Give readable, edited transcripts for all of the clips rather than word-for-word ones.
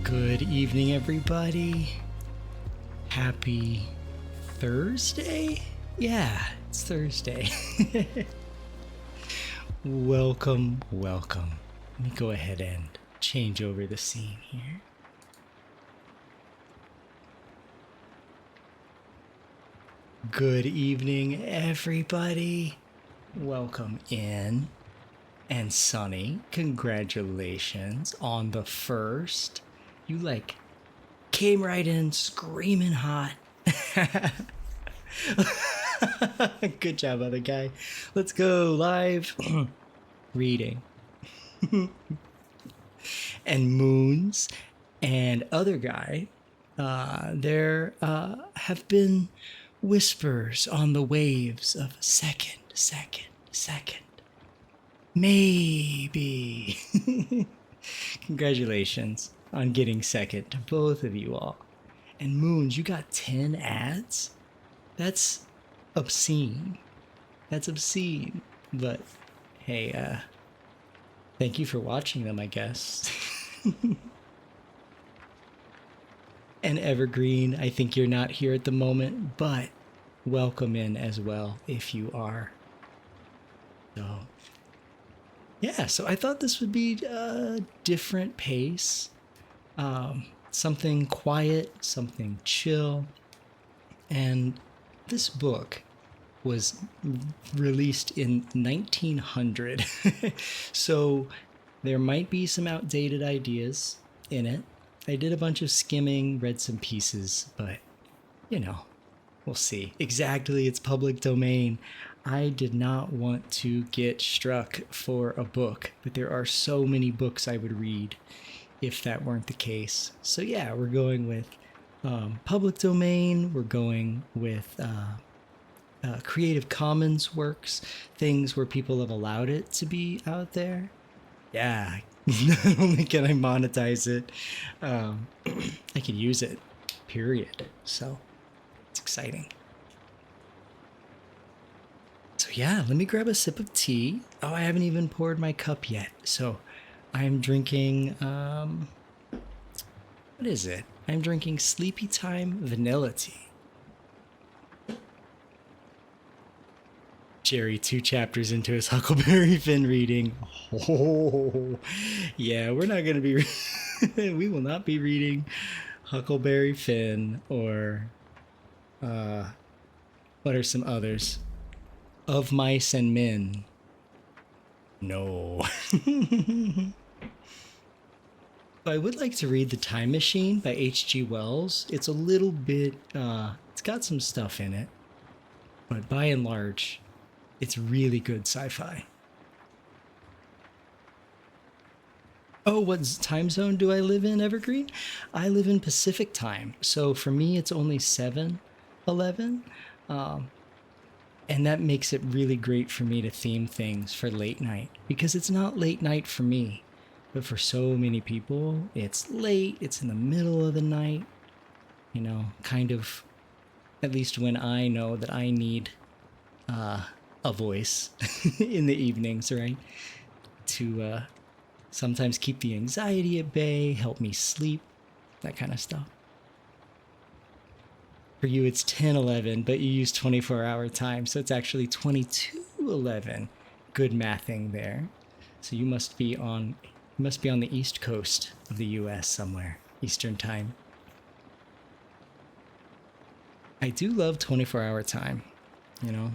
Good evening, everybody. Happy Thursday? Yeah, it's Thursday. Welcome. Let me go ahead and change over the scene here. Good evening, everybody. Welcome in. And Sunny, congratulations on the first. You came right in screaming hot. Good job, other guy. Let's go live reading. And Moons and other guy, there have been whispers on the waves of second. Maybe. Congratulations on getting second to both of you all. And Moons, you got 10 ads? That's obscene. But hey, thank you for watching them, I guess. And Evergreen, I think you're not here at the moment, but welcome in as well if you are. So, yeah, so I thought this would be a different pace, something quiet, something chill. And this book was released in 1900. So there might be some outdated ideas in it. I did a bunch of skimming, read some pieces, but you know, we'll see. Exactly, it's public domain. I did not want to get struck for a book, but there are so many books I would read if that weren't the case. So yeah, we're going with public domain. We're going with Creative Commons works, things where people have allowed it to be out there. Yeah, not only can I monetize it, I can use it, period. So it's exciting. So yeah, let me grab a sip of tea. Oh, I haven't even poured my cup yet. So I'm drinking, what is it? I'm drinking Sleepy Time vanilla tea. Jerry, 2 chapters into his Huckleberry Finn reading. Oh, yeah, we're not going to be, we will not be reading Huckleberry Finn or, what are some others? Of Mice and Men. No. I would like to read The Time Machine by H.G. Wells. It's a little bit, it's got some stuff in it, but by and large, it's really good sci-fi. Oh, what time zone do I live in, Evergreen? I live in Pacific time. So for me, it's only 7:11. And that makes it really great for me to theme things for late night because it's not late night for me. But for so many people, it's late, it's in the middle of the night, you know, kind of, at least when I know that I need a voice in the evenings, right? To sometimes keep the anxiety at bay, help me sleep, that kind of stuff. For you, it's 10:11, but you use 24-hour time, so it's actually 22:11. Good mathing there. So you must be on the East Coast of the U.S. somewhere, Eastern time. I do love 24-hour time. You know,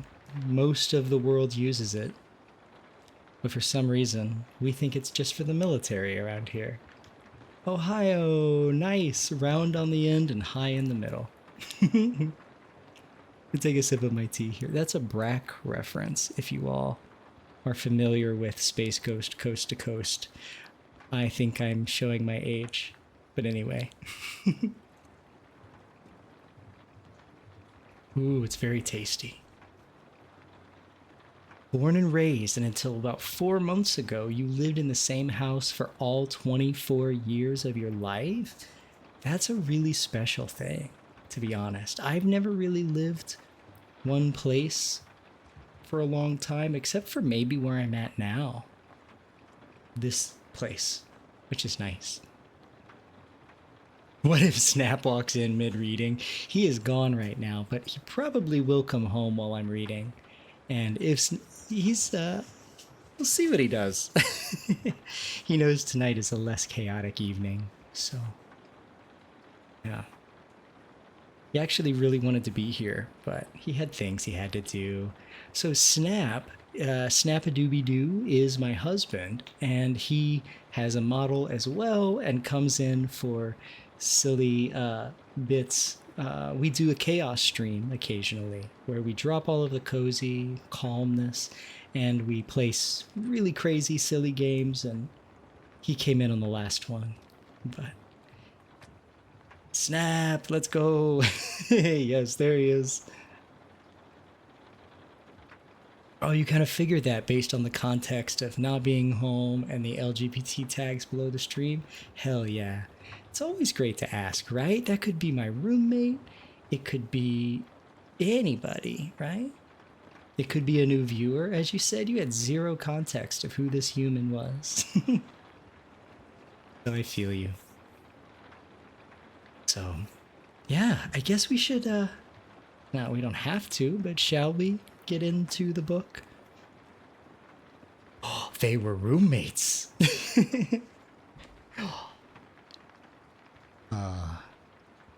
most of the world uses it, but for some reason, we think it's just for the military around here. Ohio, nice, round on the end and high in the middle. I'll take a sip of my tea here. That's a Brack reference, if you all are familiar with Space Ghost Coast to Coast. I think I'm showing my age, but anyway. Ooh, it's very tasty. Born and raised, and until about 4 months ago, you lived in the same house for all 24 years of your life? That's a really special thing, to be honest. I've never really lived one place for a long time, except for maybe where I'm at now. This place, which is nice. What if Snap walks in mid-reading? He is gone right now, but he probably will come home while I'm reading. And if he's, we'll see what he does. He knows tonight is a less chaotic evening, so yeah. He actually really wanted to be here, but he had things he had to do. So Snap, Snap-a-Dooby-Doo is my husband, and he has a model as well and comes in for silly bits. We do a chaos stream occasionally where we drop all of the cozy calmness and we play really crazy, silly games, and he came in on the last one, but Snap, let's go. Yes, there he is. Oh, you kind of figured that based on the context of not being home and the LGBT tags below the stream? Hell yeah. It's always great to ask, right? That could be my roommate. It could be anybody, right? It could be a new viewer. As you said, you had zero context of who this human was. So I feel you. So, yeah, I guess we should, now we don't have to, but shall we get into the book? Oh, they were roommates.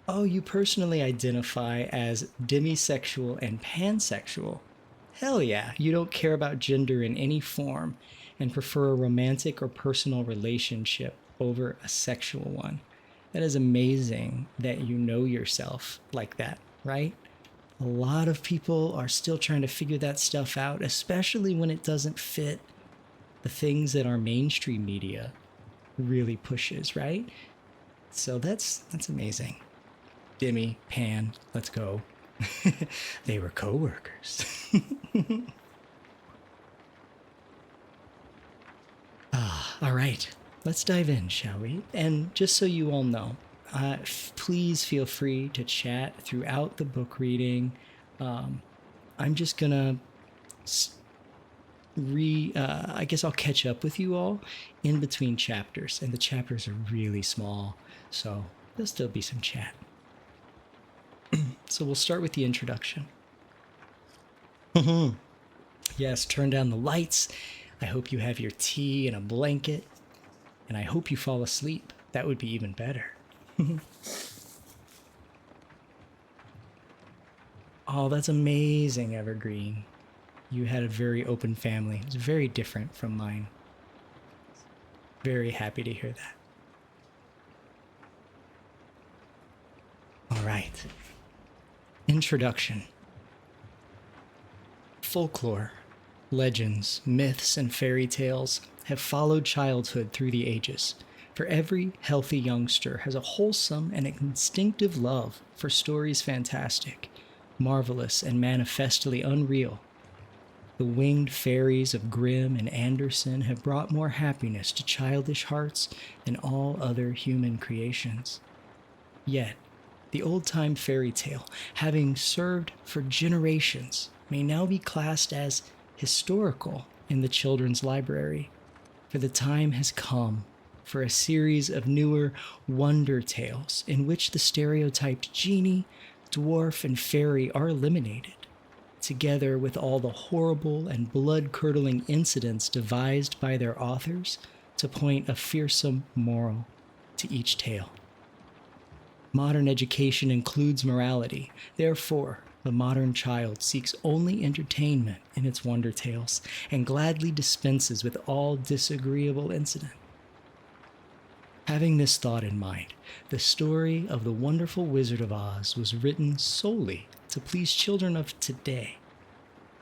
Oh, you personally identify as demisexual and pansexual. Hell yeah, you don't care about gender in any form and prefer a romantic or personal relationship over a sexual one. That is amazing that you know yourself like that, right? A lot of people are still trying to figure that stuff out, especially when it doesn't fit the things that our mainstream media really pushes, right? So that's amazing. Demi, Pan, let's go. They were coworkers. All right, let's dive in, shall we? And just so you all know, please feel free to chat throughout the book reading. I'm just gonna I guess I'll catch up with you all in between chapters, and the chapters are really small, so there'll still be some chat. So we'll start with the introduction. Yes, turn down the lights. I hope you have your tea and a blanket, and I hope you fall asleep. That would be even better. Oh, that's amazing, Evergreen. You had a very open family. It's very different from mine. Very happy to hear that. All right. Introduction. Folklore, legends, myths, and fairy tales have followed childhood through the ages, for every healthy youngster has a wholesome and instinctive love for stories fantastic, marvelous, and manifestly unreal. The winged fairies of Grimm and Andersen have brought more happiness to childish hearts than all other human creations. Yet, the old-time fairy tale, having served for generations, may now be classed as historical in the children's library, for the time has come for a series of newer wonder tales in which the stereotyped genie, dwarf, and fairy are eliminated, together with all the horrible and blood-curdling incidents devised by their authors to point a fearsome moral to each tale. Modern education includes morality. Therefore, the modern child seeks only entertainment in its wonder tales and gladly dispenses with all disagreeable incident. Having this thought in mind, the story of the Wonderful Wizard of Oz was written solely to please children of today.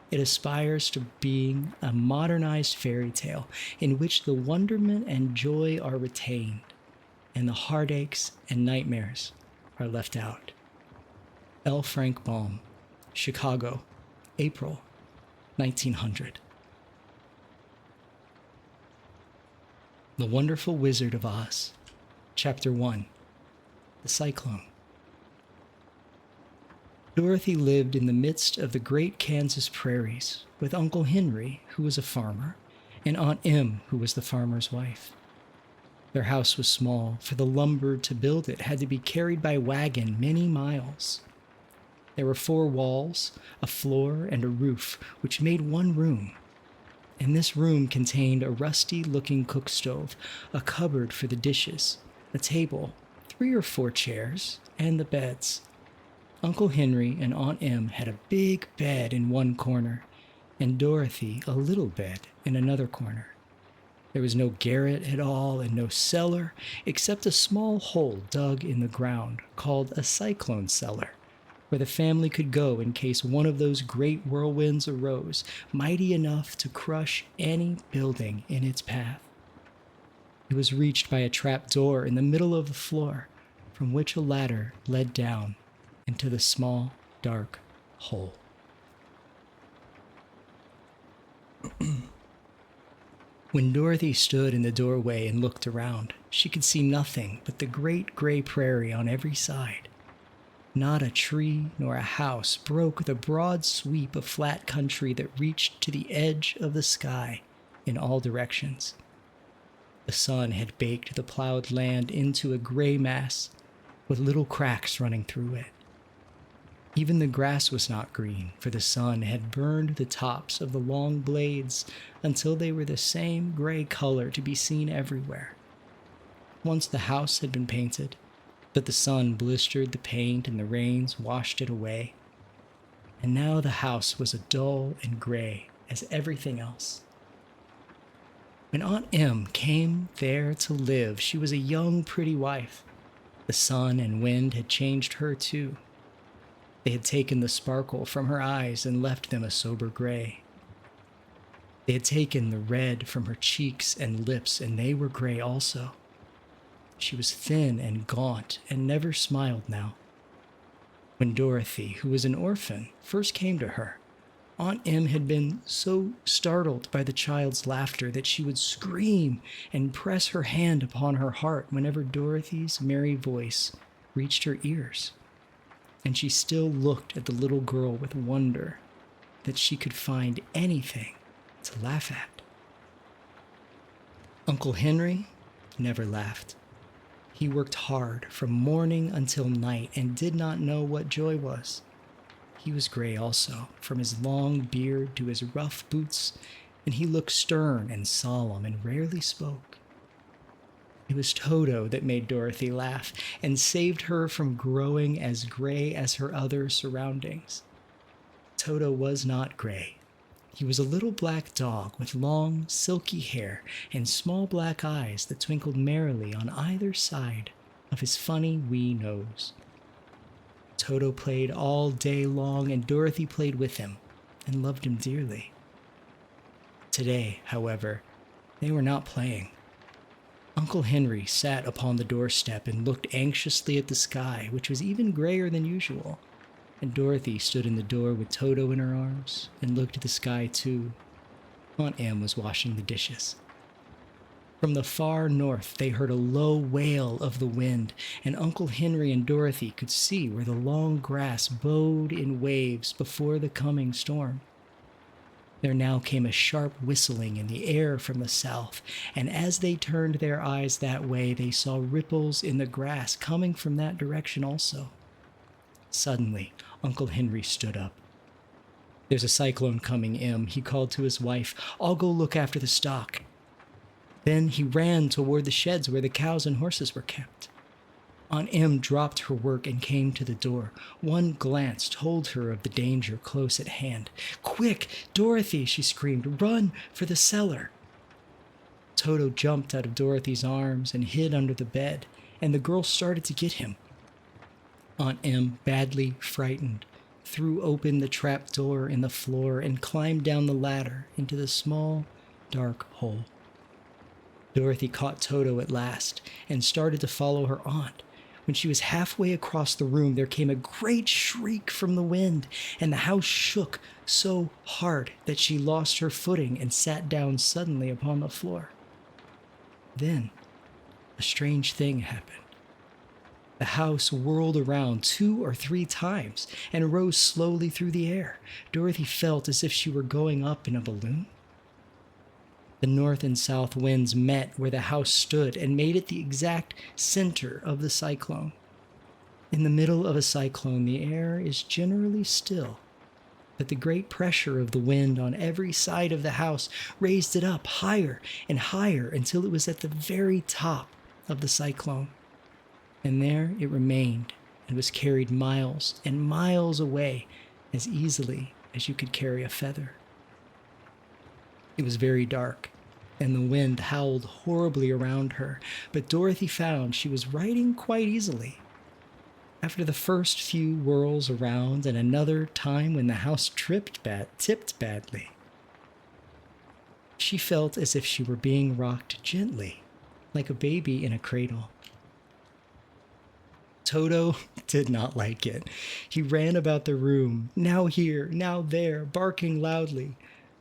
It aspires to being a modernized fairy tale in which the wonderment and joy are retained, and the heartaches and nightmares are left out. L. Frank Baum, Chicago, April 1900. The Wonderful Wizard of Oz, Chapter 1, The Cyclone. Dorothy lived in the midst of the great Kansas prairies with Uncle Henry, who was a farmer, and Aunt Em, who was the farmer's wife. Their house was small, for the lumber to build it had to be carried by wagon many miles. There were 4 walls, a floor, and a roof, which made one room. And this room contained a rusty-looking cook stove, a cupboard for the dishes, a table, 3 or 4 chairs, and the beds. Uncle Henry and Aunt Em had a big bed in one corner, and Dorothy a little bed in another corner. There was no garret at all and no cellar, except a small hole dug in the ground called a cyclone cellar, where the family could go in case one of those great whirlwinds arose, mighty enough to crush any building in its path. It was reached by a trap door in the middle of the floor, from which a ladder led down into the small, dark hole. When Dorothy stood in the doorway and looked around, she could see nothing but the great gray prairie on every side. Not a tree nor a house broke the broad sweep of flat country that reached to the edge of the sky in all directions. The sun had baked the plowed land into a gray mass with little cracks running through it. Even the grass was not green, for the sun had burned the tops of the long blades until they were the same gray color to be seen everywhere. Once the house had been painted, but the sun blistered the paint and the rains washed it away. And now the house was as dull and gray as everything else. When Aunt Em came there to live, she was a young, pretty wife. The sun and wind had changed her too. They had taken the sparkle from her eyes and left them a sober gray. They had taken the red from her cheeks and lips, and they were gray also. She was thin and gaunt and never smiled now. When Dorothy, who was an orphan, first came to her, Aunt Em had been so startled by the child's laughter that she would scream and press her hand upon her heart whenever Dorothy's merry voice reached her ears. And she still looked at the little girl with wonder that she could find anything to laugh at. Uncle Henry never laughed. He worked hard from morning until night and did not know what joy was. He was gray also, from his long beard to his rough boots, and he looked stern and solemn and rarely spoke. It was Toto that made Dorothy laugh and saved her from growing as gray as her other surroundings. Toto was not gray. He was a little black dog with long, silky hair and small black eyes that twinkled merrily on either side of his funny wee nose. Toto played all day long, and Dorothy played with him and loved him dearly. Today, however, they were not playing. Uncle Henry sat upon the doorstep and looked anxiously at the sky, which was even grayer than usual, and Dorothy stood in the door with Toto in her arms and looked at the sky too. Aunt Em was washing the dishes. From the far north they heard a low wail of the wind, and Uncle Henry and Dorothy could see where the long grass bowed in waves before the coming storm. There now came a sharp whistling in the air from the south, and as they turned their eyes that way, they saw ripples in the grass coming from that direction also. Suddenly, Uncle Henry stood up. "There's a cyclone coming, Em," he called to his wife. "I'll go look after the stock." Then he ran toward the sheds where the cows and horses were kept. Aunt Em dropped her work and came to the door. One glance told her of the danger close at hand. "Quick, Dorothy!" she screamed. "Run for the cellar!" Toto jumped out of Dorothy's arms and hid under the bed, and the girl started to get him. Aunt Em, badly frightened, threw open the trap door in the floor and climbed down the ladder into the small, dark hole. Dorothy caught Toto at last and started to follow her aunt. When she was halfway across the room, there came a great shriek from the wind, and the house shook so hard that she lost her footing and sat down suddenly upon the floor. Then, a strange thing happened. The house whirled around 2 or 3 times and rose slowly through the air. Dorothy felt as if she were going up in a balloon. The north and south winds met where the house stood and made it the exact center of the cyclone. In the middle of a cyclone, the air is generally still, but the great pressure of the wind on every side of the house raised it up higher and higher until it was at the very top of the cyclone. And there it remained and was carried miles and miles away as easily as you could carry a feather. It was very dark, and the wind howled horribly around her, but Dorothy found she was riding quite easily. After the first few whirls around and another time when the house tipped badly, she felt as if she were being rocked gently, like a baby in a cradle. Toto did not like it. He ran about the room, now here, now there, barking loudly.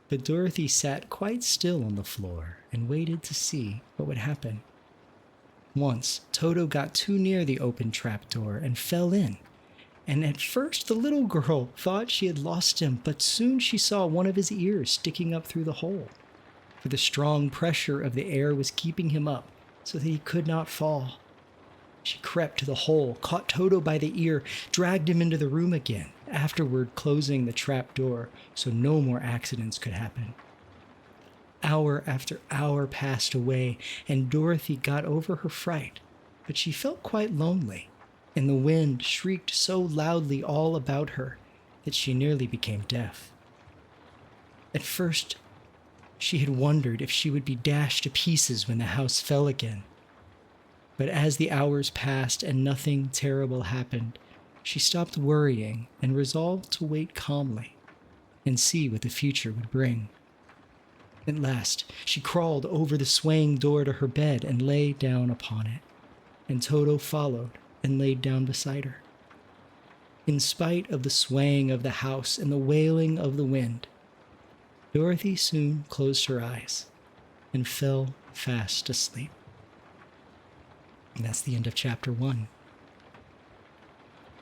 But Dorothy sat quite still on the floor and waited to see what would happen. Once, Toto got too near the open trapdoor and fell in. And at first the little girl thought she had lost him, but soon she saw one of his ears sticking up through the hole. for the strong pressure of the air was keeping him up so that he could not fall. She crept to the hole, caught Toto by the ear, dragged him into the room again, afterward closing the trap door so no more accidents could happen. Hour after hour passed away, and Dorothy got over her fright, but she felt quite lonely, and the wind shrieked so loudly all about her that she nearly became deaf. At first, she had wondered if she would be dashed to pieces when the house fell again. But as the hours passed and nothing terrible happened, she stopped worrying and resolved to wait calmly and see what the future would bring. At last, she crawled over the swaying door to her bed and lay down upon it, and Toto followed and laid down beside her. In spite of the swaying of the house and the wailing of the wind, Dorothy soon closed her eyes and fell fast asleep. And that's the end of chapter 1.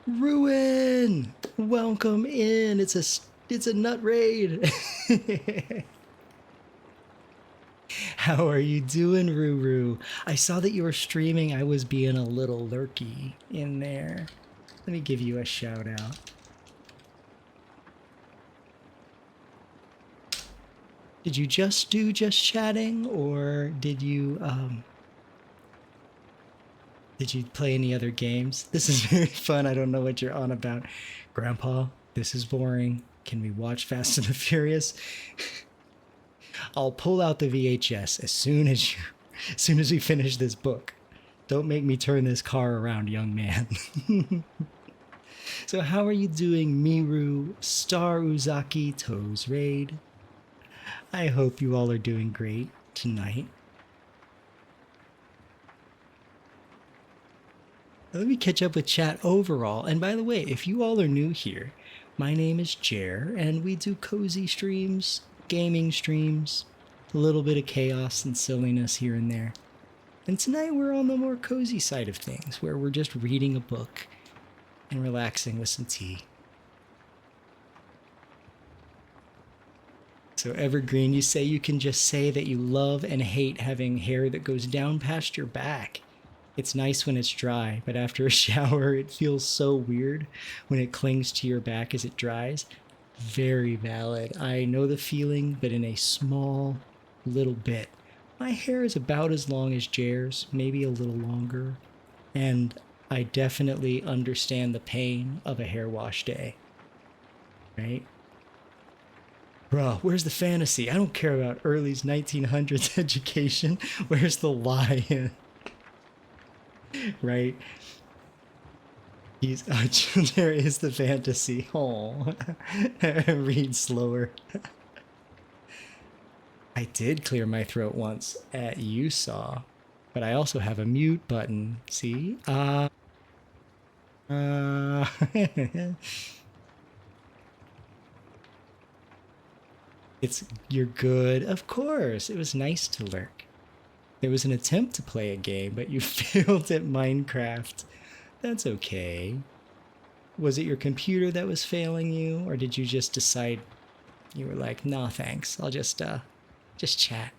Ruin! Welcome in. It's a nut raid. How are you doing, Ruru? I saw that you were streaming. I was being a little lurky in there. Let me give you a shout out. Did you just do just chatting, or did you play any other games? This is very fun. I don't know what you're on about. Grandpa, this is boring. Can we watch Fast and the Furious? I'll pull out the VHS as soon as we finish this book. Don't make me turn this car around, young man. So how are you doing, Miru, Star Uzaki, Toes Raid? I hope you all are doing great tonight. Let me catch up with chat overall. And by the way, if you all are new here, my name is Jer, and we do cozy streams, gaming streams, a little bit of chaos and silliness here and there. And tonight we're on the more cozy side of things, where we're just reading a book and relaxing with some tea. So Evergreen, you say you can just say that you love and hate having hair that goes down past your back. It's nice when it's dry, but after a shower, it feels so weird when it clings to your back as it dries. Very valid. I know the feeling, but in a small little bit. My hair is about as long as Jer's, maybe a little longer, and I definitely understand the pain of a hair wash day, right? Bro, where's the fantasy? I don't care about early's 1900s education. Where's the lie? Right? There is the fantasy. Oh, read slower. I did clear my throat once at You Saw, but I also have a mute button. See? You're good. Of course. It was nice to lurk. There was an attempt to play a game, but you failed at Minecraft. That's okay. Was it your computer that was failing you, or did you just decide you were like, nah, thanks. I'll just chat.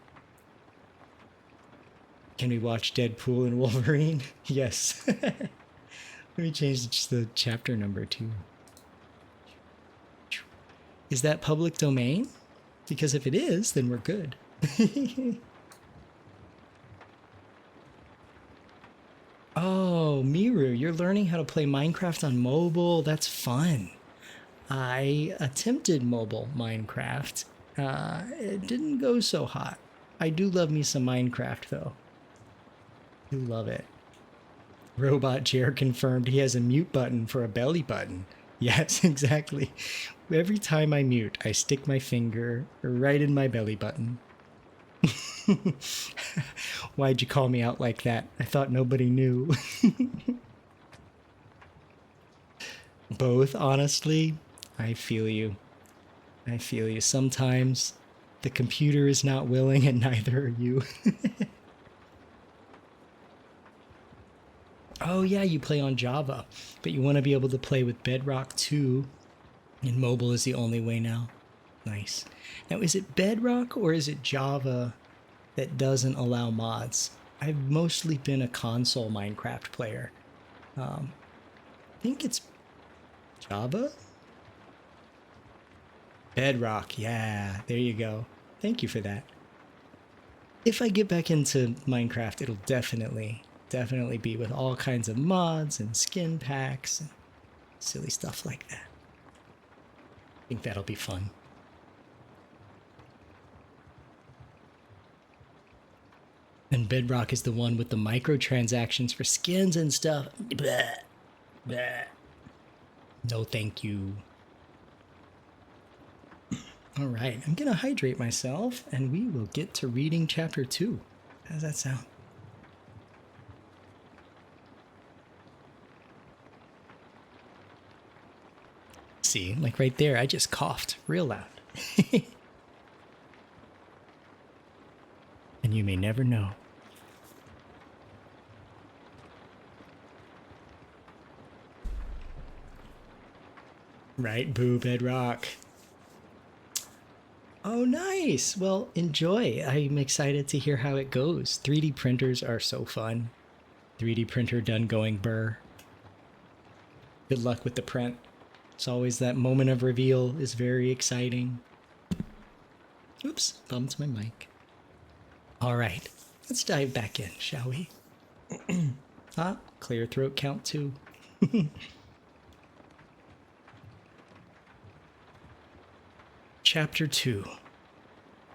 Can we watch Deadpool and Wolverine? Yes. Let me change the chapter number too. Is that public domain? Because if it is, then we're good. Oh, Miru, you're learning how to play Minecraft on mobile. That's fun. I attempted mobile Minecraft. It didn't go so hot. I do love me some Minecraft, though. I do love it. Robot Jer confirmed he has a mute button for a belly button. Yes, exactly. Every time I mute, I stick my finger right in my belly button. Why'd you call me out like that? I thought nobody knew. Both, honestly. I feel you. I feel you. Sometimes the computer is not willing and neither are you. Oh yeah, you play on Java, but you want to be able to play with Bedrock too, and mobile is the only way now. Nice. Now, is it Bedrock or is it Java that doesn't allow mods? I've mostly been a console Minecraft player. I think it's Java? Bedrock, yeah, there you go. Thank you for that. If I get back into Minecraft, it'll definitely be with all kinds of mods and skin packs and silly stuff like that. I think that'll be fun. And Bedrock is the one with the microtransactions for skins and stuff. Blah, blah. No, thank you. All right, I'm going to hydrate myself, and we will get to reading chapter 2. How does that sound? See, like right there, I just coughed real loud. And you may never know. Right, boo, Bedrock. Oh, nice. Well, enjoy. I'm excited to hear how it goes. 3D printers are so fun. 3D printer done going burr. Good luck with the print. It's always that moment of reveal is very exciting. Oops, bumped my mic. All right, let's dive back in, shall we? Clear throat count too. Chapter 2.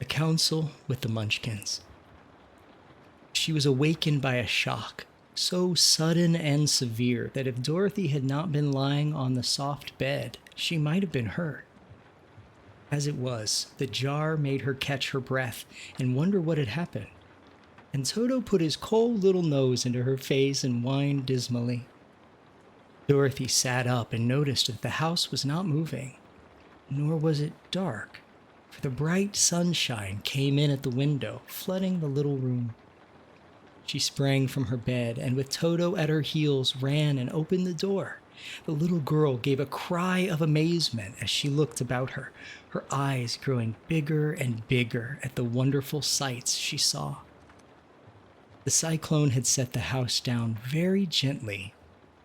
The Council with the Munchkins. She was awakened by a shock, so sudden and severe that if Dorothy had not been lying on the soft bed, she might have been hurt. As it was, the jar made her catch her breath and wonder what had happened. And Toto put his cold little nose into her face and whined dismally. Dorothy sat up and noticed that the house was not moving. Nor was it dark, for the bright sunshine came in at the window, flooding the little room. She sprang from her bed and with Toto at her heels ran and opened the door. The little girl gave a cry of amazement as she looked about her, her eyes growing bigger and bigger at the wonderful sights she saw. The cyclone had set the house down very gently,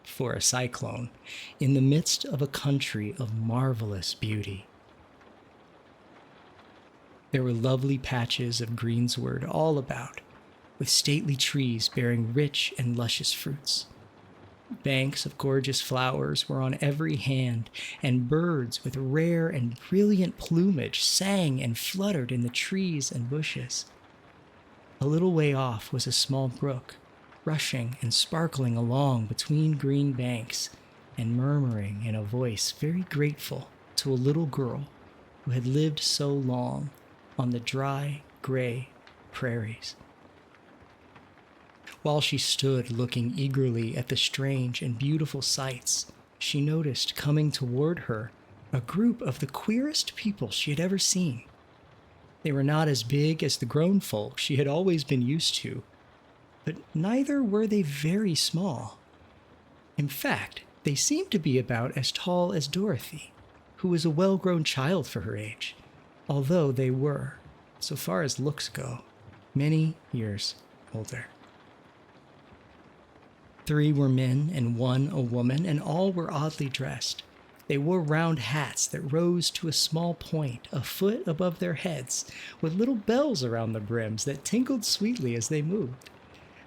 for a cyclone, in the midst of a country of marvelous beauty. There were lovely patches of greensward all about, with stately trees bearing rich and luscious fruits. Banks of gorgeous flowers were on every hand, and birds with rare and brilliant plumage sang and fluttered in the trees and bushes. A little way off was a small brook, rushing and sparkling along between green banks, and murmuring in a voice very grateful to a little girl who had lived so long on the dry, gray prairies. While she stood looking eagerly at the strange and beautiful sights, she noticed coming toward her a group of the queerest people she had ever seen. They were not as big as the grown folk she had always been used to, but neither were they very small. In fact, they seemed to be about as tall as Dorothy, who was a well-grown child for her age, although they were, so far as looks go, many years older. 3 were men and 1 a woman, and all were oddly dressed. They wore round hats that rose to a small point a foot above their heads, with little bells around the brims that tinkled sweetly as they moved.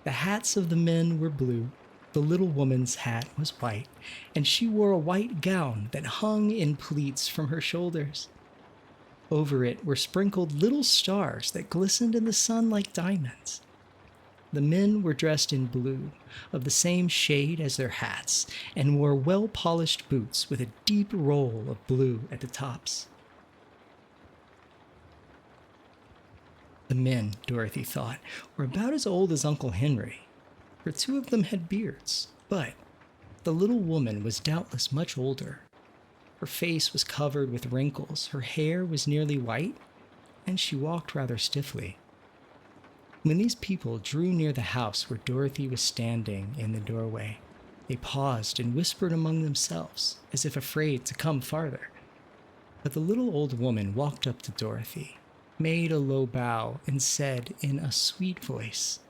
The hats of the men were blue, the little woman's hat was white, and she wore a white gown that hung in pleats from her shoulders. Over it were sprinkled little stars that glistened in the sun like diamonds. The men were dressed in blue, of the same shade as their hats, and wore well-polished boots with a deep roll of blue at the tops. The men, Dorothy thought, were about as old as Uncle Henry, for 2 of them had beards, but the little woman was doubtless much older. Her face was covered with wrinkles, her hair was nearly white, and she walked rather stiffly. When these people drew near the house where Dorothy was standing in the doorway, they paused and whispered among themselves, as if afraid to come farther. But the little old woman walked up to Dorothy, made a low bow, and said in a sweet voice,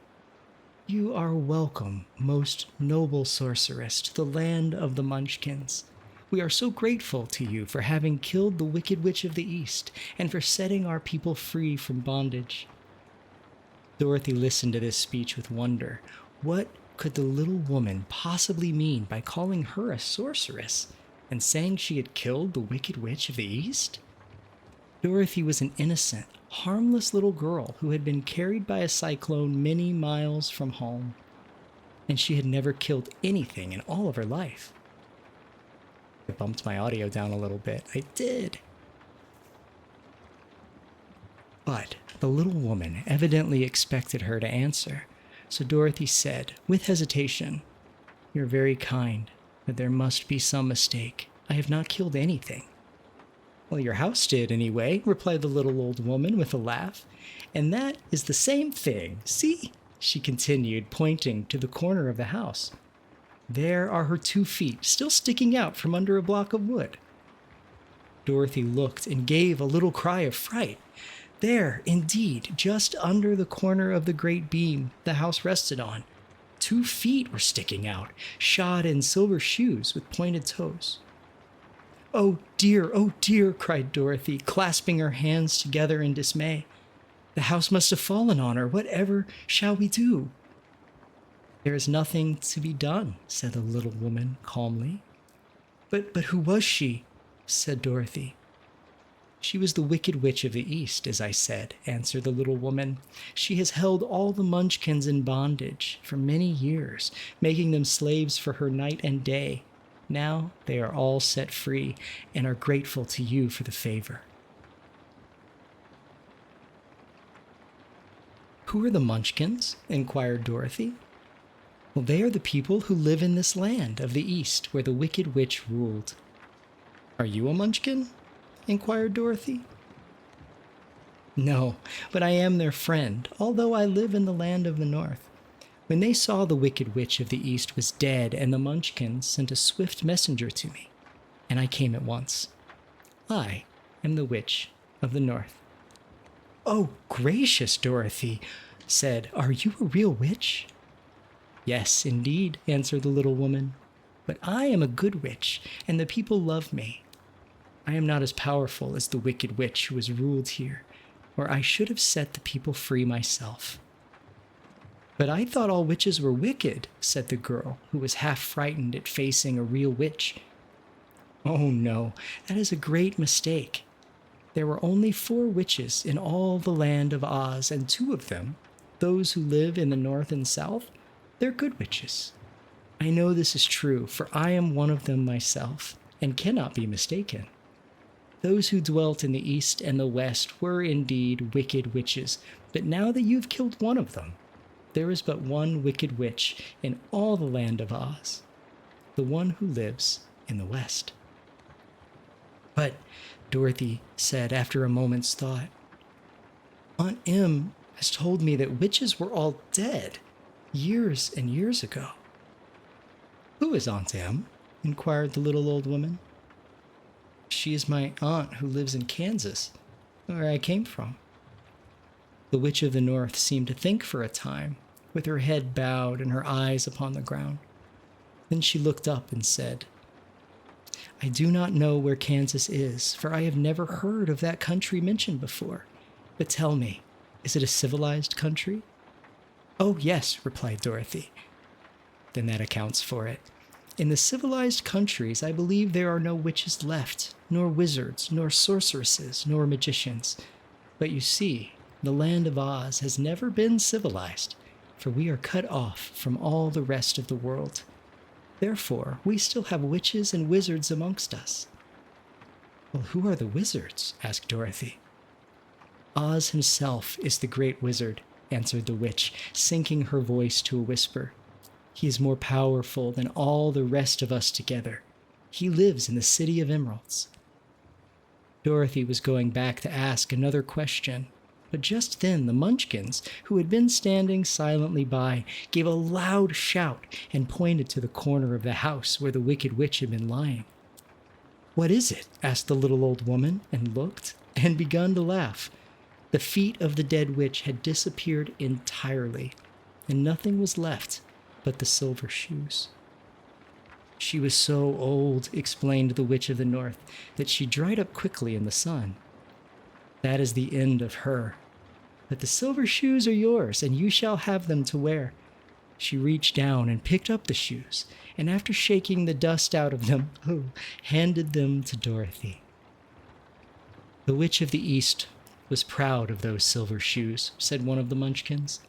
"You are welcome, most noble sorceress, to the land of the Munchkins. We are so grateful to you for having killed the Wicked Witch of the East and for setting our people free from bondage." Dorothy listened to this speech with wonder. What could the little woman possibly mean by calling her a sorceress and saying she had killed the Wicked Witch of the East? Dorothy was an innocent, harmless little girl who had been carried by a cyclone many miles from home, and she had never killed anything in all of her life. I bumped my audio down a little bit. I did. But the little woman evidently expected her to answer, so Dorothy said, with hesitation, "You're very kind, but there must be some mistake. I have not killed anything." "Well, your house did anyway," replied the little old woman with a laugh. "And that is the same thing. See?" she continued, pointing to the corner of the house. "There are her 2 feet, still sticking out from under a block of wood." Dorothy looked and gave a little cry of fright. There, indeed, just under the corner of the great beam the house rested on, 2 feet were sticking out, shod in silver shoes with pointed toes. Oh dear, cried Dorothy, clasping her hands together in dismay. "The house must have fallen on her. Whatever shall we do?" "There is nothing to be done," said the little woman calmly. But who was she?" said Dorothy. "She was the Wicked Witch of the East, as I said," answered the little woman. "She has held all the Munchkins in bondage for many years, making them slaves for her night and day. Now they are all set free and are grateful to you for the favor." "Who are the Munchkins?" inquired Dorothy. "Well, they are the people who live in this land of the East where the Wicked Witch ruled." "Are you a Munchkin?" inquired Dorothy. "No, but I am their friend, although I live in the land of the North. When they saw the Wicked Witch of the East was dead, and the Munchkins sent a swift messenger to me, and I came at once. I am the Witch of the North." "Oh, gracious," Dorothy said, "are you a real witch?" "Yes, indeed," answered the little woman. "But I am a good witch, and the people love me. I am not as powerful as the Wicked Witch who has ruled here, or I should have set the people free myself." "But I thought all witches were wicked," said the girl, who was half frightened at facing a real witch. "Oh no, that is a great mistake. There were only 4 witches in all the land of Oz, and 2 of them, those who live in the north and south, they're good witches. I know this is true, for I am one of them myself, and cannot be mistaken. Those who dwelt in the east and the west were indeed wicked witches, but now that you've killed one of them, there is but one wicked witch in all the land of Oz, the one who lives in the west." "But," Dorothy said after a moment's thought, "Aunt Em has told me that witches were all dead years and years ago." "Who is Aunt Em?" inquired the little old woman. "She is my aunt who lives in Kansas, where I came from." The Witch of the North seemed to think for a time, with her head bowed and her eyes upon the ground. Then she looked up and said, "I do not know where Kansas is, for I have never heard of that country mentioned before. But tell me, is it a civilized country?" "Oh, yes," replied Dorothy. "Then that accounts for it. In the civilized countries, I believe there are no witches left, nor wizards, nor sorceresses, nor magicians. But you see, the land of Oz has never been civilized, for we are cut off from all the rest of the world. Therefore, we still have witches and wizards amongst us." "Well, who are the wizards?" asked Dorothy. "Oz himself is the great wizard," answered the witch, sinking her voice to a whisper. "He is more powerful than all the rest of us together. He lives in the City of Emeralds." Dorothy was going back to ask another question, but just then the Munchkins, who had been standing silently by, gave a loud shout and pointed to the corner of the house where the Wicked Witch had been lying. "What is it?" asked the little old woman, and looked, and begun to laugh. The feet of the dead witch had disappeared entirely, and nothing was left but the silver shoes. "She was so old," explained the Witch of the North, "that she dried up quickly in the sun. That is the end of her. But the silver shoes are yours, and you shall have them to wear." She reached down and picked up the shoes, and after shaking the dust out of them, handed them to Dorothy. "The Witch of the East was proud of those silver shoes," said one of the Munchkins,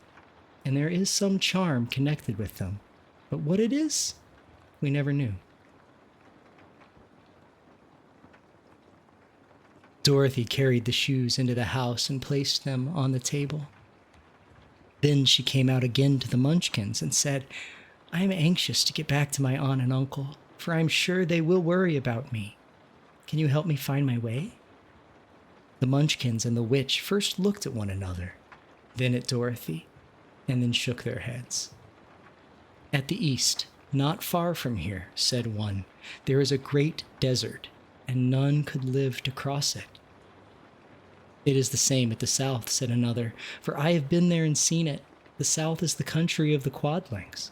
"and there is some charm connected with them, but what it is, we never knew." Dorothy carried the shoes into the house and placed them on the table. Then she came out again to the Munchkins and said, "I am anxious to get back to my aunt and uncle, for I am sure they will worry about me. Can you help me find my way?" The Munchkins and the witch first looked at one another, then at Dorothy, and then shook their heads. "At the east, not far from here," said one, "there is a great desert, and none could live to cross it." "It is the same at the south," said another, "for I have been there and seen it. The south is the country of the Quadlings."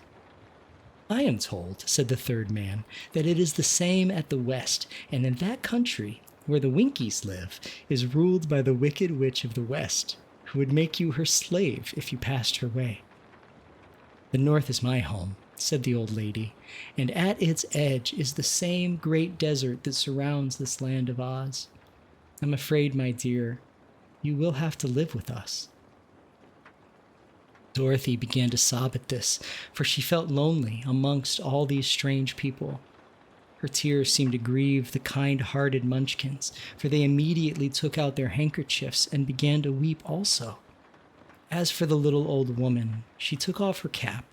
"I am told," said the third man, "that it is the same at the west, and in that country, where the Winkies live, is ruled by the wicked witch of the west, who would make you her slave if you passed her way." "The north is my home," said the old lady, "and at its edge is the same great desert that surrounds this land of Oz. I'm afraid, my dear, you will have to live with us." Dorothy began to sob at this, for she felt lonely amongst all these strange people. Her tears seemed to grieve the kind-hearted Munchkins, for they immediately took out their handkerchiefs and began to weep also. As for the little old woman, she took off her cap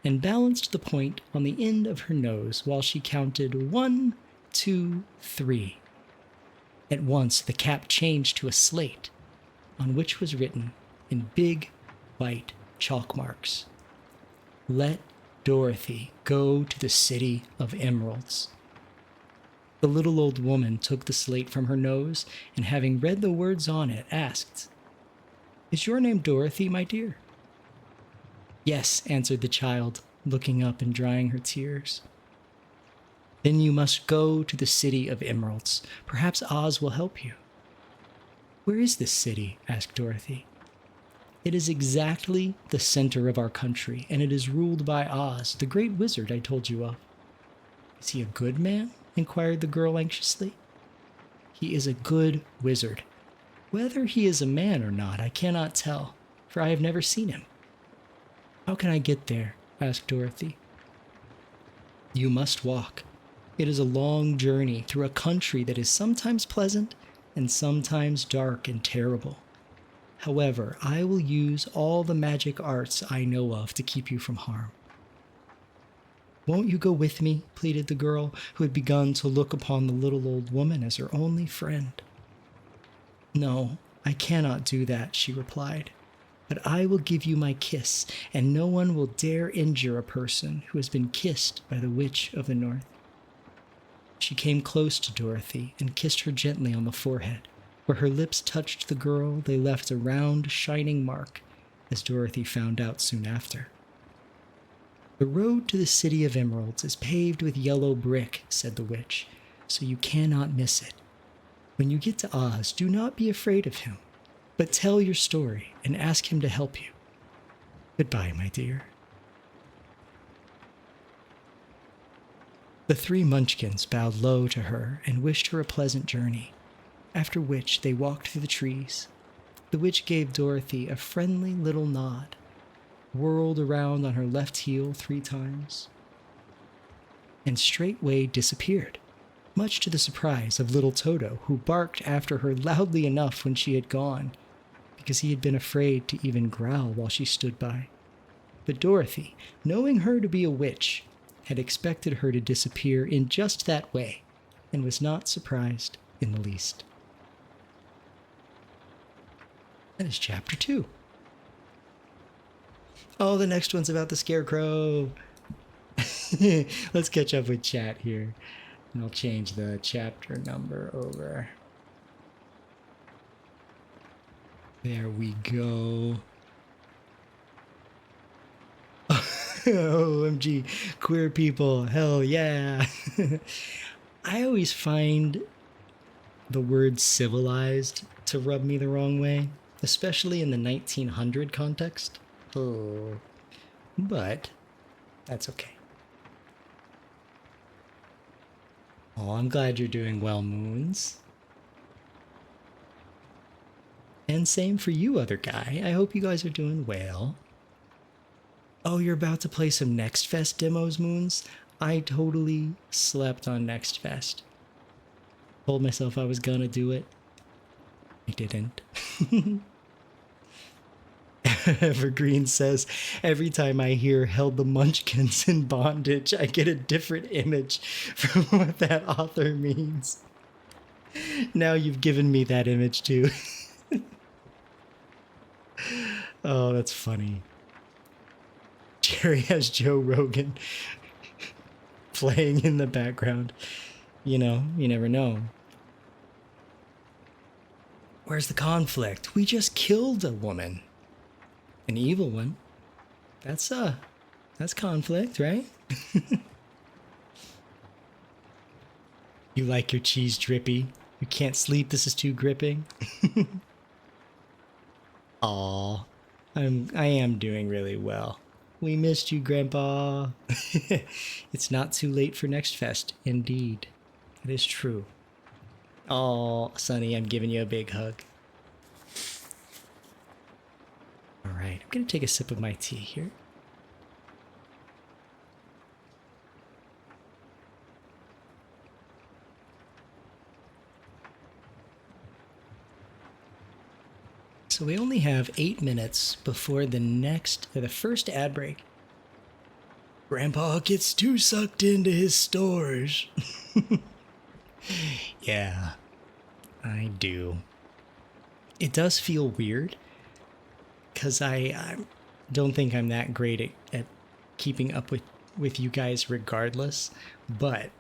and balanced the point on the end of her nose while she counted 1, 2, 3. At once the cap changed to a slate, on which was written in big white chalk marks, "Let Dorothy go to the City of Emeralds." The little old woman took the slate from her nose, and having read the words on it, asked, "Is your name Dorothy, my dear?" "Yes," answered the child, looking up and drying her tears. "Then you must go to the City of Emeralds. Perhaps Oz will help you." "Where is this city?" asked Dorothy. "It is exactly the center of our country, and it is ruled by Oz, the great wizard I told you of." "Is he a good man?" inquired the girl anxiously. "He is a good wizard. Whether he is a man or not, I cannot tell, for I have never seen him." "How can I get there?" asked Dorothy. "You must walk. It is a long journey through a country that is sometimes pleasant and sometimes dark and terrible. However, I will use all the magic arts I know of to keep you from harm." "Won't you go with me?" pleaded the girl, who had begun to look upon the little old woman as her only friend. "No, I cannot do that," she replied. "But I will give you my kiss, and no one will dare injure a person who has been kissed by the Witch of the North." She came close to Dorothy and kissed her gently on the forehead. Where her lips touched the girl, they left a round, shining mark, as Dorothy found out soon after. "The road to the City of Emeralds is paved with yellow brick," said the witch, "so you cannot miss it. When you get to Oz, do not be afraid of him, but tell your story and ask him to help you. Goodbye, my dear." The three Munchkins bowed low to her and wished her a pleasant journey, after which they walked through the trees. The witch gave Dorothy a friendly little nod, whirled around on her left heel 3 times, and straightway disappeared, much to the surprise of little Toto, who barked after her loudly enough when she had gone, because he had been afraid to even growl while she stood by. But Dorothy, knowing her to be a witch, had expected her to disappear in just that way, and was not surprised in the least. That is chapter 2. Oh, the next one's about the Scarecrow. Let's catch up with chat here. I'll change the chapter number over. There we go. OMG, queer people, hell yeah. I always find the word civilized to rub me the wrong way, especially in the 1900 context. Oh, but that's okay. Oh, I'm glad you're doing well, Moons. And same for you, other guy. I hope you guys are doing well. Oh, you're about to play some Next Fest demos, Moons? I totally slept on Next Fest. Told myself I was gonna do it. I didn't. Evergreen says, every time I hear held the munchkins in bondage, I get a different image from what that author means. Now you've given me that image too. Oh, that's funny. Jerry has Joe Rogan playing in the background. You know, you never know. Where's the conflict? We just killed a woman. An evil one. That's conflict, right? You like your cheese drippy? You can't sleep, this is too gripping. Aw, I am doing really well. We missed you, Grandpa. It's not too late for Next Fest, indeed. It is true. Oh, Sonny, I'm giving you a big hug. All right, I'm gonna take a sip of my tea here. So we only have 8 minutes before the first ad break. Grandpa gets too sucked into his stores. Yeah, I do. It does feel weird because I don't think I'm that great at keeping up with you guys regardless. But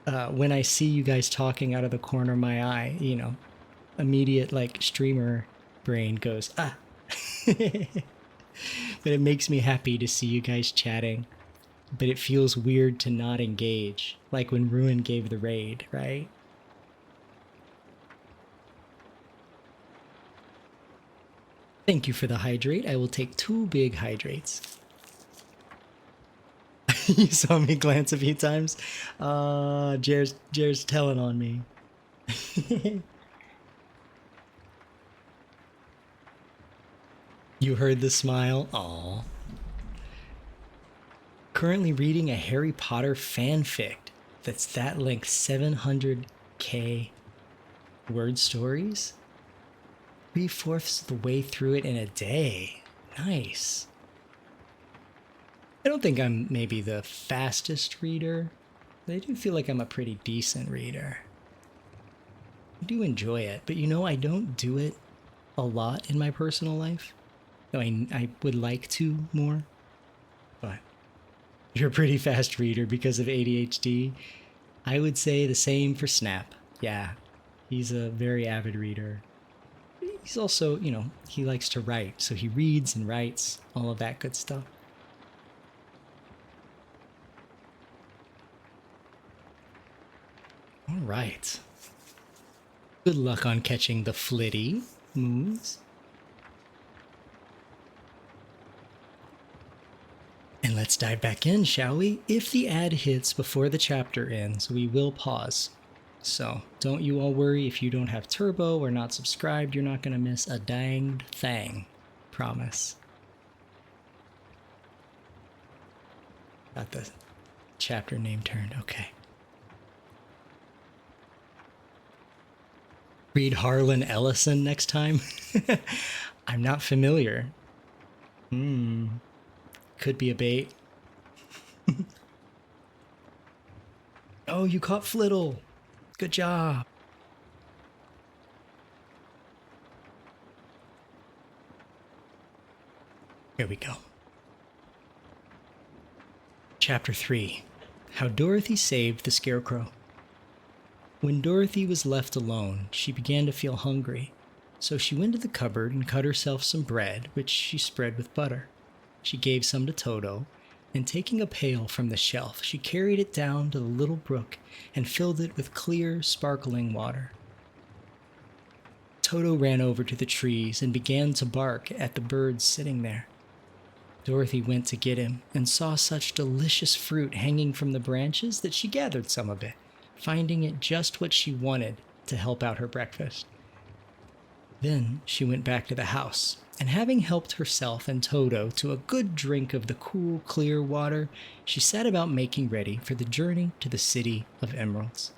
when I see you guys talking out of the corner of my eye, you know, immediate like streamer brain goes, ah. But it makes me happy to see you guys chatting. But it feels weird to not engage, like when Ruin gave the raid, right? Thank you for the hydrate. I will take 2 big hydrates. You saw me glance a few times. Jer's telling on me. You heard the smile? Aww. Currently reading a Harry Potter fanfic that's that length, 700k word stories. 3/4 of the way through it in a day. Nice. I don't think I'm maybe the fastest reader, but I do feel like I'm a pretty decent reader. I do enjoy it, but you know, I don't do it a lot in my personal life. Though I would like to more, but you're a pretty fast reader because of ADHD. I would say the same for Snap. Yeah, he's a very avid reader. He's also, you know, he likes to write, so he reads and writes, all of that good stuff. All right. Good luck on catching the Flitty moves. And let's dive back in, shall we? If the ad hits before the chapter ends, we will pause. So don't you all worry if you don't have Turbo or not subscribed, you're not going to miss a danged thing. Promise. Got the chapter name turned. Okay. Read Harlan Ellison next time? I'm not familiar. Could be a bait. Oh, you caught Flittle. Good job. Here we go. Chapter 3. How Dorothy Saved the Scarecrow. When Dorothy was left alone, she began to feel hungry, so she went to the cupboard and cut herself some bread, which she spread with butter. She gave some to Toto, and taking a pail from the shelf, she carried it down to the little brook and filled it with clear, sparkling water. Toto ran over to the trees and began to bark at the birds sitting there. Dorothy went to get him and saw such delicious fruit hanging from the branches that she gathered some of it, finding it just what she wanted to help out her breakfast. Then she went back to the house, and having helped herself and Toto to a good drink of the cool, clear water, she set about making ready for the journey to the City of Emeralds.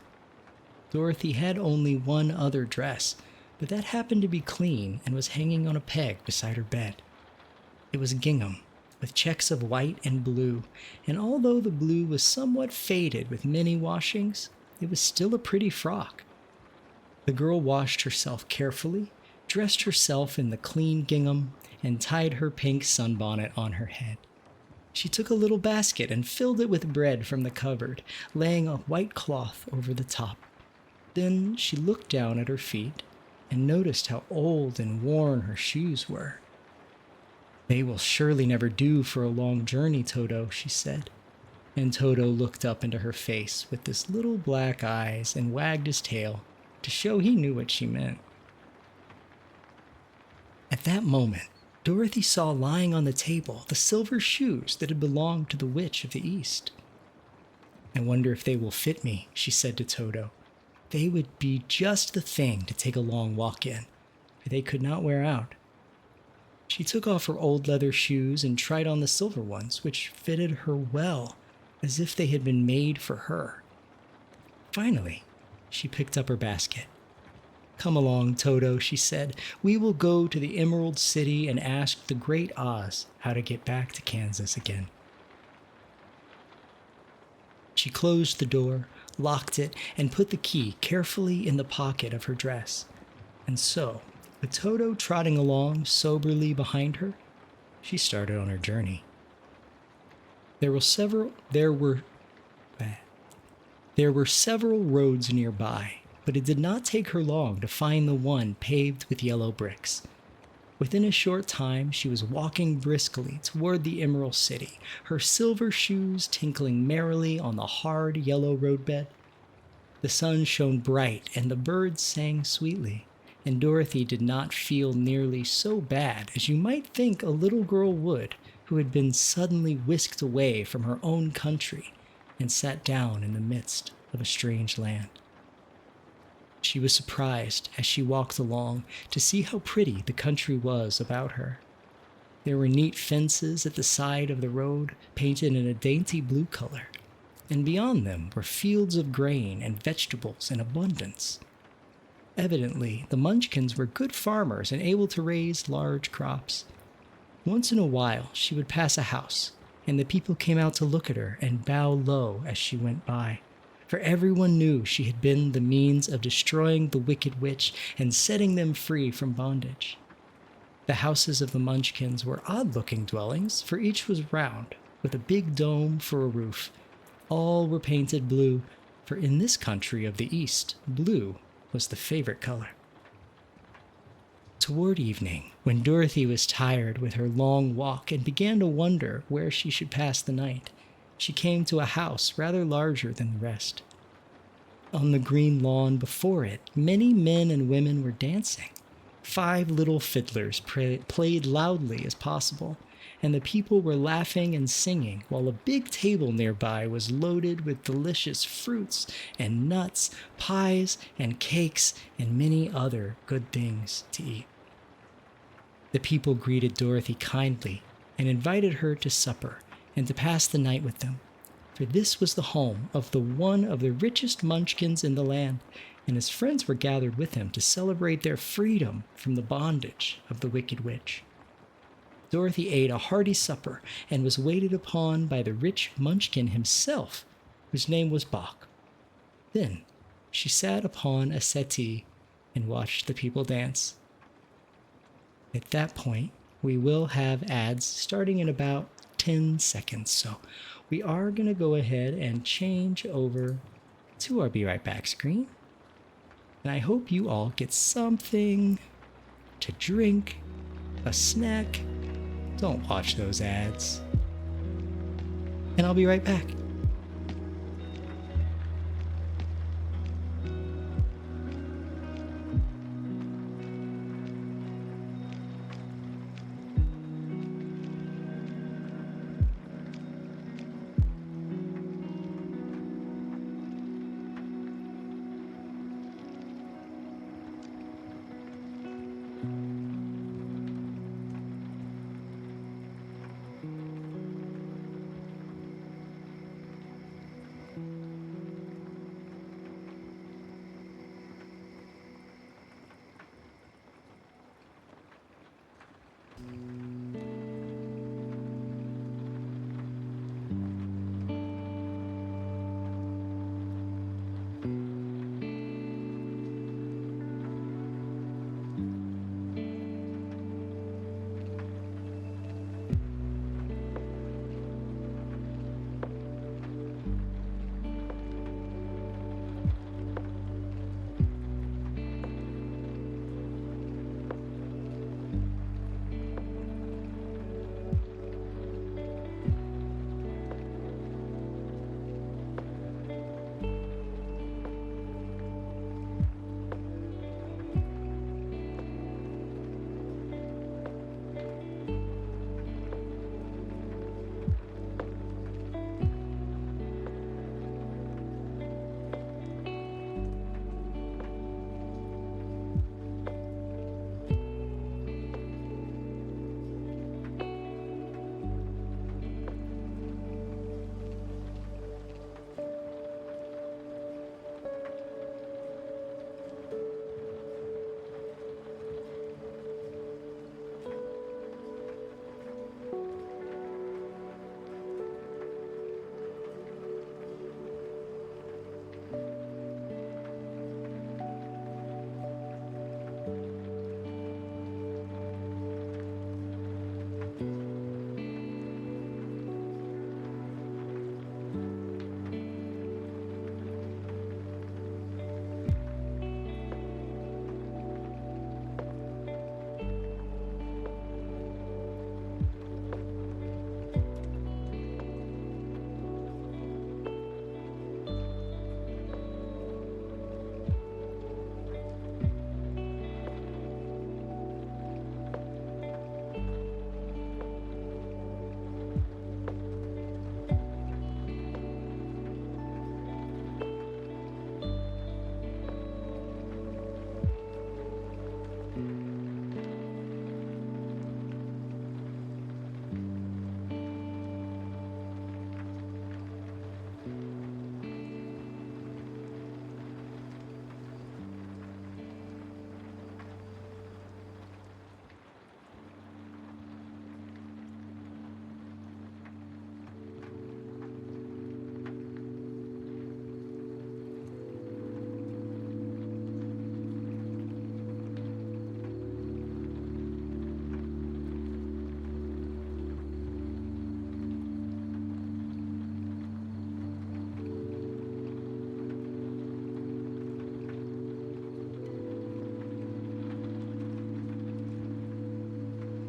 Dorothy had only one other dress, but that happened to be clean and was hanging on a peg beside her bed. It was gingham, with checks of white and blue, and although the blue was somewhat faded with many washings, it was still a pretty frock. The girl washed herself carefully, dressed herself in the clean gingham, and tied her pink sunbonnet on her head. She took a little basket and filled it with bread from the cupboard, laying a white cloth over the top. Then she looked down at her feet and noticed how old and worn her shoes were. "They will surely never do for a long journey, Toto," she said. And Toto looked up into her face with his little black eyes and wagged his tail to show he knew what she meant. At that moment, Dorothy saw lying on the table the silver shoes that had belonged to the Witch of the East. "I wonder if they will fit me," she said to Toto. "They would be just the thing to take a long walk in, for they could not wear out." She took off her old leather shoes and tried on the silver ones, which fitted her well, as if they had been made for her. Finally, she picked up her basket. "Come along, Toto," she said. "We will go to the Emerald City and ask the Great Oz how to get back to Kansas again." She closed the door, locked it, and put the key carefully in the pocket of her dress. And so, with Toto trotting along soberly behind her, she started on her journey. There were several roads nearby, but it did not take her long to find the one paved with yellow bricks. Within a short time, she was walking briskly toward the Emerald City, her silver shoes tinkling merrily on the hard yellow roadbed. The sun shone bright and the birds sang sweetly, and Dorothy did not feel nearly so bad as you might think a little girl would who had been suddenly whisked away from her own country and sat down in the midst of a strange land. She was surprised as she walked along to see how pretty the country was about her. There were neat fences at the side of the road painted in a dainty blue color, and beyond them were fields of grain and vegetables in abundance. Evidently, the Munchkins were good farmers and able to raise large crops. Once in a while, she would pass a house, and the people came out to look at her and bow low as she went by, for everyone knew she had been the means of destroying the wicked witch and setting them free from bondage. The houses of the Munchkins were odd-looking dwellings, for each was round, with a big dome for a roof. All were painted blue, for in this country of the East, blue was the favorite color. Toward evening, when Dorothy was tired with her long walk and began to wonder where she should pass the night, she came to a house rather larger than the rest. On the green lawn before it, many men and women were dancing. 5 little fiddlers played loudly as possible, and the people were laughing and singing, while a big table nearby was loaded with delicious fruits and nuts, pies and cakes, and many other good things to eat. The people greeted Dorothy kindly and invited her to supper and to pass the night with them, for this was the home of one of the richest Munchkins in the land, and his friends were gathered with him to celebrate their freedom from the bondage of the Wicked Witch. Dorothy ate a hearty supper and was waited upon by the rich Munchkin himself, whose name was Bach. Then she sat upon a settee and watched the people dance. At that point, we will have ads starting in about 10 seconds, so we are going to go ahead and change over to our Be Right Back screen. And I hope you all get something to drink, a snack. Don't watch those ads. And I'll be right back.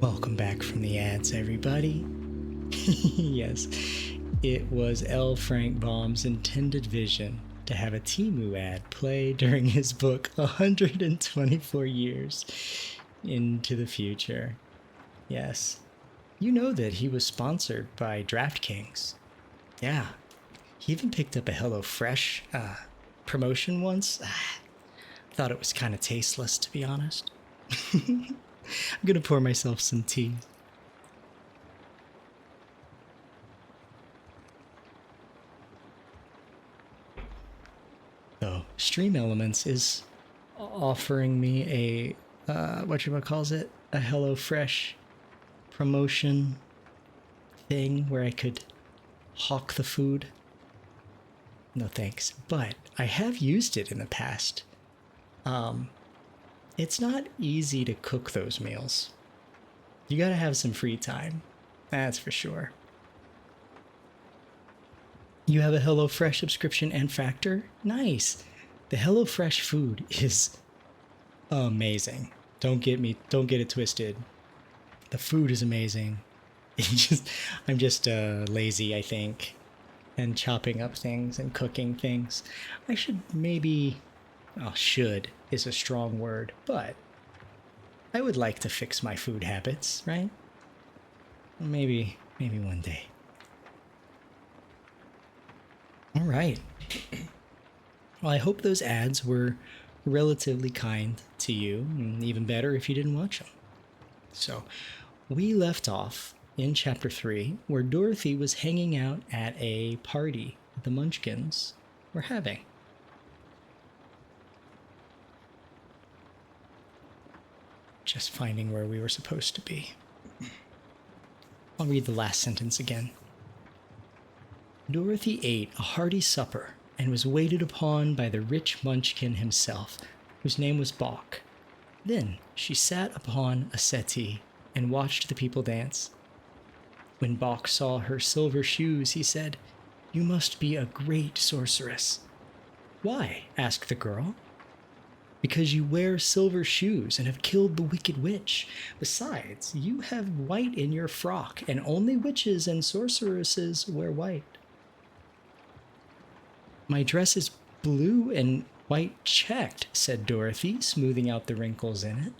Welcome back from the ads, everybody. Yes, it was L. Frank Baum's intended vision to have a Temu ad play during his book 124 years into the future. Yes, you know that he was sponsored by DraftKings. Yeah, he even picked up a HelloFresh promotion once. Thought it was kind of tasteless, to be honest. I'm gonna pour myself some tea. So, Stream Elements is offering me a whatchamacallit, a HelloFresh promotion thing where I could hawk the food. No thanks, but I have used it in the past. It's not easy to cook those meals. You gotta have some free time, that's for sure. You have a HelloFresh subscription and Factor? Nice. The HelloFresh food is amazing. Don't get it twisted. The food is amazing. I'm just lazy, I think, and chopping up things and cooking things. I should maybe, should is a strong word, but I would like to fix my food habits, right? Maybe one day. All right. Well, I hope those ads were relatively kind to you, and even better if you didn't watch them. So, we left off in chapter 3 where Dorothy was hanging out at a party the Munchkins were having. Just finding where we were supposed to be. I'll read the last sentence again. Dorothy ate a hearty supper and was waited upon by the rich Munchkin himself, whose name was Bok. Then she sat upon a settee and watched the people dance. When Bok saw her silver shoes, he said, "You must be a great sorceress." "Why?" asked the girl. "Because you wear silver shoes and have killed the wicked witch. Besides, you have white in your frock, and only witches and sorceresses wear white." "My dress is blue and white checked," said Dorothy, smoothing out the wrinkles in it.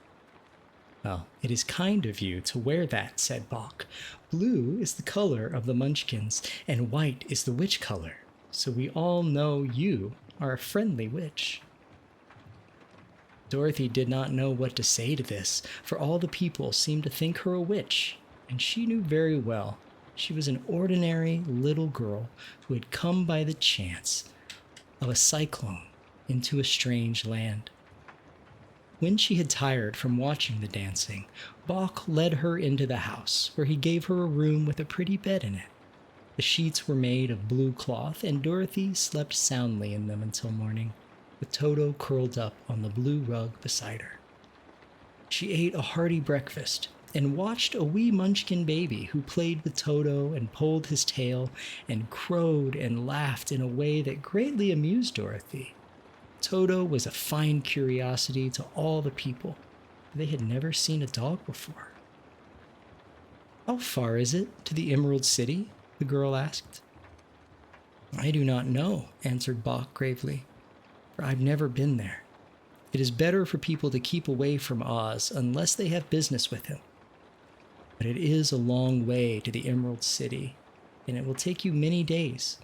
"Well, it is kind of you to wear that," said Bok. "Blue is the color of the Munchkins, and white is the witch color, so we all know you are a friendly witch." Dorothy did not know what to say to this, for all the people seemed to think her a witch, and she knew very well she was an ordinary little girl who had come by the chance of a cyclone into a strange land. When she had tired from watching the dancing, Bok led her into the house, where he gave her a room with a pretty bed in it. The sheets were made of blue cloth, and Dorothy slept soundly in them until morning, with Toto curled up on the blue rug beside her. She ate a hearty breakfast and watched a wee Munchkin baby who played with Toto and pulled his tail and crowed and laughed in a way that greatly amused Dorothy. Toto was a fine curiosity to all the people. They had never seen a dog before. "How far is it to the Emerald City?" the girl asked. "I do not know," answered Bok gravely, "for I've never been there. It is better for people to keep away from Oz unless they have business with him. But it is a long way to the Emerald City, and it will take you many days.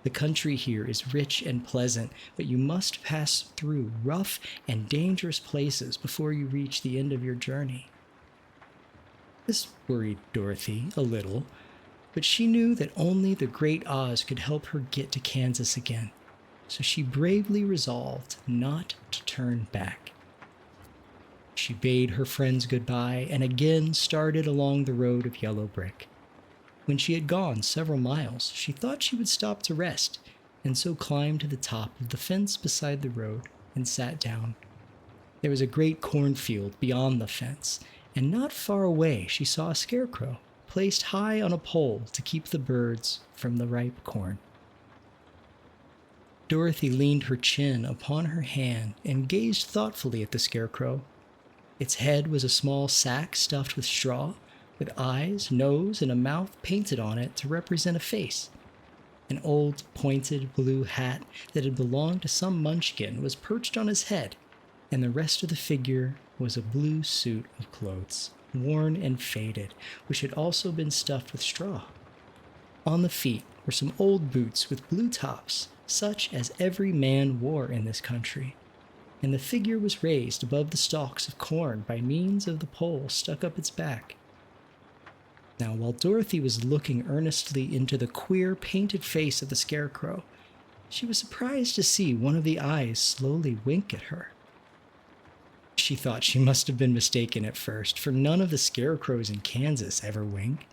The country here is rich and pleasant, but you must pass through rough and dangerous places before you reach the end of your journey." This worried Dorothy a little, but she knew that only the Great Oz could help her get to Kansas again, so she bravely resolved not to turn back. She bade her friends goodbye and again started along the road of yellow brick. When she had gone several miles, she thought she would stop to rest, and so climbed to the top of the fence beside the road and sat down. There was a great cornfield beyond the fence, and not far away she saw a scarecrow placed high on a pole to keep the birds from the ripe corn. Dorothy leaned her chin upon her hand and gazed thoughtfully at the scarecrow. Its head was a small sack stuffed with straw, with eyes, nose, and a mouth painted on it to represent a face. An old, pointed blue hat that had belonged to some Munchkin was perched on his head, and the rest of the figure was a blue suit of clothes, worn and faded, which had also been stuffed with straw. On the feet were some old boots with blue tops, such as every man wore in this country, and the figure was raised above the stalks of corn by means of the pole stuck up its back. Now, while Dorothy was looking earnestly into the queer painted face of the scarecrow, she was surprised to see one of the eyes slowly wink at her. She thought she must have been mistaken at first, for none of the scarecrows in Kansas ever wink.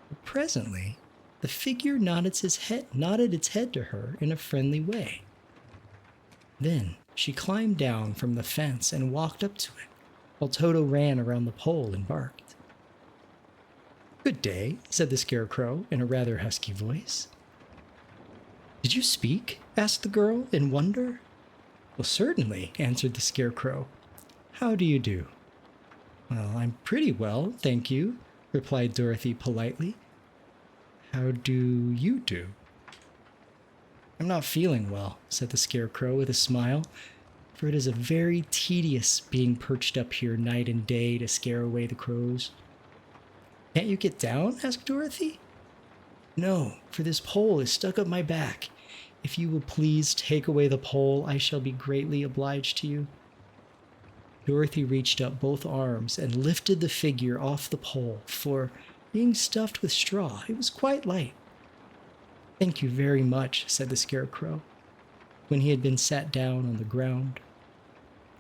But presently, the figure nodded its head to her in a friendly way. Then she climbed down from the fence and walked up to it, while Toto ran around the pole and barked. "Good day," said the scarecrow in a rather husky voice. "Did you speak?" asked the girl in wonder. Well, certainly, answered the Scarecrow. How do you do? Well, I'm pretty well, thank you, replied Dorothy politely. How do you do? I'm not feeling well, said the Scarecrow with a smile, for it is a very tedious being perched up here night and day to scare away the crows. Can't you get down? Asked Dorothy. No, for this pole is stuck up my back. If you will please take away the pole, I shall be greatly obliged to you. Dorothy reached up both arms and lifted the figure off the pole, for, being stuffed with straw, it was quite light. Thank you very much, said the Scarecrow, when he had been sat down on the ground.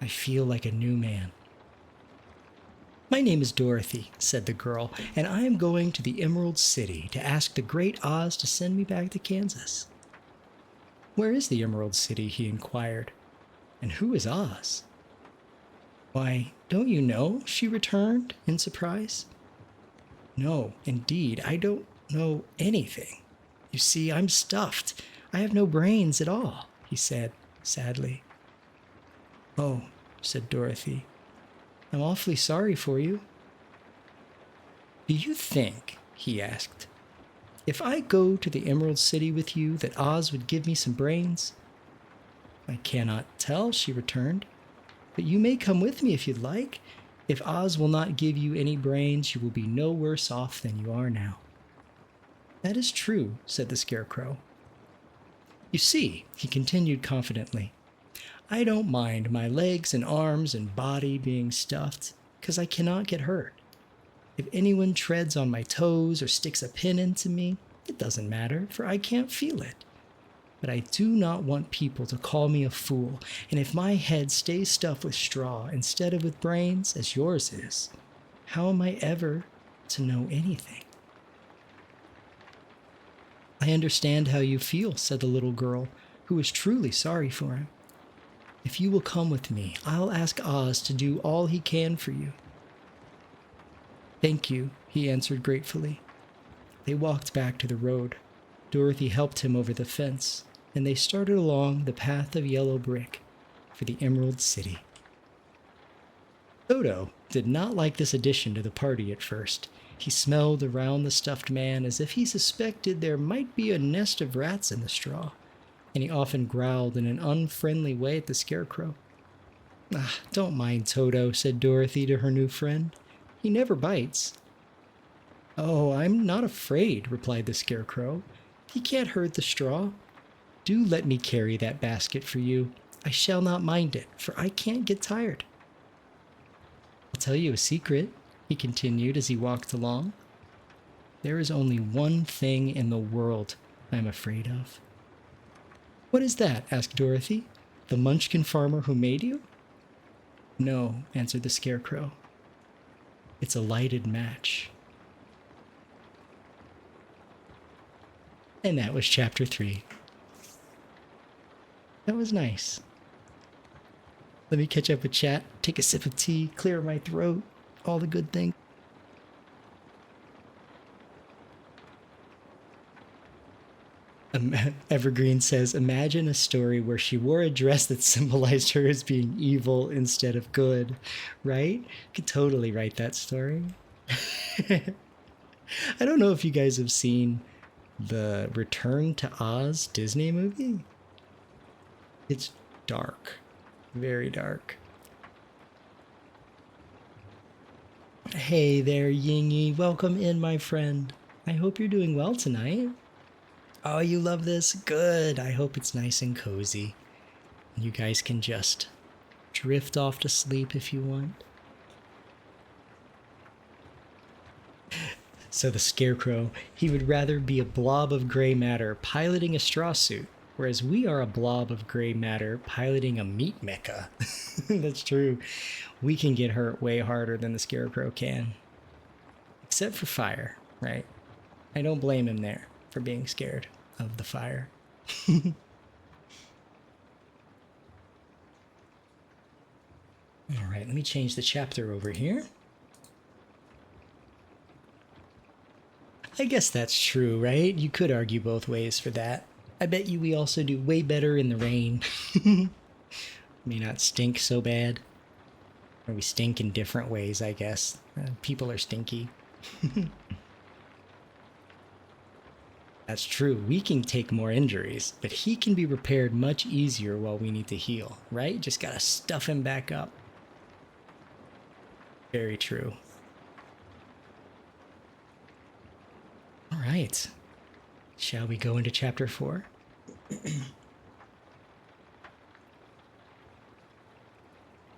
I feel like a new man. My name is Dorothy, said the girl, and I am going to the Emerald City to ask the Great Oz to send me back to Kansas. Where is the Emerald City? He inquired. And who is Oz? Why, don't you know? She returned in surprise. No, indeed, I don't know anything. You see, I'm stuffed. I have no brains at all, he said sadly. Oh, said Dorothy. I'm awfully sorry for you. Do you think, he asked, if I go to the Emerald City with you, that Oz would give me some brains? I cannot tell, she returned, but you may come with me if you'd like. If Oz will not give you any brains, you will be no worse off than you are now. That is true, said the Scarecrow. You see, he continued confidently, I don't mind my legs and arms and body being stuffed, because I cannot get hurt. If anyone treads on my toes or sticks a pin into me, it doesn't matter, for I can't feel it. But I do not want people to call me a fool, and if my head stays stuffed with straw instead of with brains, as yours is, how am I ever to know anything? I understand how you feel, said the little girl, who was truly sorry for him. If you will come with me, I'll ask Oz to do all he can for you. Thank you, he answered gratefully. They walked back to the road. Dorothy helped him over the fence, and they started along the path of yellow brick for the Emerald City. Toto did not like this addition to the party at first. He smelled around the stuffed man as if he suspected there might be a nest of rats in the straw, and he often growled in an unfriendly way at the Scarecrow. Don't mind Toto, said Dorothy to her new friend. He never bites. Oh, I'm not afraid, replied the Scarecrow. He can't hurt the straw. Do let me carry that basket for you. I shall not mind it, for I can't get tired. I'll tell you a secret, he continued as he walked along. There is only one thing in the world I'm afraid of. What is that? Asked Dorothy. The Munchkin farmer who made you? No, answered the Scarecrow. It's a lighted match. And that was chapter 3. That was nice. Let me catch up with chat, take a sip of tea, clear my throat, all the good things. Evergreen says, imagine a story where she wore a dress that symbolized her as being evil instead of good, right? Could totally write that story. I don't know if you guys have seen the Return to Oz Disney movie. It's dark, very dark. Hey there, Yingy. Welcome in, my friend. I hope you're doing well tonight. Oh, you love this? Good. I hope it's nice and cozy. You guys can just drift off to sleep if you want. So the Scarecrow, he would rather be a blob of gray matter piloting a straw suit, whereas we are a blob of gray matter piloting a meat mecha. That's true. We can get hurt way harder than the Scarecrow can. Except for fire, right? I don't blame him there for being scared of the fire. All right, let me change the chapter over here. I guess that's true, right? You could argue both ways for that. I bet you we also do way better in the rain. May not stink so bad. Or we stink in different ways, I guess. People are stinky. That's true. We can take more injuries, but he can be repaired much easier while we need to heal, right? Just gotta stuff him back up. Very true. All right. Shall we go into chapter 4?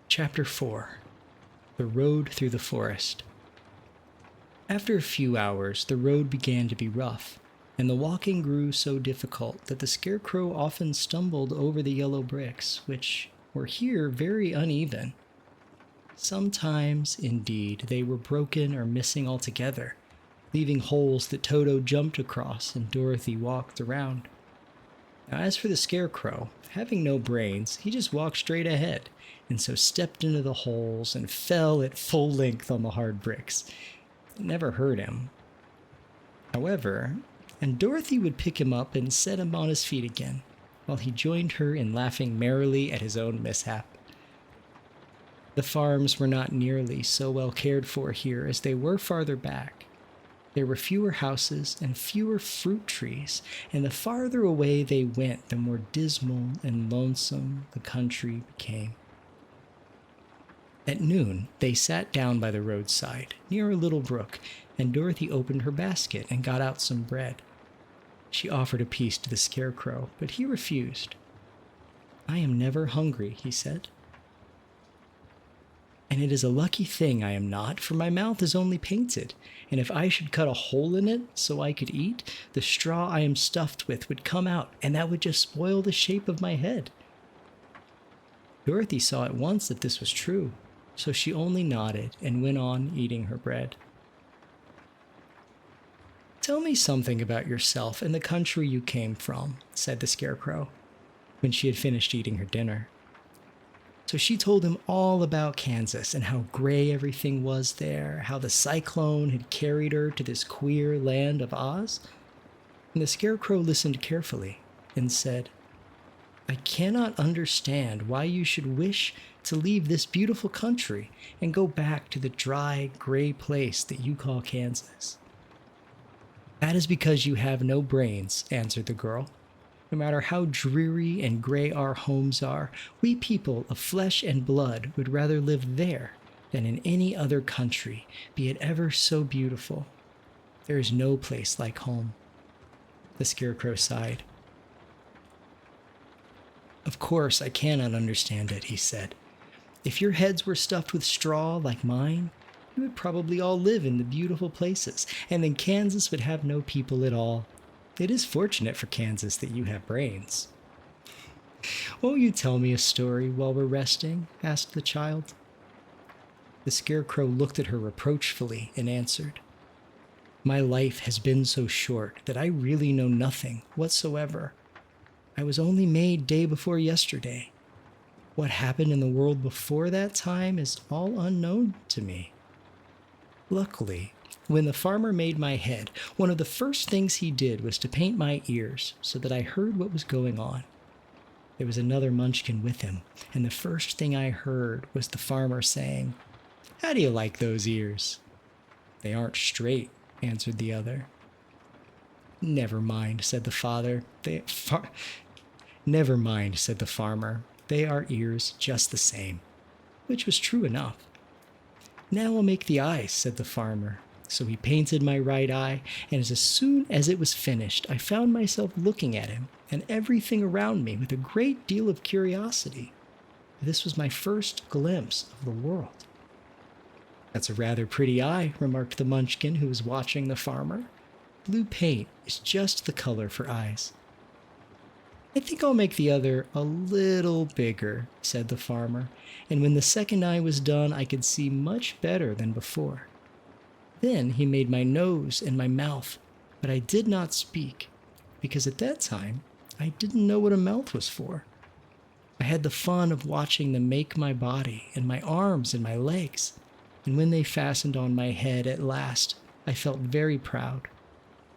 Chapter 4. The Road Through the Forest. After a few hours, the road began to be rough, and the walking grew so difficult that the Scarecrow often stumbled over the yellow bricks, which were here very uneven. Sometimes, indeed, they were broken or missing altogether, leaving holes that Toto jumped across and Dorothy walked around. Now, as for the Scarecrow, having no brains, he just walked straight ahead, and so stepped into the holes and fell at full length on the hard bricks. It never hurt him. However, and Dorothy would pick him up and set him on his feet again, while he joined her in laughing merrily at his own mishap. The farms were not nearly so well cared for here as they were farther back. There were fewer houses and fewer fruit trees, and the farther away they went, the more dismal and lonesome the country became. At noon, they sat down by the roadside, near a little brook, and Dorothy opened her basket and got out some bread. She offered a piece to the Scarecrow, but he refused. "I am never hungry," he said. "And it is a lucky thing I am not, for my mouth is only painted, and if I should cut a hole in it so I could eat, the straw I am stuffed with would come out, and that would just spoil the shape of my head." Dorothy saw at once that this was true, so she only nodded and went on eating her bread. "Tell me something about yourself and the country you came from," said the Scarecrow, when she had finished eating her dinner. So she told him all about Kansas and how gray everything was there, how the cyclone had carried her to this queer land of Oz. And the Scarecrow listened carefully and said, "I cannot understand why you should wish to leave this beautiful country and go back to the dry, gray place that you call Kansas." "That is because you have no brains," answered the girl. "No matter how dreary and gray our homes are, we people of flesh and blood would rather live there than in any other country, be it ever so beautiful. There is no place like home." The Scarecrow sighed. "Of course, I cannot understand it," he said. "If your heads were stuffed with straw like mine, you would probably all live in the beautiful places, and then Kansas would have no people at all. It is fortunate for Kansas that you have brains." "Won't you tell me a story while we're resting?" asked the child. The Scarecrow looked at her reproachfully and answered, "My life has been so short that I really know nothing whatsoever. I was only made day before yesterday. What happened in the world before that time is all unknown to me. Luckily, when the farmer made my head, one of the first things he did was to paint my ears so that I heard what was going on. There was another Munchkin with him, and the first thing I heard was the farmer saying, 'How do you like those ears?' 'They aren't straight,' answered the other. 'Never mind,' said the father. Never mind,' said the farmer. 'They are ears just the same,' which was true enough. 'Now I'll make the eyes,' said the farmer. So he painted my right eye, and as soon as it was finished, I found myself looking at him and everything around me with a great deal of curiosity. This was my first glimpse of the world." "That's a rather pretty eye," remarked the Munchkin who was watching the farmer. "Blue paint is just the color for eyes." "I think I'll make the other a little bigger," said the farmer, and when the second eye was done, I could see much better than before. Then he made my nose and my mouth, but I did not speak, because at that time I didn't know what a mouth was for. I had the fun of watching them make my body and my arms and my legs, and when they fastened on my head at last, I felt very proud,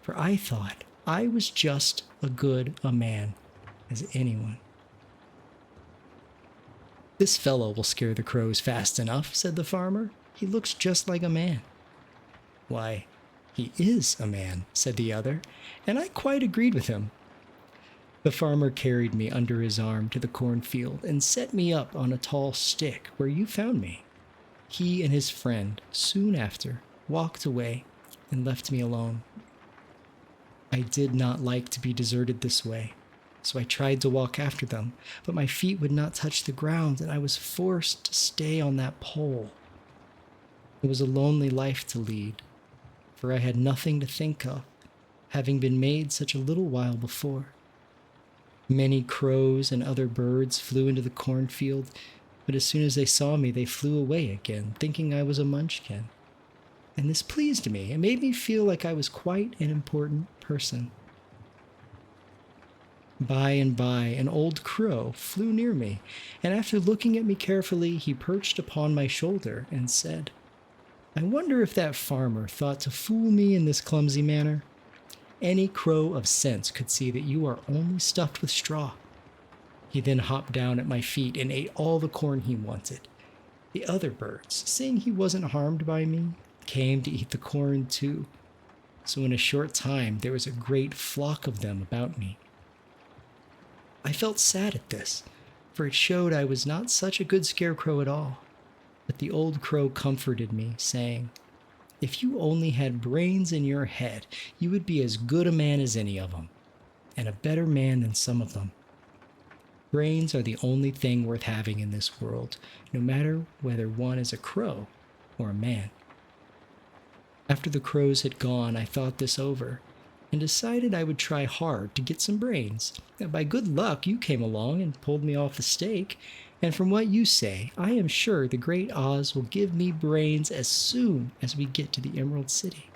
for I thought I was just as good a man as anyone. "This fellow will scare the crows fast enough," said the farmer. "He looks just like a man." "Why, he is a man," said the other, and I quite agreed with him. The farmer carried me under his arm to the cornfield and set me up on a tall stick where you found me. He and his friend, soon after, walked away and left me alone. I did not like to be deserted this way, so I tried to walk after them, but my feet would not touch the ground, and I was forced to stay on that pole. It was a lonely life to lead, for I had nothing to think of, having been made such a little while before. Many crows and other birds flew into the cornfield, but as soon as they saw me, they flew away again, thinking I was a munchkin. And this pleased me and made me feel like I was quite an important person. By and by, an old crow flew near me, and after looking at me carefully, he perched upon my shoulder and said, "I wonder if that farmer thought to fool me in this clumsy manner? Any crow of sense could see that you are only stuffed with straw." He then hopped down at my feet and ate all the corn he wanted. The other birds, seeing he wasn't harmed by me, came to eat the corn too. So in a short time, there was a great flock of them about me. I felt sad at this, for it showed I was not such a good scarecrow at all. But the old crow comforted me, saying, "If you only had brains in your head, you would be as good a man as any of them, and a better man than some of them. Brains are the only thing worth having in this world, no matter whether one is a crow or a man." After the crows had gone, I thought this over and decided I would try hard to get some brains. Now, by good luck, you came along and pulled me off the stake, and from what you say, I am sure the great Oz will give me brains as soon as we get to the Emerald City.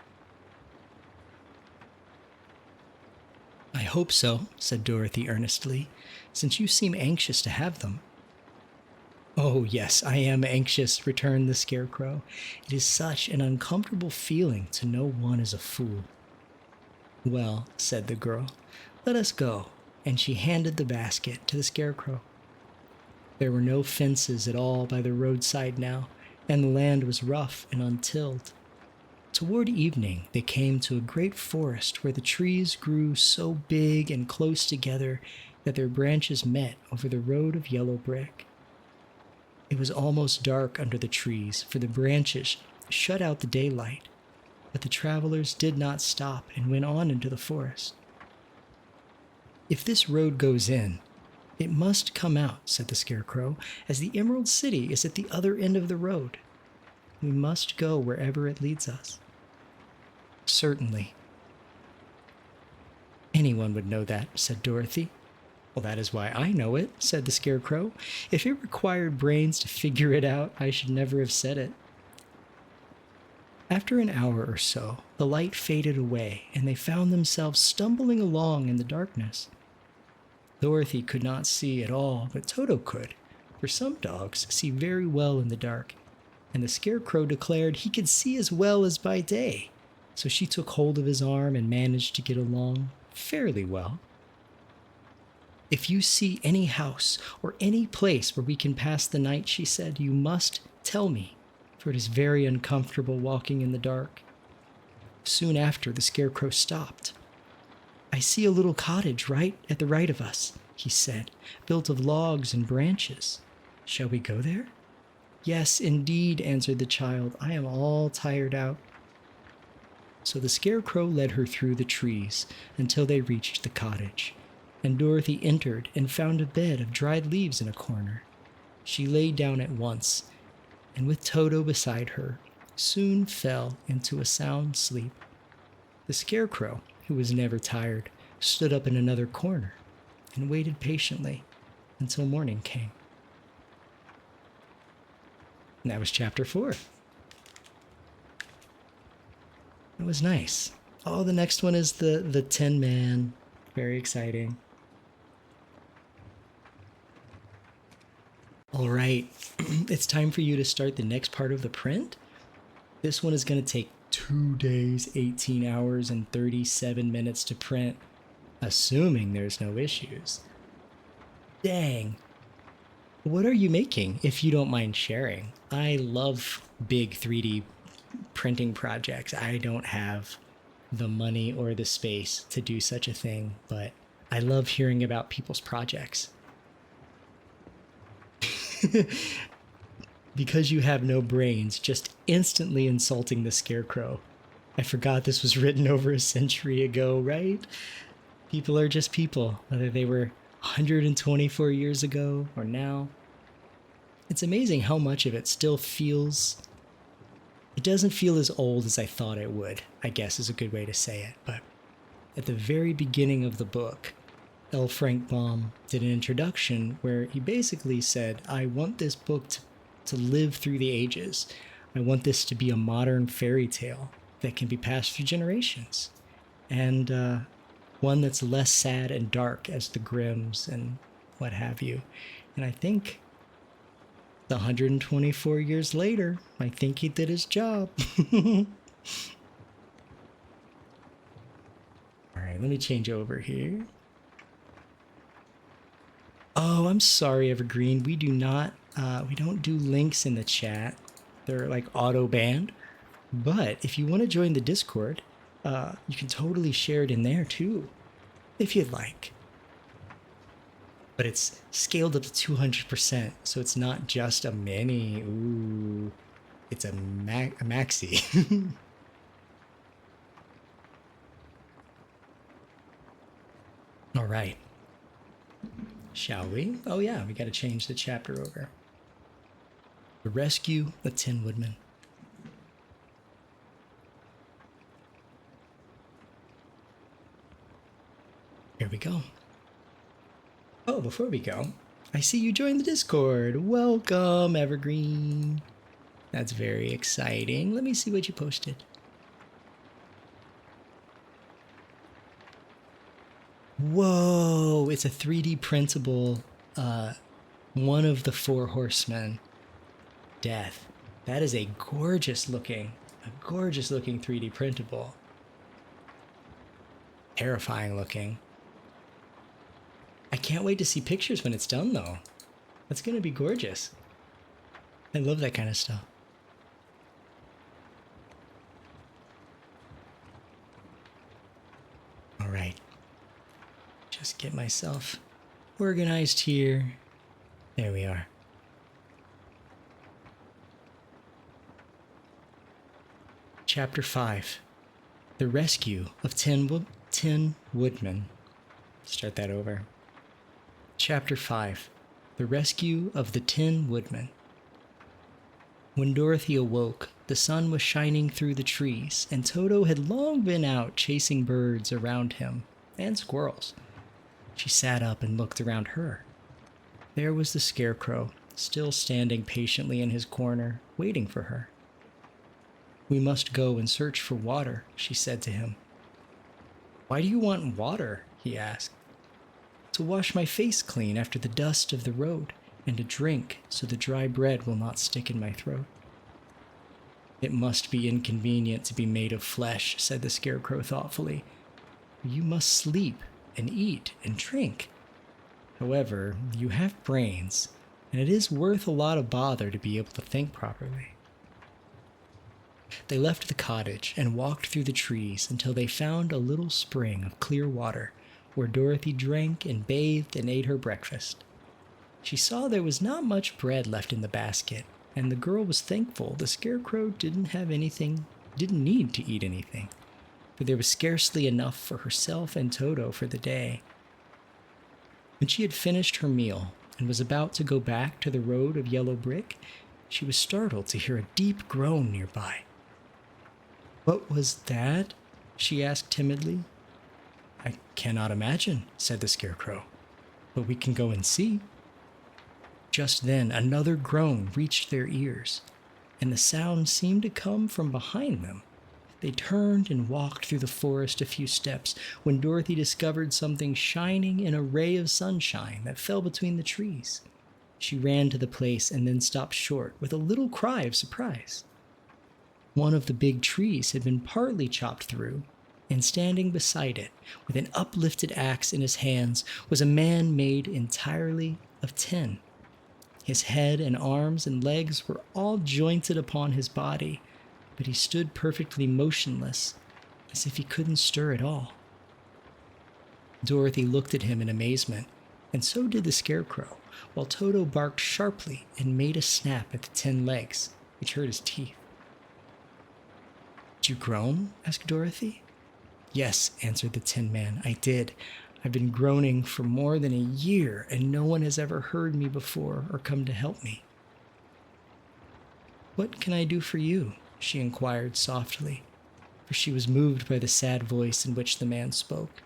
"I hope so," said Dorothy earnestly, "since you seem anxious to have them." "Oh, yes, I am anxious," returned the Scarecrow. "It is such an uncomfortable feeling to know one is a fool." "Well," said the girl, "let us go," and she handed the basket to the Scarecrow. There were no fences at all by the roadside now, and the land was rough and untilled. Toward evening, they came to a great forest where the trees grew so big and close together that their branches met over the road of yellow brick. It was almost dark under the trees, for the branches shut out the daylight, but the travelers did not stop and went on into the forest. "If this road goes in, it must come out," said the Scarecrow, "as the Emerald City is at the other end of the road. We must go wherever it leads us." "Certainly." "Anyone would know that," said Dorothy. "Well, that is why I know it," said the Scarecrow. "If it required brains to figure it out, I should never have said it." After an hour or so, the light faded away, and they found themselves stumbling along in the darkness. Dorothy could not see at all, but Toto could, for some dogs see very well in the dark, and the Scarecrow declared he could see as well as by day, so she took hold of his arm and managed to get along fairly well. "If you see any house or any place where we can pass the night," she said, "you must tell me, for it is very uncomfortable walking in the dark." Soon after, the Scarecrow stopped. "I see a little cottage right at the right of us," he said, "built of logs and branches. Shall we go there?" "Yes, indeed," answered the child. "I am all tired out." So the Scarecrow led her through the trees until they reached the cottage, and Dorothy entered and found a bed of dried leaves in a corner. She lay down at once, and with Toto beside her, soon fell into a sound sleep. The Scarecrow, who was never tired, stood up in another corner and waited patiently until morning came. And that was chapter 4. It was nice. Oh, the next one is the Tin Man. Very exciting. All right, it's time for you to start the next part of the print. This one is going to take 2 days, 18 hours, and 37 minutes to print, assuming there's no issues. Dang. What are you making, if you don't mind sharing? I love big 3D printing projects. I don't have the money or the space to do such a thing, but I love hearing about people's projects. Because you have no brains, just instantly insulting the scarecrow. I forgot this was written over a century ago, right? People are just people, whether they were 124 years ago or now. It's amazing how much of it still feels. It doesn't feel as old as I thought it would, I guess is a good way to say it. But at the very beginning of the book, L. Frank Baum did an introduction where he basically said, I want this book to live through the ages. I want this to be a modern fairy tale that can be passed through generations. And one that's less sad and dark as the Grimms and what have you. And I think 124 years later, I think he did his job. All right, let me change over here. Oh, I'm sorry, Evergreen. We don't do links in the chat. They're like auto banned. But if you want to join the Discord, you can totally share it in there too, if you'd like. But it's scaled up to 200%, so it's not just a mini. Ooh, it's a maxi. All right. Shall we? Oh yeah, we got to change the chapter over. The Rescue of Tin Woodman. Here we go. Oh, before we go, I see you joined the Discord. Welcome, Evergreen. That's very exciting. Let me see what you posted. Whoa, it's a 3D printable, one of the four horsemen, Death. That is a gorgeous looking 3D printable. Terrifying looking. I can't wait to see pictures when it's done, though. That's going to be gorgeous. I love that kind of stuff. All right. Just get myself organized here. There we are. Chapter 5. The Rescue of Tin Woodman. Start that over. Chapter 5. The Rescue of the Tin Woodman. When Dorothy awoke, the sun was shining through the trees, and Toto had long been out chasing birds around him, and squirrels. She sat up and looked around her. There was the scarecrow, still standing patiently in his corner, waiting for her. We must go and search for water, she said to him. Why do you want water? He asked. To wash my face clean after the dust of the road, and to drink so the dry bread will not stick in my throat. It must be inconvenient to be made of flesh, said the scarecrow thoughtfully. You must sleep and eat and drink. However, you have brains, and it is worth a lot of bother to be able to think properly. They left the cottage and walked through the trees until they found a little spring of clear water, where Dorothy drank and bathed and ate her breakfast. She saw there was not much bread left in the basket, and the girl was thankful the scarecrow didn't need to eat anything, for there was scarcely enough for herself and Toto for the day. When she had finished her meal and was about to go back to the road of yellow brick, she was startled to hear a deep groan nearby. What was that? She asked timidly. I cannot imagine, said the scarecrow, but we can go and see. Just then another groan reached their ears, and the sound seemed to come from behind them. They turned and walked through the forest a few steps when Dorothy discovered something shining in a ray of sunshine that fell between the trees. She ran to the place and then stopped short with a little cry of surprise. One of the big trees had been partly chopped through, and standing beside it, with an uplifted axe in his hands, was a man made entirely of tin. His head and arms and legs were all jointed upon his body, but he stood perfectly motionless, as if he couldn't stir at all. Dorothy looked at him in amazement, and so did the Scarecrow, while Toto barked sharply and made a snap at the 10 legs, which hurt his teeth. "Did you groan?" asked Dorothy. "Yes," answered the Tin Man, "I did. I've been groaning for more than a year, and no one has ever heard me before or come to help me." "What can I do for you?" she inquired softly, for she was moved by the sad voice in which the man spoke.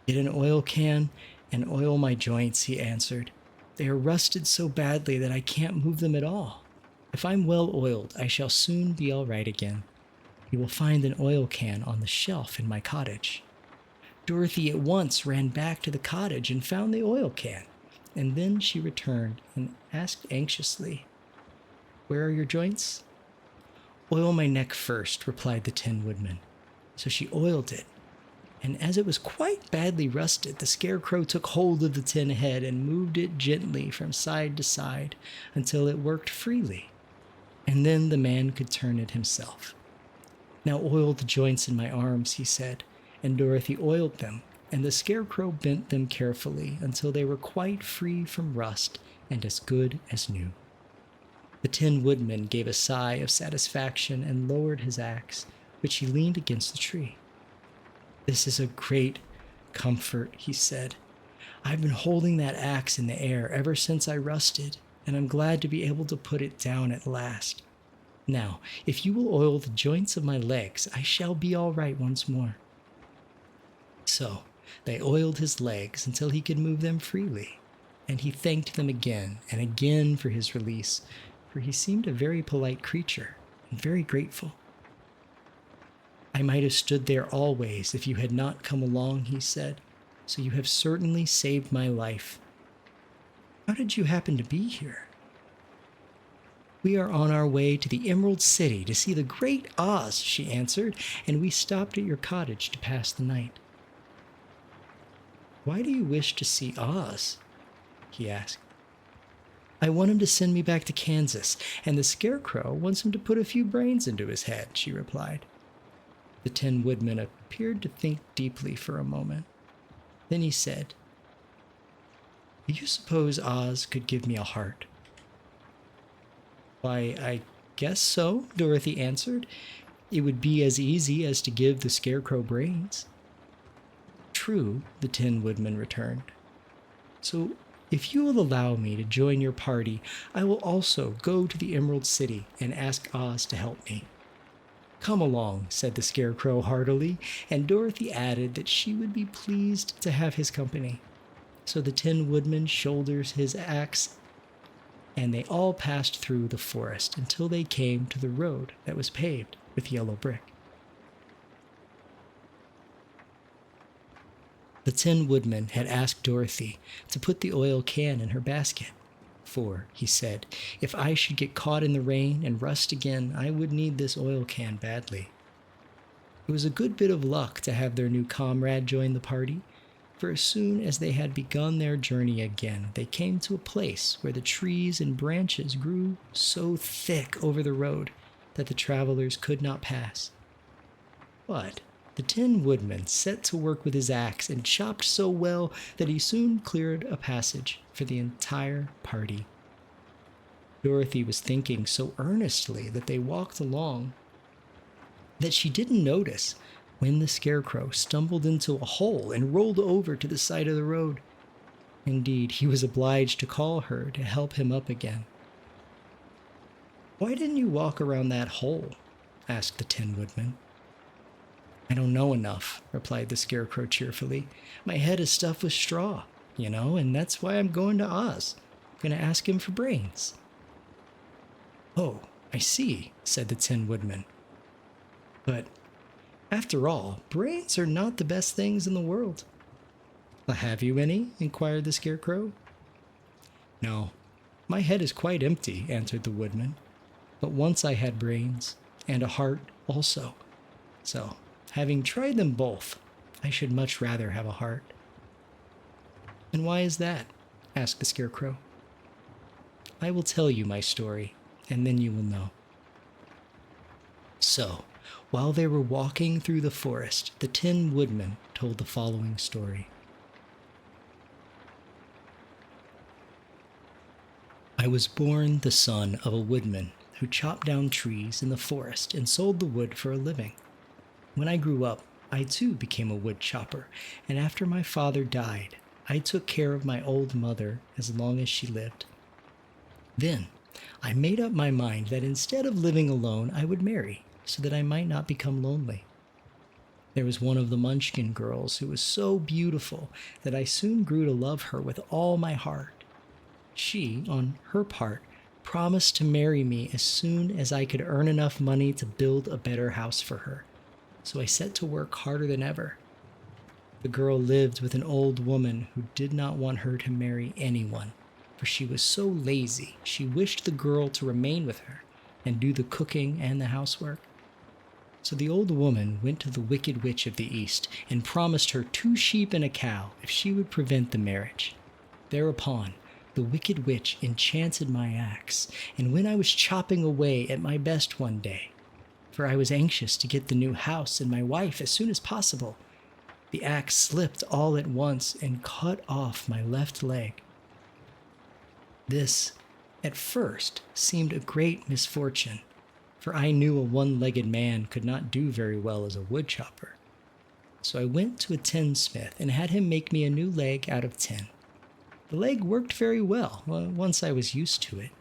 "Get an oil can and oil my joints," he answered. "They are rusted so badly that I can't move them at all. If I'm well oiled, I shall soon be all right again. You will find an oil can on the shelf in my cottage." Dorothy at once ran back to the cottage and found the oil can, and then she returned and asked anxiously, "Where are your joints?" "Oil my neck first," replied the Tin Woodman. So she oiled it, and as it was quite badly rusted, the Scarecrow took hold of the tin head and moved it gently from side to side until it worked freely, and then the man could turn it himself. "Now oil the joints in my arms," he said, and Dorothy oiled them, and the Scarecrow bent them carefully until they were quite free from rust and as good as new. The Tin Woodman gave a sigh of satisfaction and lowered his axe, which he leaned against the tree. "This is a great comfort," he said. "I've been holding that axe in the air ever since I rusted, and I'm glad to be able to put it down at last. Now, if you will oil the joints of my legs, I shall be all right once more." So they oiled his legs until he could move them freely, and he thanked them again and again for his release, for he seemed a very polite creature and very grateful. "I might have stood there always if you had not come along," he said, "so you have certainly saved my life. How did you happen to be here?" "We are on our way to the Emerald City to see the great Oz," she answered, "and we stopped at your cottage to pass the night." "Why do you wish to see Oz?" he asked. "I want him to send me back to Kansas, and the Scarecrow wants him to put a few brains into his head," she replied. The Tin Woodman appeared to think deeply for a moment. Then he said, "Do you suppose Oz could give me a heart?" "Why, I guess so," Dorothy answered. "It would be as easy as to give the Scarecrow brains." "True," the Tin Woodman returned. "So if you will allow me to join your party, I will also go to the Emerald City and ask Oz to help me." "Come along," said the Scarecrow heartily, and Dorothy added that she would be pleased to have his company. So the Tin Woodman shoulders his axe, and they all passed through the forest until they came to the road that was paved with yellow brick. The Tin Woodman had asked Dorothy to put the oil can in her basket, for, he said, if I should get caught in the rain and rust again, I would need this oil can badly. It was a good bit of luck to have their new comrade join the party, for as soon as they had begun their journey again, they came to a place where the trees and branches grew so thick over the road that the travelers could not pass. But the Tin Woodman set to work with his axe and chopped so well that he soon cleared a passage for the entire party. Dorothy was thinking so earnestly that they walked along that she didn't notice when the Scarecrow stumbled into a hole and rolled over to the side of the road. Indeed, he was obliged to call her to help him up again. "Why didn't you walk around that hole?" asked the Tin Woodman. "I don't know enough," replied the Scarecrow cheerfully. "My head is stuffed with straw, and that's why I'm going to Oz. I'm going to ask him for brains." "Oh, I see," said the Tin Woodman. "But after all, brains are not the best things in the world." "Have you any?" inquired the Scarecrow. "No, my head is quite empty," answered the Woodman. "But once I had brains, and a heart also. So, having tried them both, I should much rather have a heart." "And why is that?" asked the Scarecrow. I will tell you my story, and then you will know. So, while they were walking through the forest, the Tin Woodman told the following story. I was born the son of a woodman who chopped down trees in the forest and sold the wood for a living. When I grew up, I too became a wood chopper, and after my father died, I took care of my old mother as long as she lived. Then, I made up my mind that instead of living alone, I would marry, so that I might not become lonely. There was one of the Munchkin girls who was so beautiful that I soon grew to love her with all my heart. She, on her part, promised to marry me as soon as I could earn enough money to build a better house for her, so I set to work harder than ever. The girl lived with an old woman who did not want her to marry anyone, for she was so lazy she wished the girl to remain with her and do the cooking and the housework. So the old woman went to the Wicked Witch of the East and promised her 2 sheep and a cow if she would prevent the marriage. Thereupon, the Wicked Witch enchanted my axe, and when I was chopping away at my best one day, for I was anxious to get the new house and my wife as soon as possible, the axe slipped all at once and cut off my left leg. This, at first, seemed a great misfortune, for I knew a one-legged man could not do very well as a woodchopper. So I went to a tinsmith and had him make me a new leg out of tin. The leg worked very well once I was used to it,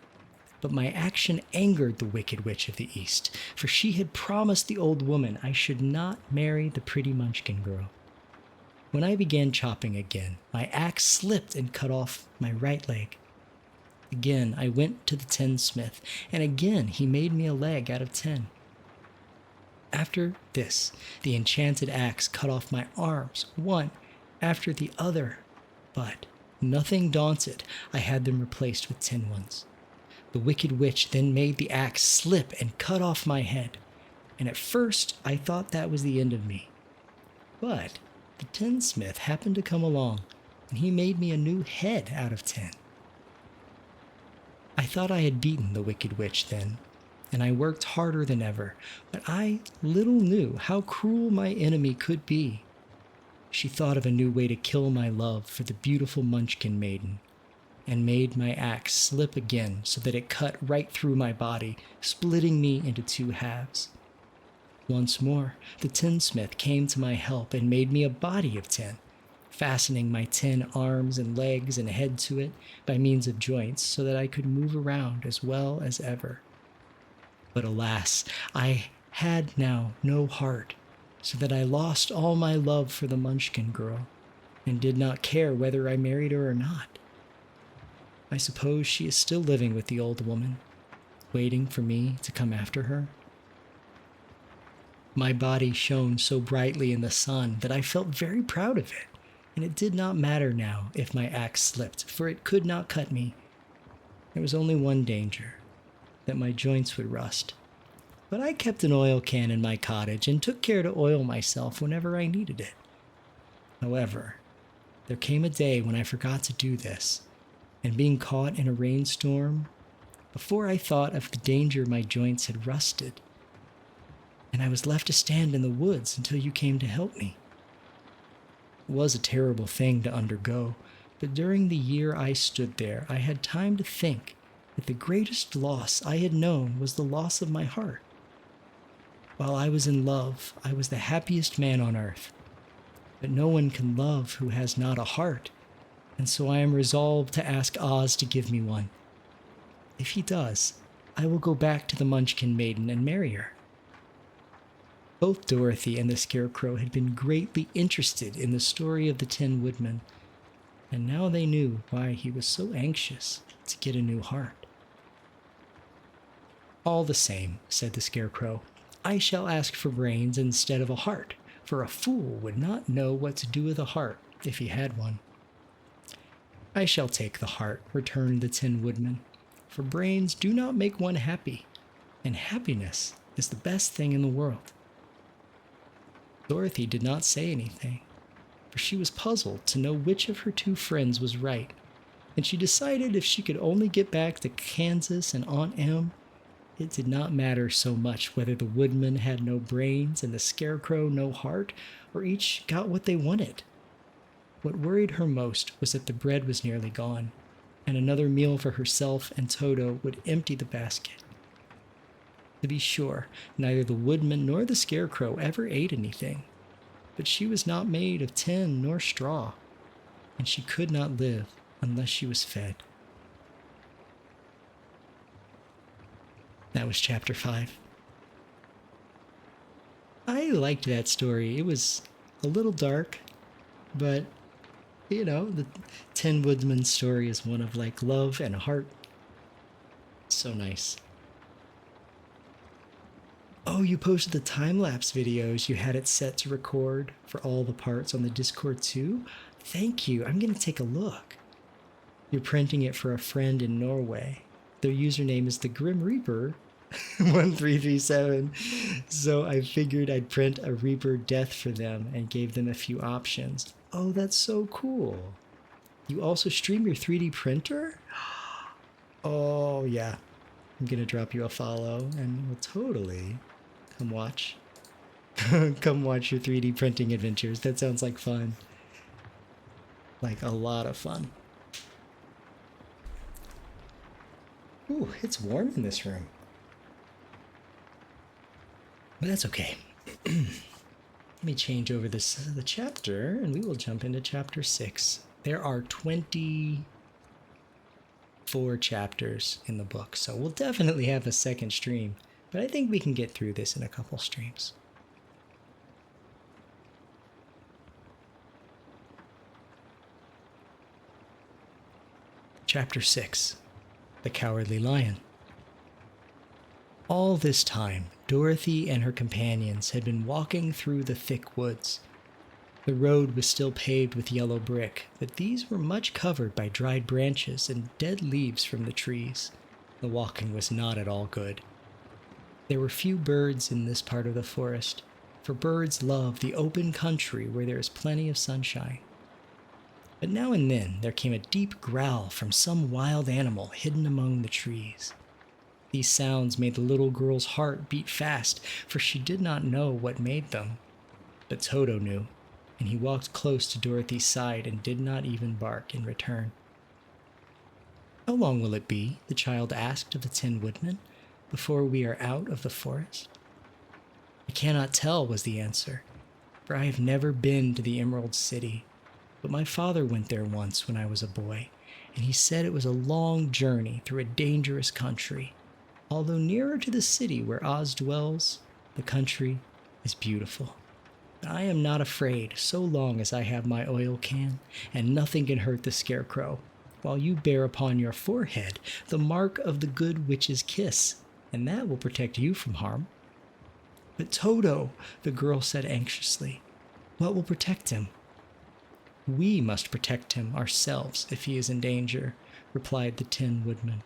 but my action angered the Wicked Witch of the East, for she had promised the old woman I should not marry the pretty Munchkin girl. When I began chopping again, my axe slipped and cut off my right leg. Again, I went to the tinsmith, and again he made me a leg out of tin. After this, the enchanted axe cut off my arms, one after the other, but nothing daunted, I had them replaced with tin ones. The Wicked Witch then made the axe slip and cut off my head, and at first I thought that was the end of me. But the tinsmith happened to come along, and he made me a new head out of tin. I thought I had beaten the Wicked Witch then, and I worked harder than ever, but I little knew how cruel my enemy could be. She thought of a new way to kill my love for the beautiful Munchkin maiden, and made my axe slip again so that it cut right through my body, splitting me into 2 halves. Once more, the tinsmith came to my help and made me a body of tin, fastening my tin arms and legs and head to it by means of joints so that I could move around as well as ever. But alas, I had now no heart, so that I lost all my love for the Munchkin girl, and did not care whether I married her or not. I suppose she is still living with the old woman, waiting for me to come after her. My body shone so brightly in the sun that I felt very proud of it, and it did not matter now if my axe slipped, for it could not cut me. There was only one danger, that my joints would rust. But I kept an oil can in my cottage and took care to oil myself whenever I needed it. However, there came a day when I forgot to do this, and being caught in a rainstorm, before I thought of the danger my joints had rusted, and I was left to stand in the woods until you came to help me. It was a terrible thing to undergo, but during the year I stood there, I had time to think that the greatest loss I had known was the loss of my heart. While I was in love, I was the happiest man on earth. But no one can love who has not a heart, and so I am resolved to ask Oz to give me one. If he does, I will go back to the Munchkin maiden and marry her. Both Dorothy and the Scarecrow had been greatly interested in the story of the Tin Woodman, and now they knew why he was so anxious to get a new heart. "All the same," said the Scarecrow, "I shall ask for brains instead of a heart, for a fool would not know what to do with a heart if he had one." "I shall take the heart," returned the Tin Woodman, "for brains do not make one happy, and happiness is the best thing in the world." Dorothy did not say anything, for she was puzzled to know which of her 2 friends was right, and she decided if she could only get back to Kansas and Aunt Em, it did not matter so much whether the woodman had no brains and the scarecrow no heart, or each got what they wanted. What worried her most was that the bread was nearly gone, and another meal for herself and Toto would empty the basket. To be sure, neither the woodman nor the scarecrow ever ate anything, but she was not made of tin nor straw, and she could not live unless she was fed. That was chapter 5. I liked that story. It was a little dark, but, the Tin Woodman's story is one of like love and heart. So nice. Oh, you posted the time-lapse videos. You had it set to record for all the parts on the Discord too? Thank you. I'm going to take a look. You're printing it for a friend in Norway. Their username is the Grim Reaper 1337. So I figured I'd print a Reaper death for them and gave them a few options. Oh, that's so cool. You also stream your 3D printer? Oh, yeah. I'm going to drop you a follow and we'll totally come watch. Come watch your 3D printing adventures. That sounds like fun. Like a lot of fun. Ooh, it's warm in this room. But that's okay. Let me change over the chapter and we will jump into chapter 6. There are 24 chapters in the book, so we'll definitely have a second stream, but I think we can get through this in a couple streams. Chapter 6. The Cowardly Lion. All this time, Dorothy and her companions had been walking through the thick woods. The road was still paved with yellow brick, but these were much covered by dried branches and dead leaves from the trees. The walking was not at all good. There were few birds in this part of the forest, for birds love the open country where there is plenty of sunshine. But now and then there came a deep growl from some wild animal hidden among the trees. These sounds made the little girl's heart beat fast, for she did not know what made them. But Toto knew, and he walked close to Dorothy's side and did not even bark in return. "How long will it be," the child asked of the Tin Woodman, "before we are out of the forest?" "I cannot tell," was the answer, "for I have never been to the Emerald City, but my father went there once when I was a boy, and he said it was a long journey through a dangerous country. Although nearer to the city where Oz dwells, the country is beautiful. I am not afraid so long as I have my oil can, and nothing can hurt the scarecrow, while you bear upon your forehead the mark of the good witch's kiss, and that will protect you from harm." "But Toto," the girl said anxiously, "what will protect him?" "We must protect him ourselves if he is in danger," replied the Tin Woodman.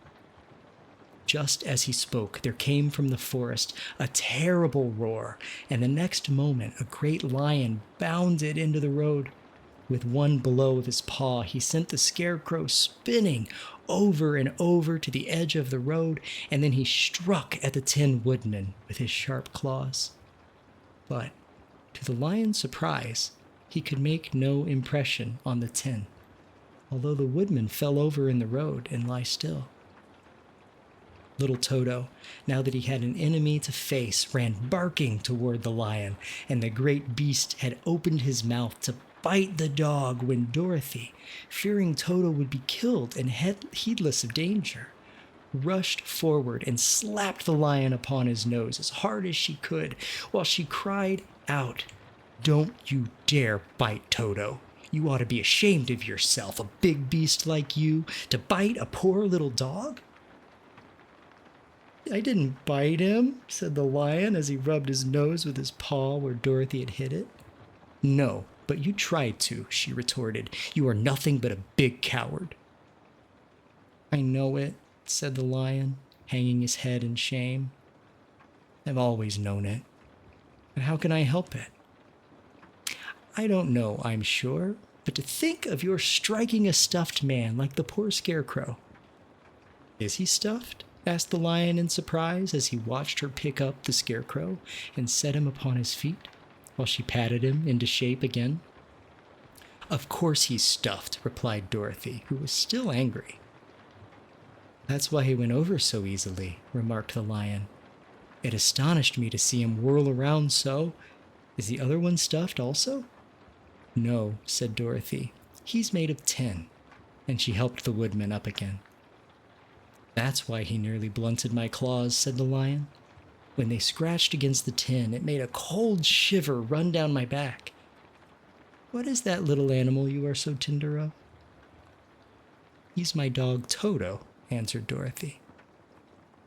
Just as he spoke, there came from the forest a terrible roar, and the next moment a great lion bounded into the road. With one blow of his paw, he sent the scarecrow spinning over and over to the edge of the road, and then he struck at the Tin Woodman with his sharp claws. But, to the lion's surprise, he could make no impression on the tin, although the woodman fell over in the road and lay still. Little Toto, now that he had an enemy to face, ran barking toward the lion, and the great beast had opened his mouth to bite the dog when Dorothy, fearing Toto would be killed and heedless of danger, rushed forward and slapped the lion upon his nose as hard as she could, while she cried out, "Don't you dare bite Toto. You ought to be ashamed of yourself, a big beast like you, to bite a poor little dog." "I didn't bite him," said the lion as he rubbed his nose with his paw where Dorothy had hit it. "No, but you tried to," she retorted. "You are nothing but a big coward." "I know it," said the lion, hanging his head in shame. "I've always known it. But how can I help it?" "I don't know, I'm sure, But to think of your striking a stuffed man like the poor scarecrow." "Is he stuffed?" asked the lion in surprise as he watched her pick up the scarecrow and set him upon his feet while she patted him into shape again. "Of course he's stuffed," replied Dorothy, who was still angry. "That's why he went over so easily," remarked the lion. "It astonished me to see him whirl around so. Is the other one stuffed also?" "No," said Dorothy. "He's made of tin," and she helped the woodman up again. "That's why he nearly blunted my claws," said the lion. "When they scratched against the tin, it made a cold shiver run down my back. What is that little animal you are so tender of?" "He's my dog Toto," answered Dorothy.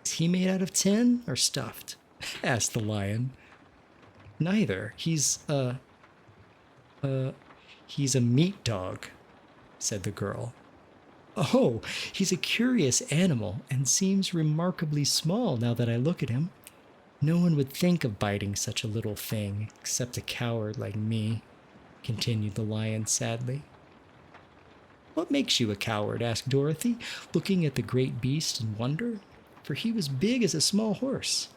"Is he made out of tin or stuffed?" asked the lion. "Neither. He's a meat dog," said the girl. "Oh, he's a curious animal and seems remarkably small now that I look at him. No one would think of biting such a little thing except a coward like me," continued the lion sadly. "What makes you a coward?" asked Dorothy, looking at the great beast in wonder, for he was big as a small horse.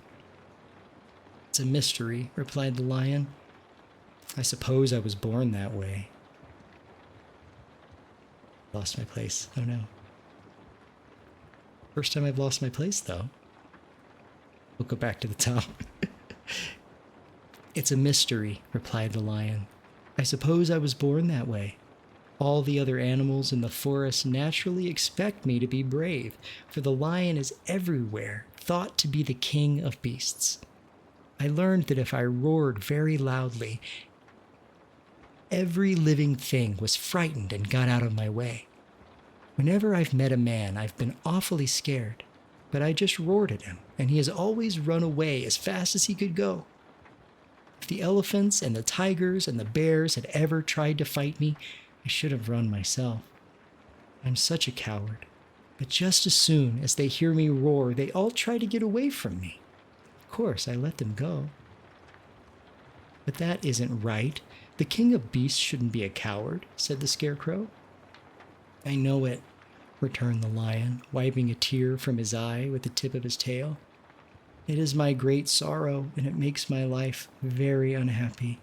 "It's a mystery," replied the lion. "I suppose I was born that way." Lost my place. Oh no. First time I've lost my place, though. We'll go back to the top. "It's a mystery," replied the lion. "I suppose I was born that way. All the other animals in the forest naturally expect me to be brave, for the lion is everywhere thought to be the king of beasts. I learned that if I roared very loudly, every living thing was frightened and got out of my way. Whenever I've met a man, I've been awfully scared, but I just roared at him, and he has always run away as fast as he could go. If the elephants and the tigers and the bears had ever tried to fight me, I should have run myself. I'm such a coward, but just as soon as they hear me roar, they all try to get away from me. Of course, I let them go. But that isn't right. The king of beasts shouldn't be a coward," said the scarecrow. "I know it," returned the lion, wiping a tear from his eye with the tip of his tail. "It is my great sorrow, and it makes my life very unhappy.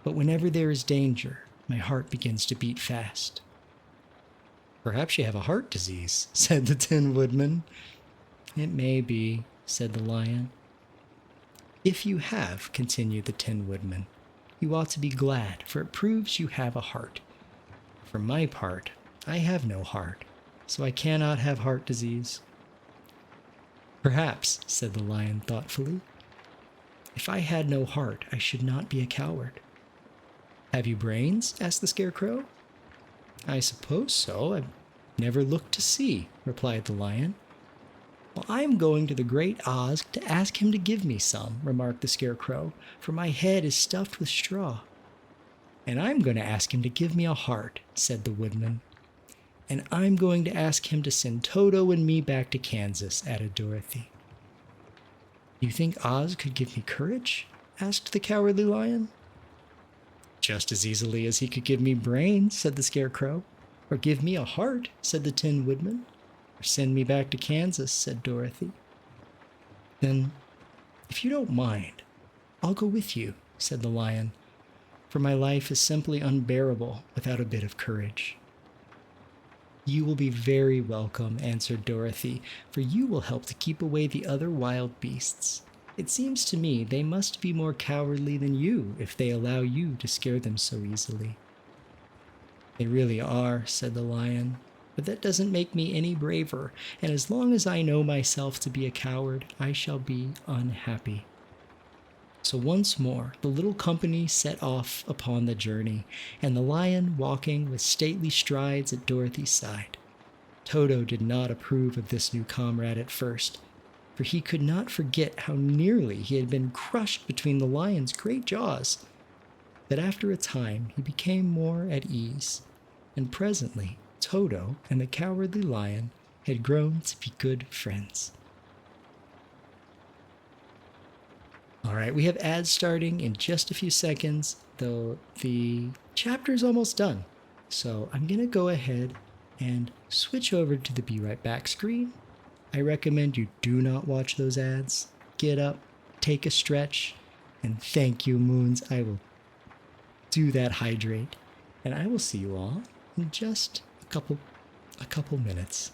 But whenever there is danger, my heart begins to beat fast." "Perhaps you have a heart disease," said the Tin Woodman. "It may be," said the lion. "If you have," continued the Tin Woodman, "you ought to be glad, for it proves you have a heart. For my part, I have no heart, so I cannot have heart disease." "Perhaps," said the lion thoughtfully, "if I had no heart, I should not be a coward." "Have you brains?" asked the scarecrow. "I suppose so. I've never looked to see," replied the lion. "Well, I am going to the great Oz to ask him to give me some," remarked the scarecrow, "for my head is stuffed with straw." "And I'm going to ask him to give me a heart," said the woodman. "And I'm going to ask him to send Toto and me back to Kansas," added Dorothy. "You think Oz could give me courage?" asked the cowardly lion. "Just as easily as he could give me brains," said the scarecrow. "Or give me a heart," said the Tin Woodman. "Or send me back to Kansas," said Dorothy. "Then, if you don't mind, I'll go with you," said the lion, "for my life is simply unbearable without a bit of courage." "You will be very welcome," answered Dorothy, "for you will help to keep away the other wild beasts. It seems to me they must be more cowardly than you if they allow you to scare them so easily." "They really are," said the lion, "but that doesn't make me any braver, and as long as I know myself to be a coward, I shall be unhappy." So once more the little company set off upon the journey, and the lion walking with stately strides at Dorothy's side. Toto did not approve of this new comrade at first, for he could not forget how nearly he had been crushed between the lion's great jaws. But after a time he became more at ease, and presently Toto and the cowardly lion had grown to be good friends. All right, we have ads starting in just a few seconds, though the chapter is almost done. So I'm going to go ahead and switch over to the Be Right Back screen. I recommend you do not watch those ads. Get up, take a stretch, and thank you, Moons. I will do that hydrate. And I will see you all in just a couple minutes.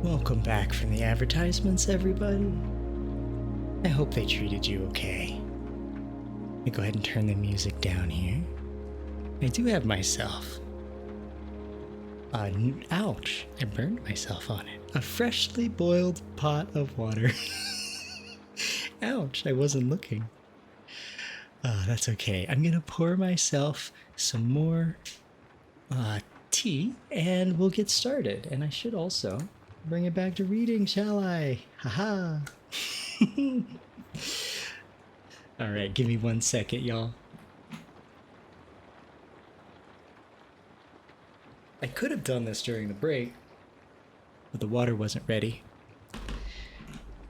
Welcome back from the advertisements, everybody. I hope they treated you okay. Let me go ahead and turn the music down here. I do have myself. Ouch, I burned myself on it. A freshly boiled pot of water. Ouch, I wasn't looking. That's okay. I'm gonna pour myself some more tea and we'll get started. And I should also bring it back to reading, shall I? Haha. All right, give me 1 second, y'all. I could have done this during the break, but the water wasn't ready.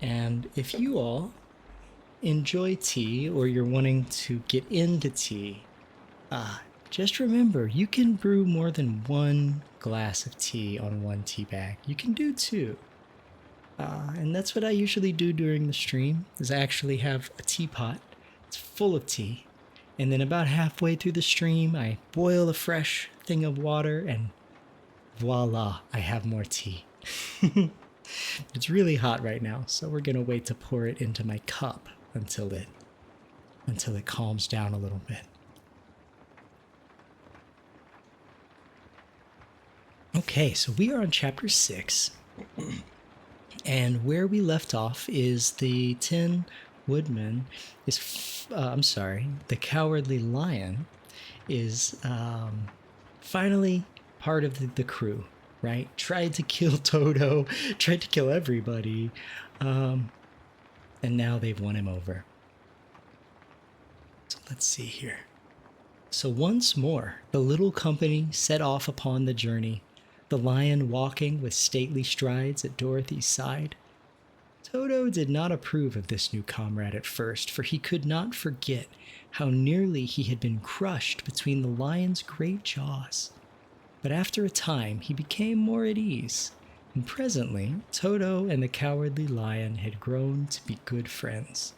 And if you all enjoy tea or you're wanting to get into tea, just remember you can brew more than 1 glass of tea on 1 tea bag. You can do 2. And that's what I usually do during the stream, is I actually have a teapot. It's full of tea. And then about halfway through the stream, I boil a fresh thing of water and voila, I have more tea. It's really hot right now, so we're gonna wait to pour it into my cup until it calms down a little bit. Okay, so we are on chapter 6, and where we left off is the Tin Woodman is, the Cowardly Lion is finally part of the crew, right? Tried to kill Toto, tried to kill everybody, and now they've won him over. So let's see here. So once more, the little company set off upon the journey, the lion walking with stately strides at Dorothy's side. Toto did not approve of this new comrade at first, for he could not forget how nearly he had been crushed between the lion's great jaws. But after a time, he became more at ease, and presently Toto and the Cowardly Lion had grown to be good friends.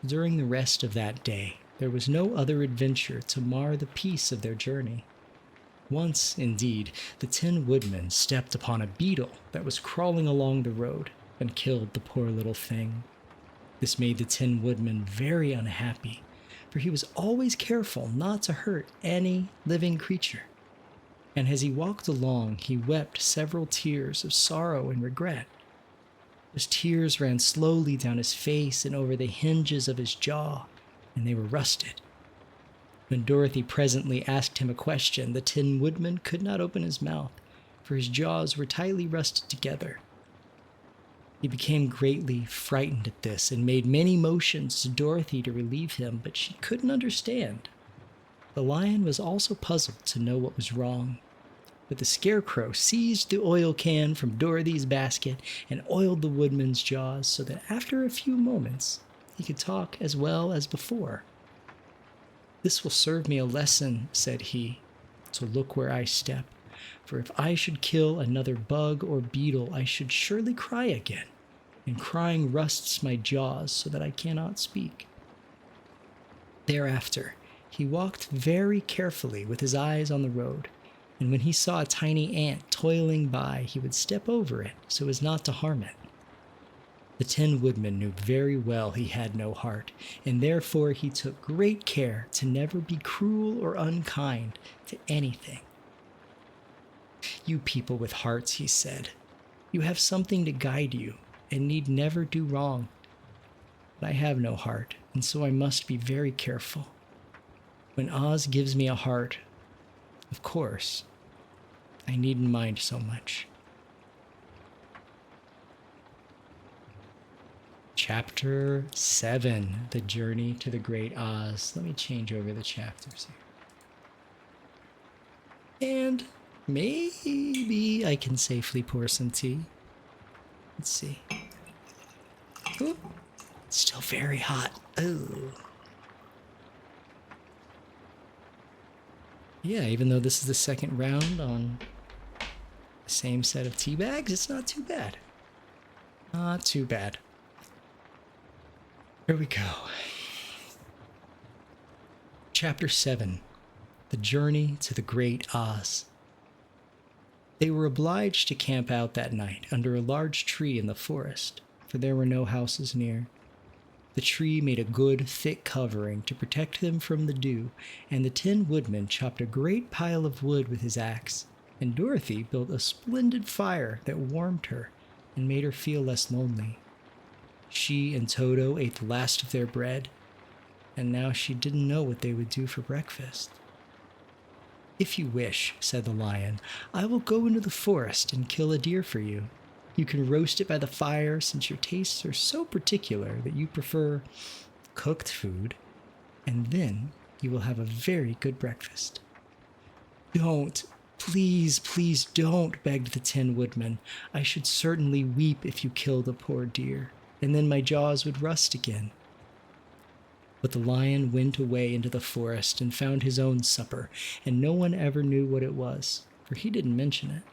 During the rest of that day, there was no other adventure to mar the peace of their journey. Once, indeed, the Tin Woodman stepped upon a beetle that was crawling along the road and killed the poor little thing. This made the Tin Woodman very unhappy, for he was always careful not to hurt any living creature. And as he walked along, he wept several tears of sorrow and regret. His tears ran slowly down his face and over the hinges of his jaw, and they were rusted. When Dorothy presently asked him a question, the Tin Woodman could not open his mouth, for his jaws were tightly rusted together. He became greatly frightened at this and made many motions to Dorothy to relieve him, but she couldn't understand. The lion was also puzzled to know what was wrong. But the Scarecrow seized the oil can from Dorothy's basket and oiled the Woodman's jaws so that after a few moments he could talk as well as before. "This will serve me a lesson," said he, "to look where I step, for if I should kill another bug or beetle, I should surely cry again, and crying rusts my jaws so that I cannot speak." Thereafter, he walked very carefully with his eyes on the road, and when he saw a tiny ant toiling by, he would step over it so as not to harm it. The Tin Woodman knew very well he had no heart, and therefore he took great care to never be cruel or unkind to anything. "You people with hearts," he said, "you have something to guide you and need never do wrong. But I have no heart, and so I must be very careful. When Oz gives me a heart, of course, I needn't mind so much." Chapter 7, The Journey to the Great Oz. Let me change over the chapters here. And maybe I can safely pour some tea. Let's see. Ooh, it's still very hot. Oh. Yeah, even though this is the second round on the same set of tea bags, it's not too bad. Not too bad. Here we go. Chapter 7, The Journey to the Great Oz. They were obliged to camp out that night under a large tree in the forest, for there were no houses near. The tree made a good, thick covering to protect them from the dew, and the Tin Woodman chopped a great pile of wood with his axe, and Dorothy built a splendid fire that warmed her and made her feel less lonely. She and Toto ate the last of their bread, and now she didn't know what they would do for breakfast. "If you wish," said the lion, "I will go into the forest and kill a deer for you. You can roast it by the fire since your tastes are so particular that you prefer cooked food, and then you will have a very good breakfast." "Don't, please, please don't," begged the Tin Woodman. "I should certainly weep if you killed a poor deer, and then my jaws would rust again." But the lion went away into the forest and found his own supper, and no one ever knew what it was, for he didn't mention it.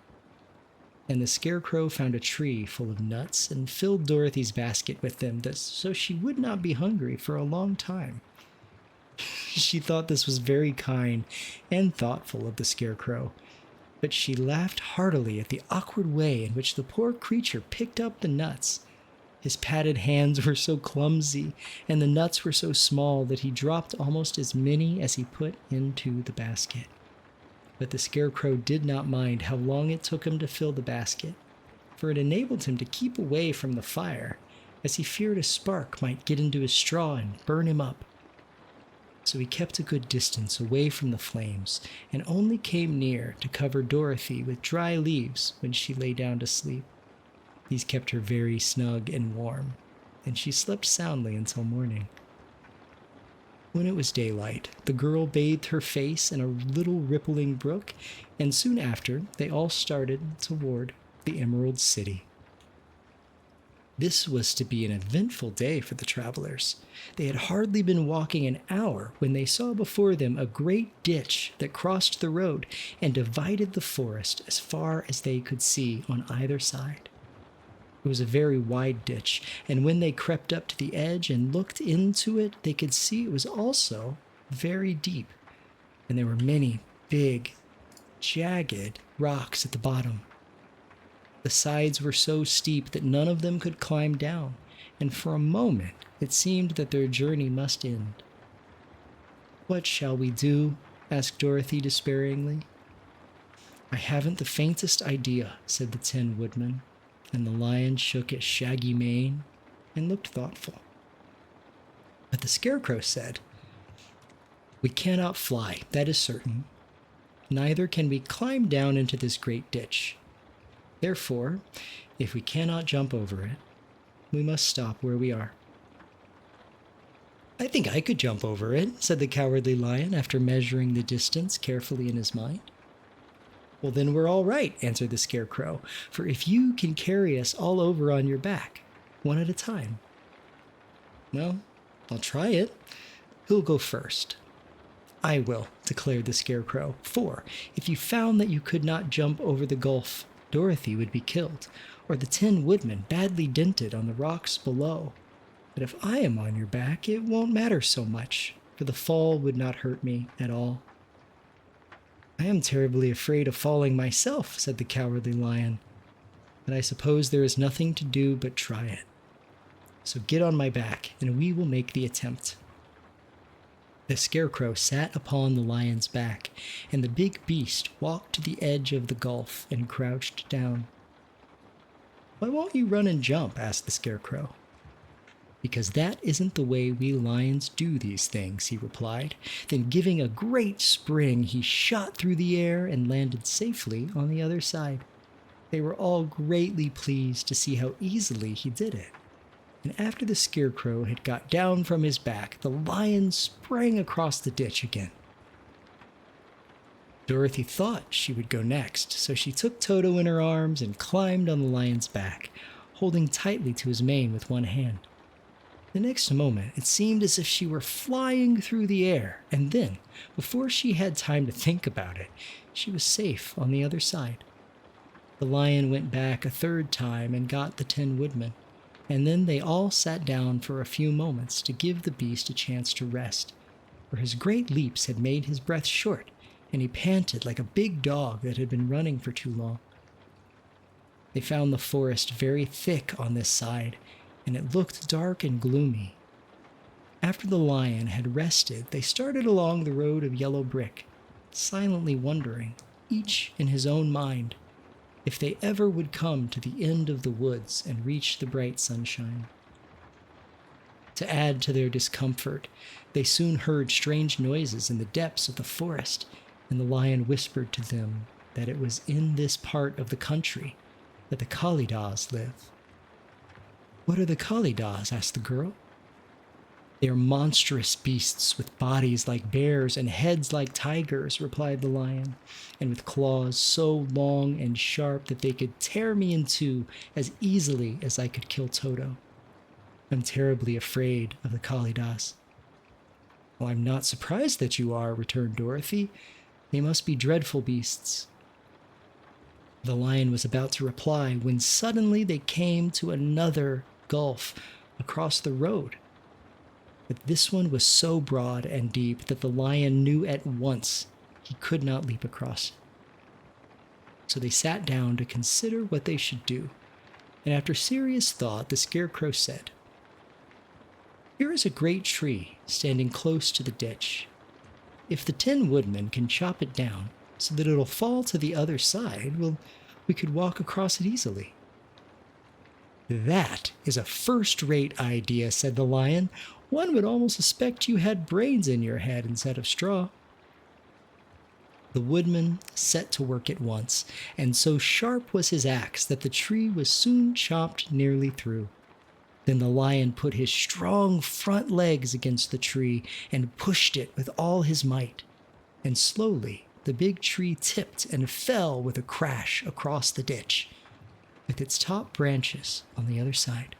And the Scarecrow found a tree full of nuts and filled Dorothy's basket with them so she would not be hungry for a long time. She thought this was very kind and thoughtful of the Scarecrow, but she laughed heartily at the awkward way in which the poor creature picked up the nuts. His padded hands were so clumsy, and the nuts were so small that he dropped almost as many as he put into the basket. But the Scarecrow did not mind how long it took him to fill the basket, for it enabled him to keep away from the fire, as he feared a spark might get into his straw and burn him up. So he kept a good distance away from the flames, and only came near to cover Dorothy with dry leaves when she lay down to sleep. These kept her very snug and warm, and she slept soundly until morning. When it was daylight, the girl bathed her face in a little rippling brook, and soon after they all started toward the Emerald City. This was to be an eventful day for the travelers. They had hardly been walking an hour when they saw before them a great ditch that crossed the road and divided the forest as far as they could see on either side. It was a very wide ditch, and when they crept up to the edge and looked into it, they could see it was also very deep, and there were many big, jagged rocks at the bottom. The sides were so steep that none of them could climb down, and for a moment it seemed that their journey must end. "What shall we do?" asked Dorothy despairingly. "I haven't the faintest idea," said the Tin Woodman, and the lion shook its shaggy mane and looked thoughtful. But the Scarecrow said, "We cannot fly, that is certain. Neither can we climb down into this great ditch. Therefore, if we cannot jump over it, we must stop where we are." "I think I could jump over it," said the Cowardly Lion after measuring the distance carefully in his mind. "Well, then we're all right," answered the Scarecrow, "for if you can carry us all over on your back, one at a time." "Well, I'll try it. Who'll go first?" "I will," declared the Scarecrow, "for if you found that you could not jump over the gulf, Dorothy would be killed, or the Tin Woodman badly dented on the rocks below. But if I am on your back, it won't matter so much, for the fall would not hurt me at all." "I am terribly afraid of falling myself," said the Cowardly Lion, "but I suppose there is nothing to do but try it. So get on my back, and we will make the attempt." The Scarecrow sat upon the lion's back, and the big beast walked to the edge of the gulf and crouched down. "Why won't you run and jump?" asked the Scarecrow. "Because that isn't the way we lions do these things," he replied. Then giving a great spring, he shot through the air and landed safely on the other side. They were all greatly pleased to see how easily he did it. And after the Scarecrow had got down from his back, the lion sprang across the ditch again. Dorothy thought she would go next, so she took Toto in her arms and climbed on the lion's back, holding tightly to his mane with one hand. The next moment, it seemed as if she were flying through the air, and then, before she had time to think about it, she was safe on the other side. The lion went back a third time and got the Tin Woodman, and then they all sat down for a few moments to give the beast a chance to rest, for his great leaps had made his breath short, and he panted like a big dog that had been running for too long. They found the forest very thick on this side, and it looked dark and gloomy, After the lion had rested, they started along the road of yellow brick, silently wondering, each in his own mind, if they ever would come to the end of the woods and reach the bright sunshine. To add to their discomfort, they soon heard strange noises in the depths of the forest, and the lion whispered to them that it was in this part of the country that the Kalidas live. "What are the Kalidas?" asked the girl. "They are monstrous beasts with bodies like bears and heads like tigers," replied the lion, "and with claws so long and sharp that they could tear me in two as easily as I could kill Toto. I'm terribly afraid of the Kalidas." "Well, I'm not surprised that you are," returned Dorothy. "They must be dreadful beasts." The lion was about to reply when suddenly they came to another gulf across the road. But this one was so broad and deep that the lion knew at once he could not leap across. So they sat down to consider what they should do, and after serious thought, the Scarecrow said, "Here is a great tree standing close to the ditch. If the Tin Woodman can chop it down so that it'll fall to the other side, well, we could walk across it easily." "That is a first-rate idea," said the lion. "One would almost suspect you had brains in your head instead of straw." The woodman set to work at once, and so sharp was his axe that the tree was soon chopped nearly through. Then the lion put his strong front legs against the tree and pushed it with all his might, and slowly the big tree tipped and fell with a crash across the ditch, with its top branches on the other side.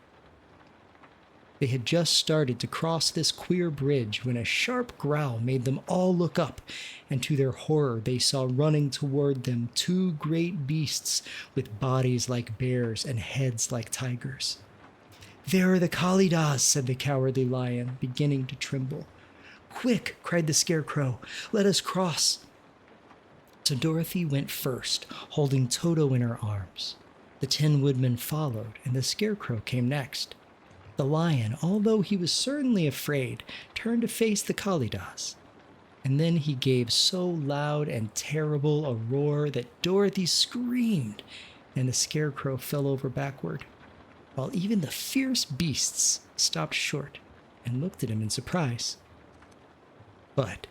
They had just started to cross this queer bridge when a sharp growl made them all look up, and to their horror they saw running toward them two great beasts with bodies like bears and heads like tigers. "There are the Kalidas," said the cowardly lion, beginning to tremble. "Quick," cried the Scarecrow, "let us cross." So Dorothy went first, holding Toto in her arms. The Tin Woodman followed, and the Scarecrow came next. The lion, although he was certainly afraid, turned to face the Kalidas. And then he gave so loud and terrible a roar that Dorothy screamed, and the Scarecrow fell over backward, while even the fierce beasts stopped short and looked at him in surprise. But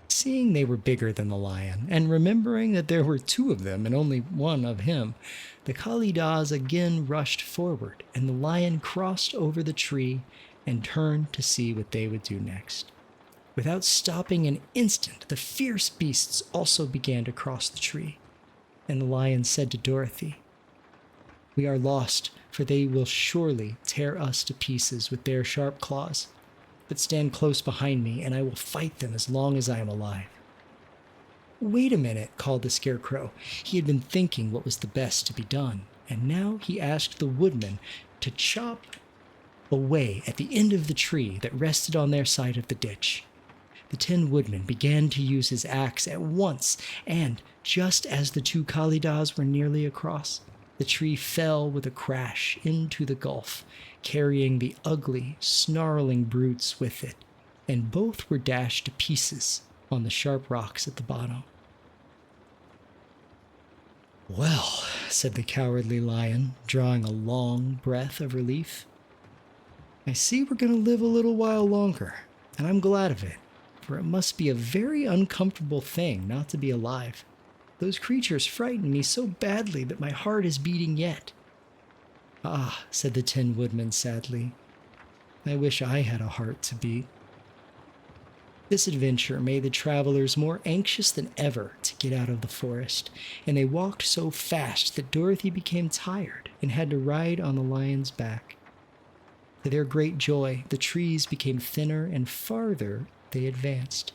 seeing they were bigger than the lion, and remembering that there were two of them and only one of him, the Kalidas again rushed forward, and the lion crossed over the tree and turned to see what they would do next. Without stopping an instant, the fierce beasts also began to cross the tree, and the lion said to Dorothy, "We are lost, for they will surely tear us to pieces with their sharp claws. But stand close behind me, and I will fight them as long as I am alive." "Wait a minute," called the Scarecrow. He had been thinking what was the best to be done, and now he asked the woodman to chop away at the end of the tree that rested on their side of the ditch. The Tin Woodman began to use his axe at once, and just as the two Kalidas were nearly across, the tree fell with a crash into the gulf, carrying the ugly, snarling brutes with it, and both were dashed to pieces on the sharp rocks at the bottom. "Well," said the cowardly lion, drawing a long breath of relief, "I see we're going to live a little while longer, and I'm glad of it, for it must be a very uncomfortable thing not to be alive. Those creatures frightened me so badly that my heart is beating yet." "Ah," said the Tin Woodman sadly, "I wish I had a heart to beat." This adventure made the travelers more anxious than ever to get out of the forest, and they walked so fast that Dorothy became tired and had to ride on the lion's back. To their great joy, the trees became thinner and farther they advanced.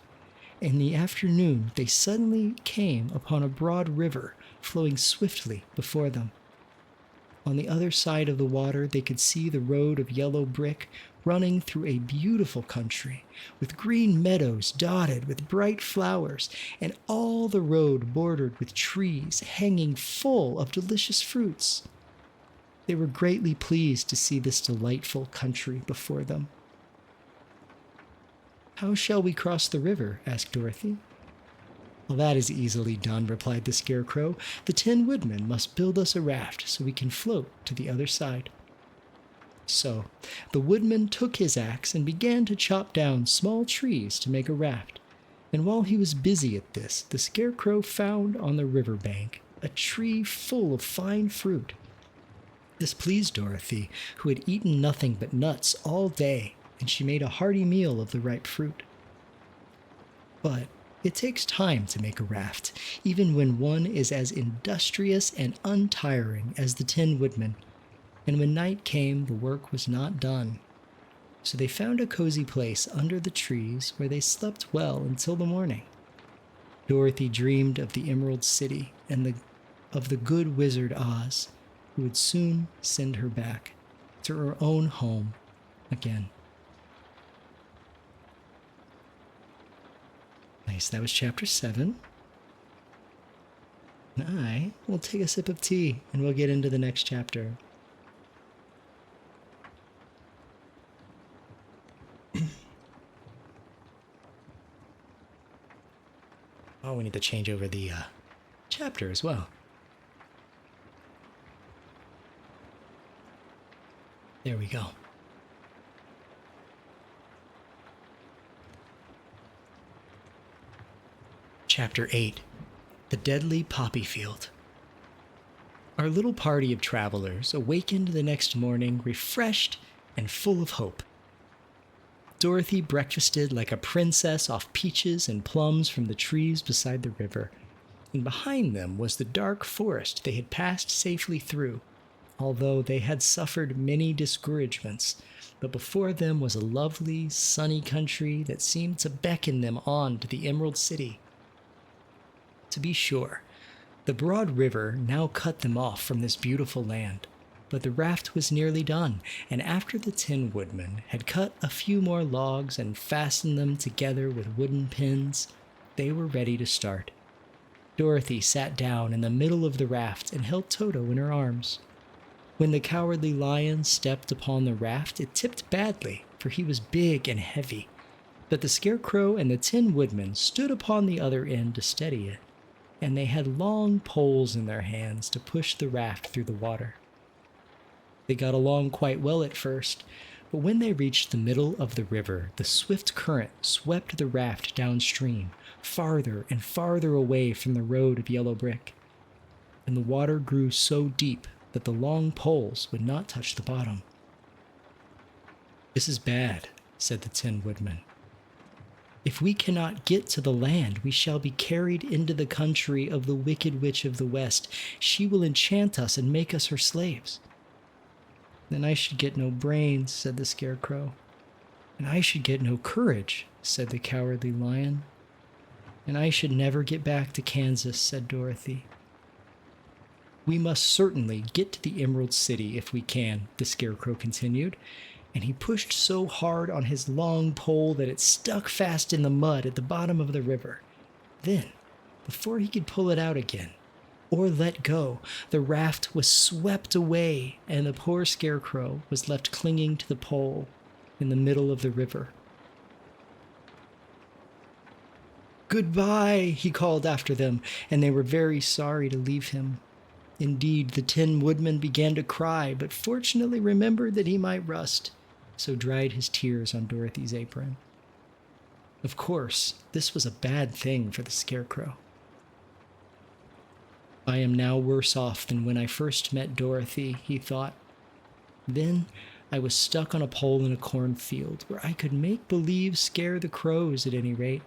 In the afternoon, they suddenly came upon a broad river flowing swiftly before them. On the other side of the water, they could see the road of yellow brick running through a beautiful country, with green meadows dotted with bright flowers, and all the road bordered with trees hanging full of delicious fruits. They were greatly pleased to see this delightful country before them. "How shall we cross the river?" asked Dorothy. "Well, that is easily done," replied the Scarecrow. "The Tin Woodman must build us a raft so we can float to the other side." So the woodman took his axe and began to chop down small trees to make a raft. And while he was busy at this, the Scarecrow found on the river bank a tree full of fine fruit. This pleased Dorothy, who had eaten nothing but nuts all day, and she made a hearty meal of the ripe fruit. But it takes time to make a raft, even when one is as industrious and untiring as the Tin Woodman. And when night came, the work was not done. So they found a cozy place under the trees where they slept well until the morning. Dorothy dreamed of the Emerald City and of the good wizard Oz, who would soon send her back to her own home again. Nice, that was chapter 7. And I will take a sip of tea and we'll get into the next chapter. Oh, we need to change over the chapter as well. There we go. Chapter 8, The Deadly Poppy Field. Our little party of travelers awakened the next morning refreshed and full of hope. Dorothy breakfasted like a princess off peaches and plums from the trees beside the river, and behind them was the dark forest they had passed safely through, although they had suffered many discouragements. But before them was a lovely, sunny country that seemed to beckon them on to the Emerald City. To be sure, the broad river now cut them off from this beautiful land, but the raft was nearly done, and after the Tin Woodman had cut a few more logs and fastened them together with wooden pins, they were ready to start. Dorothy sat down in the middle of the raft and held Toto in her arms. When the Cowardly Lion stepped upon the raft, it tipped badly, for he was big and heavy, but the Scarecrow and the Tin Woodman stood upon the other end to steady it, and they had long poles in their hands to push the raft through the water. They got along quite well at first, but when they reached the middle of the river, the swift current swept the raft downstream, farther and farther away from the road of yellow brick, and the water grew so deep that the long poles would not touch the bottom. "This is bad," said the Tin Woodman. "If we cannot get to the land, we shall be carried into the country of the Wicked Witch of the West. She will enchant us and make us her slaves." "Then I should get no brains," said the Scarecrow. "And I should get no courage," said the Cowardly Lion. "And I should never get back to Kansas," said Dorothy. "We must certainly get to the Emerald City if we can," the Scarecrow continued, and he pushed so hard on his long pole that it stuck fast in the mud at the bottom of the river. Then, before he could pull it out again, or let go, the raft was swept away, and the poor Scarecrow was left clinging to the pole in the middle of the river. "Goodbye," he called after them, and they were very sorry to leave him. Indeed, the Tin Woodman began to cry, but fortunately remembered that he might rust, so dried his tears on Dorothy's apron. Of course, this was a bad thing for the Scarecrow. "I am now worse off than when I first met Dorothy," he thought. "Then I was stuck on a pole in a cornfield, where I could make believe scare the crows at any rate.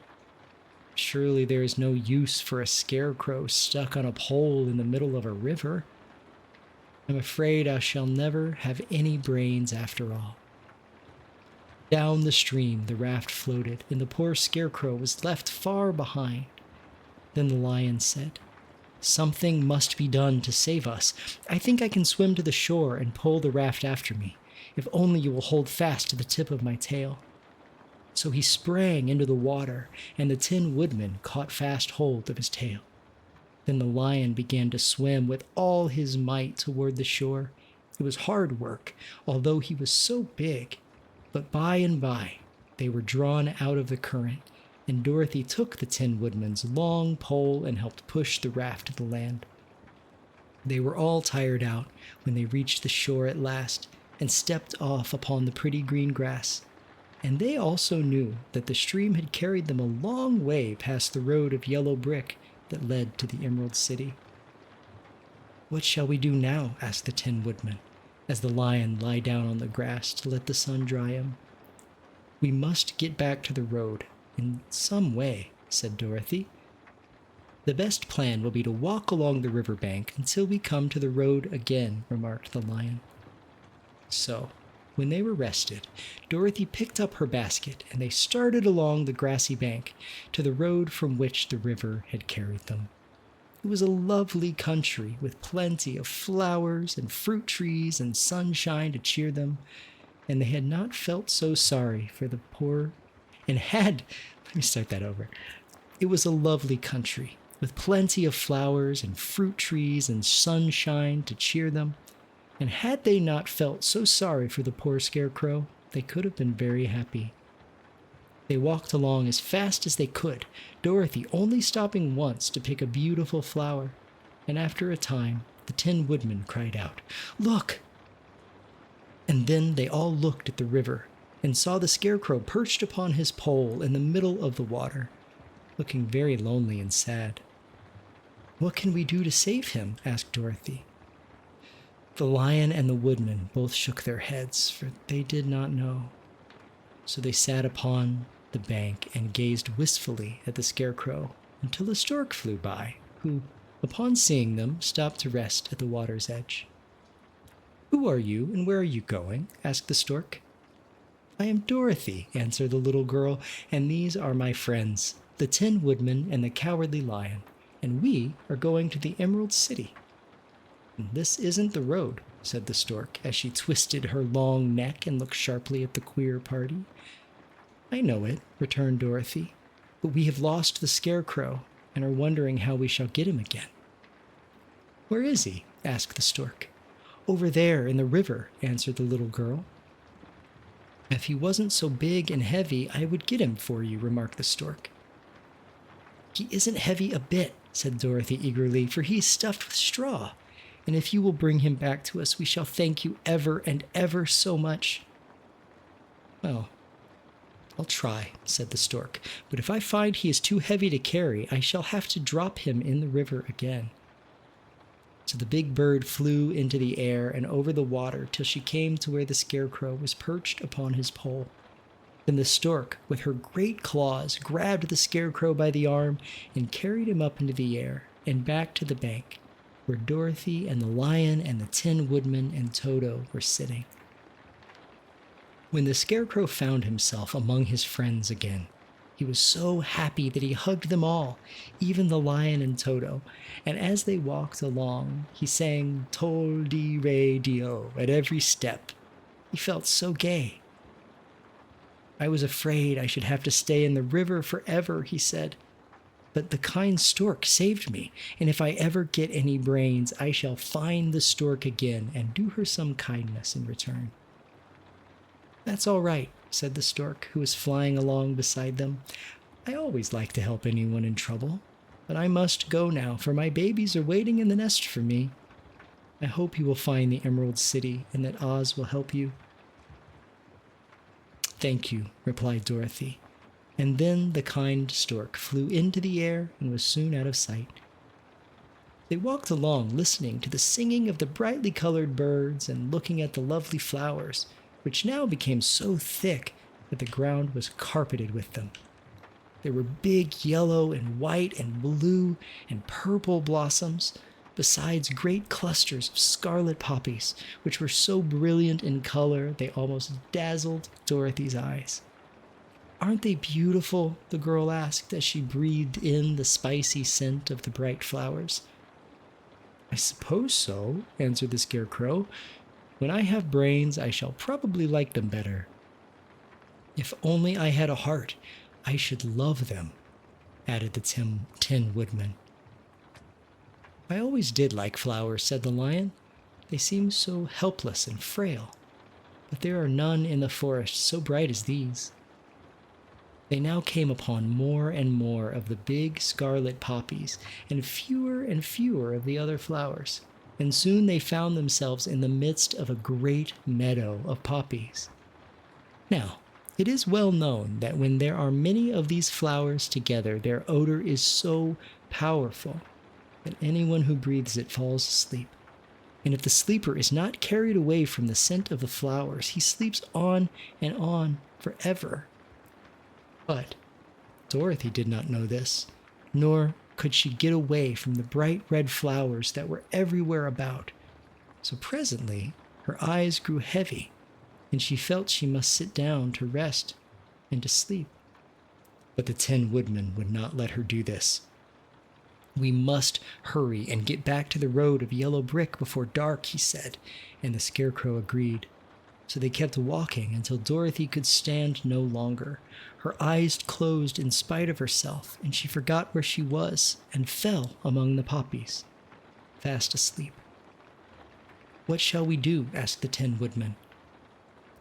Surely there is no use for a scarecrow stuck on a pole in the middle of a river. I'm afraid I shall never have any brains after all." Down the stream the raft floated, and the poor Scarecrow was left far behind. Then the Lion said, "Something must be done to save us. I think I can swim to the shore and pull the raft after me, if only you will hold fast to the tip of my tail." So he sprang into the water, and the Tin Woodman caught fast hold of his tail. Then the Lion began to swim with all his might toward the shore. It was hard work, although he was so big, but by and by They were drawn out of the current, and Dorothy took the Tin Woodman's long pole and helped push the raft to the land. They were all tired out when they reached the shore at last and stepped off upon the pretty green grass, and they also knew that the stream had carried them a long way past the road of yellow brick that led to the Emerald City. "What shall we do now?" asked the Tin Woodman, as the lion lay down on the grass to let the sun dry him. "We must get back to the road in some way," said Dorothy. "The best plan will be to walk along the river bank until we come to the road again," remarked the lion. So, when they were rested, Dorothy picked up her basket and they started along the grassy bank to the road from which the river had carried them. It was a lovely country with plenty of flowers and fruit trees and sunshine to cheer them, and they had not felt so sorry for the poor and had, let me start that over. It was a lovely country with plenty of flowers and fruit trees and sunshine to cheer them, and had they not felt so sorry for the poor scarecrow, they could have been very happy. They walked along as fast as they could, Dorothy only stopping once to pick a beautiful flower, and after a time, the Tin Woodman cried out, "Look!" And then they all looked at the river and saw the scarecrow perched upon his pole in the middle of the water, looking very lonely and sad. "What can we do to save him?" asked Dorothy. The lion and the woodman both shook their heads, for they did not know. So they sat upon the bank and gazed wistfully at the scarecrow until a stork flew by, who, upon seeing them, stopped to rest at the water's edge. "Who are you, and where are you going?" asked the stork. "I am Dorothy," answered the little girl, "and these are my friends, the Tin Woodman and the Cowardly Lion, and we are going to the Emerald City." "This isn't the road," said the stork, as she twisted her long neck and looked sharply at the queer party. "I know it," returned Dorothy, "but we have lost the scarecrow and are wondering how we shall get him again." "Where is he?" asked the stork. "Over there in the river," answered the little girl. "If he wasn't so big and heavy, I would get him for you," remarked the stork. "He isn't heavy a bit," said Dorothy eagerly, "for he is stuffed with straw, and if you will bring him back to us, we shall thank you ever and ever so much." "Well, I'll try," said the stork, "but if I find he is too heavy to carry, I shall have to drop him in the river again." So the big bird flew into the air and over the water till she came to where the scarecrow was perched upon his pole. Then the stork, with her great claws, grabbed the scarecrow by the arm and carried him up into the air and back to the bank, where Dorothy and the lion and the Tin Woodman and Toto were sitting. When the scarecrow found himself among his friends again, he was so happy that he hugged them all, even the lion and Toto, and as they walked along, he sang "Tol-de-re-dio" at every step. He felt so gay. "I was afraid I should have to stay in the river forever," he said, "but the kind stork saved me, and if I ever get any brains, I shall find the stork again and do her some kindness in return." "That's all right," said the stork, who was flying along beside them. "I always like to help anyone in trouble, but I must go now, for my babies are waiting in the nest for me. I hope you will find the Emerald City and that Oz will help you." "Thank you," replied Dorothy, and then the kind stork flew into the air and was soon out of sight. They walked along listening to the singing of the brightly colored birds and looking at the lovely flowers, which now became so thick that the ground was carpeted with them. There were big yellow and white and blue and purple blossoms, besides great clusters of scarlet poppies, which were so brilliant in color they almost dazzled Dorothy's eyes. "Aren't they beautiful?" the girl asked as she breathed in the spicy scent of the bright flowers. "I suppose so," answered the scarecrow. "When I have brains, I shall probably like them better. If only I had a heart, I should love them," added the Tin Woodman. "I always did like flowers," said the lion. "They seem so helpless and frail, but there are none in the forest so bright as these." They now came upon more and more of the big scarlet poppies and fewer of the other flowers, and soon they found themselves in the midst of a great meadow of poppies. Now, it is well known that when there are many of these flowers together, their odor is so powerful that anyone who breathes it falls asleep. And if the sleeper is not carried away from the scent of the flowers, he sleeps on and on forever. But Dorothy did not know this, nor could she get away from the bright red flowers that were everywhere about. So presently her eyes grew heavy, and she felt she must sit down to rest and to sleep. But the Tin Woodman would not let her do this. "We must hurry and get back to the road of yellow brick before dark," he said, and the Scarecrow agreed. So they kept walking until Dorothy could stand no longer. Her eyes closed in spite of herself, and she forgot where she was and fell among the poppies, fast asleep. "What shall we do?" asked the Tin Woodman.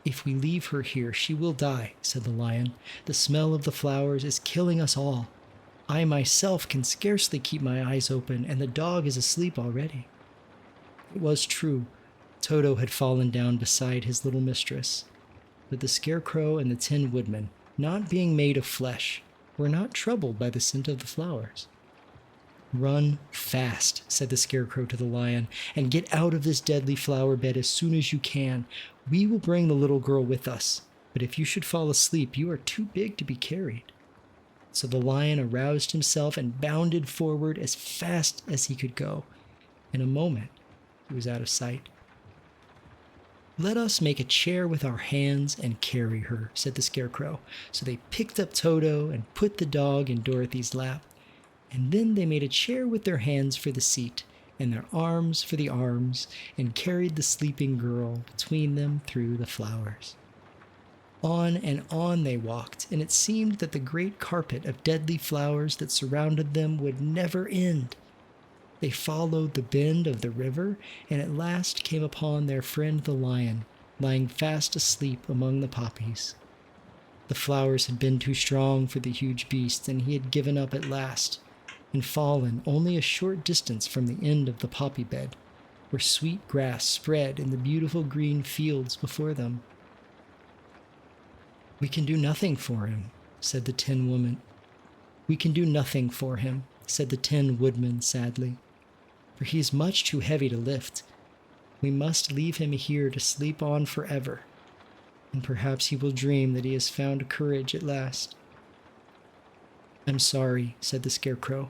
"If we leave her here, she will die," said the Lion. "The smell of the flowers is killing us all. I myself can scarcely keep my eyes open, and the dog is asleep already." It was true. Toto had fallen down beside his little mistress, but the Scarecrow and the Tin Woodman, not being made of flesh, were not troubled by the scent of the flowers. "Run fast," said the Scarecrow to the Lion, "and get out of this deadly flower bed as soon as you can. We will bring the little girl with us, but if you should fall asleep, you are too big to be carried." So the Lion aroused himself and bounded forward as fast as he could go. In a moment, he was out of sight. "Let us make a chair with our hands and carry her," said the Scarecrow. So they picked up Toto and put the dog in Dorothy's lap, and then they made a chair with their hands for the seat and their arms for the arms, and carried the sleeping girl between them through the flowers. On and on they walked, and it seemed that the great carpet of deadly flowers that surrounded them would never end. They followed the bend of the river, and at last came upon their friend the Lion, lying fast asleep among the poppies. The flowers had been too strong for the huge beast, and he had given up at last, and fallen only a short distance from the end of the poppy bed, where sweet grass spread in the beautiful green fields before them. "We can do nothing for him," said the Tin Woman. "We can do nothing for him," said the Tin Woodman sadly, "for he is much too heavy to lift. We must leave him here to sleep on forever, and perhaps he will dream that he has found courage at last." "I'm sorry," said the Scarecrow.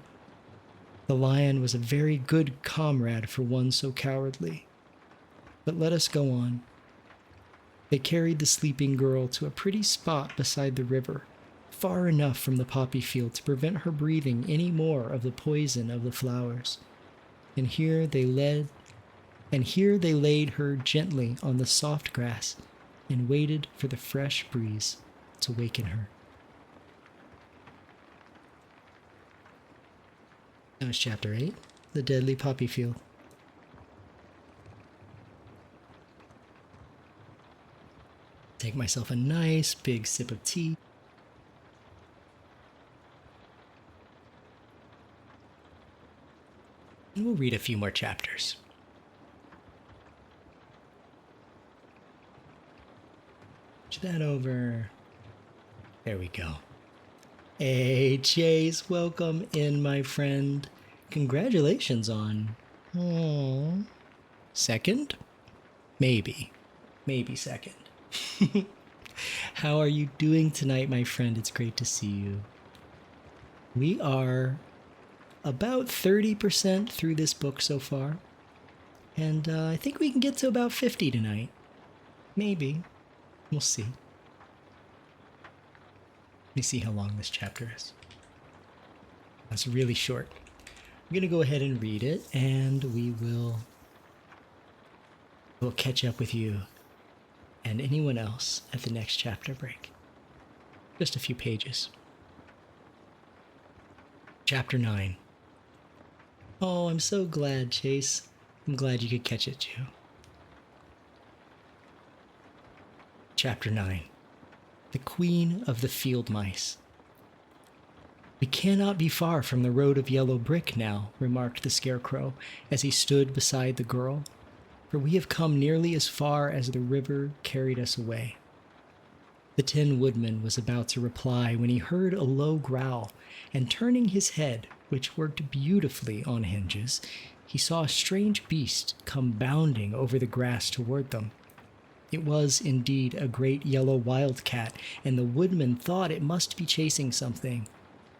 "The Lion was a very good comrade for one so cowardly. But let us go on." They carried the sleeping girl to a pretty spot beside the river, far enough from the poppy field to prevent her breathing any more of the poison of the flowers. And here they laid her gently on the soft grass and waited for the fresh breeze to waken her. That was chapter 8, The Deadly Poppy Field. Take myself a nice big sip of tea. And we'll read a few more chapters. Switch that over. There we go. Hey, Chase, welcome in, my friend. Congratulations on... second? Maybe second. How are you doing tonight, my friend? It's great to see you. We are about 30% through this book so far, and I think we can get to about 50 tonight. Maybe. We'll see. Let me see how long this chapter is. That's really short. I'm going to go ahead and read it, and we'll catch up with you and anyone else at the next chapter break. Just a few pages. Chapter 9. Oh, I'm so glad, Chase. I'm glad you could catch it too. Chapter 9. The Queen of the Field Mice. "We cannot be far from the road of yellow brick now," remarked the Scarecrow as he stood beside the girl, "for we have come nearly as far as the river carried us away." The Tin Woodman was about to reply when he heard a low growl, and turning his head, which worked beautifully on hinges, he saw a strange beast come bounding over the grass toward them. It was indeed a great yellow wildcat, and the woodman thought it must be chasing something,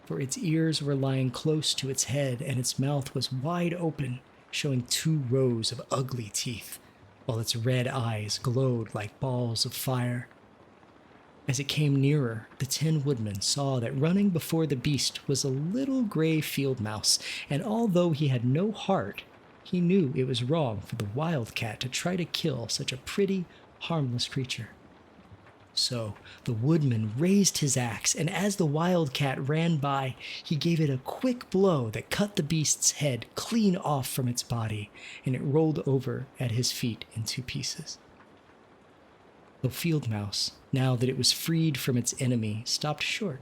for its ears were lying close to its head and its mouth was wide open, showing 2 rows of ugly teeth, while its red eyes glowed like balls of fire. As it came nearer, the Tin Woodman saw that running before the beast was a little gray field mouse, and although he had no heart, he knew it was wrong for the wildcat to try to kill such a pretty, harmless creature. So the woodman raised his axe, and as the wildcat ran by, he gave it a quick blow that cut the beast's head clean off from its body, and it rolled over at his feet in 2 pieces. The field mouse, now that it was freed from its enemy, stopped short,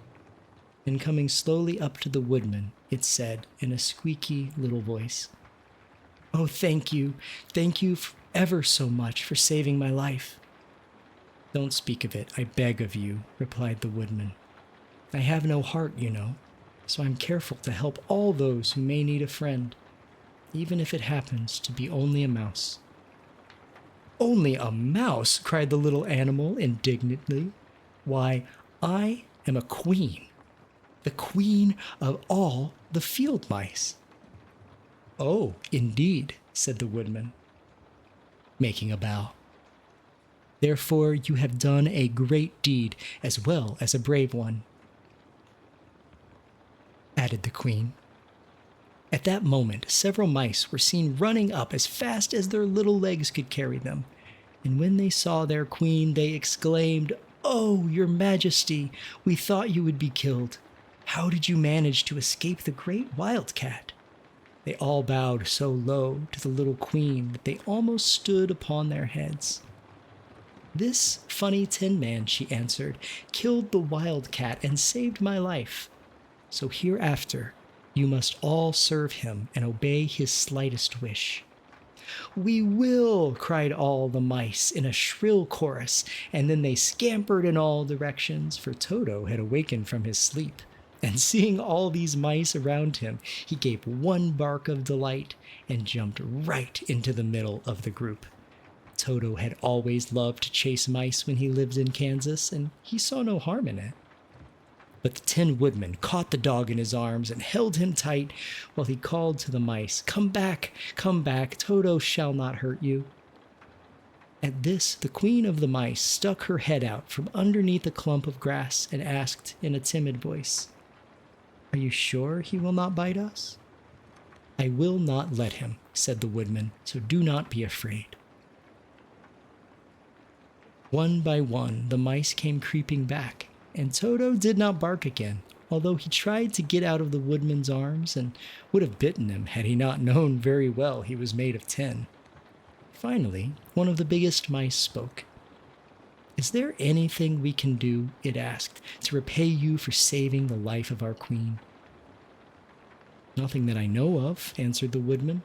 and coming slowly up to the woodman, it said in a squeaky little voice, "Oh, thank you ever so much for saving my life." "Don't speak of it, I beg of you," replied the woodman. "I have no heart, you know, so I'm careful to help all those who may need a friend, even if it happens to be only a mouse." "Only a mouse?" cried the little animal indignantly. "Why, I am a queen, the queen of all the field mice." "Oh, indeed," said the woodman, making a bow. "Therefore you have done a great deed as well as a brave one," added the queen. At that moment, several mice were seen running up as fast as their little legs could carry them, and when they saw their queen, they exclaimed, "Oh, your majesty, we thought you would be killed. How did you manage to escape the great wildcat?" They all bowed so low to the little queen that they almost stood upon their heads. "This funny Tin Man," she answered, "killed the wildcat and saved my life. So hereafter, you must all serve him and obey his slightest wish." "We will!" cried all the mice in a shrill chorus, and then they scampered in all directions, for Toto had awakened from his sleep. And seeing all these mice around him, he gave one bark of delight and jumped right into the middle of the group. Toto had always loved to chase mice when he lived in Kansas, and he saw no harm in it. But the Tin Woodman caught the dog in his arms and held him tight while he called to the mice, come back, Toto shall not hurt you." At this, the queen of the mice stuck her head out from underneath a clump of grass and asked in a timid voice, "Are you sure he will not bite us?" "I will not let him," said the woodman, "so do not be afraid." One by one, the mice came creeping back, and Toto did not bark again, although he tried to get out of the woodman's arms and would have bitten him had he not known very well he was made of tin. Finally, one of the biggest mice spoke. "Is there anything we can do," it asked, "to repay you for saving the life of our queen?" "Nothing that I know of," answered the woodman,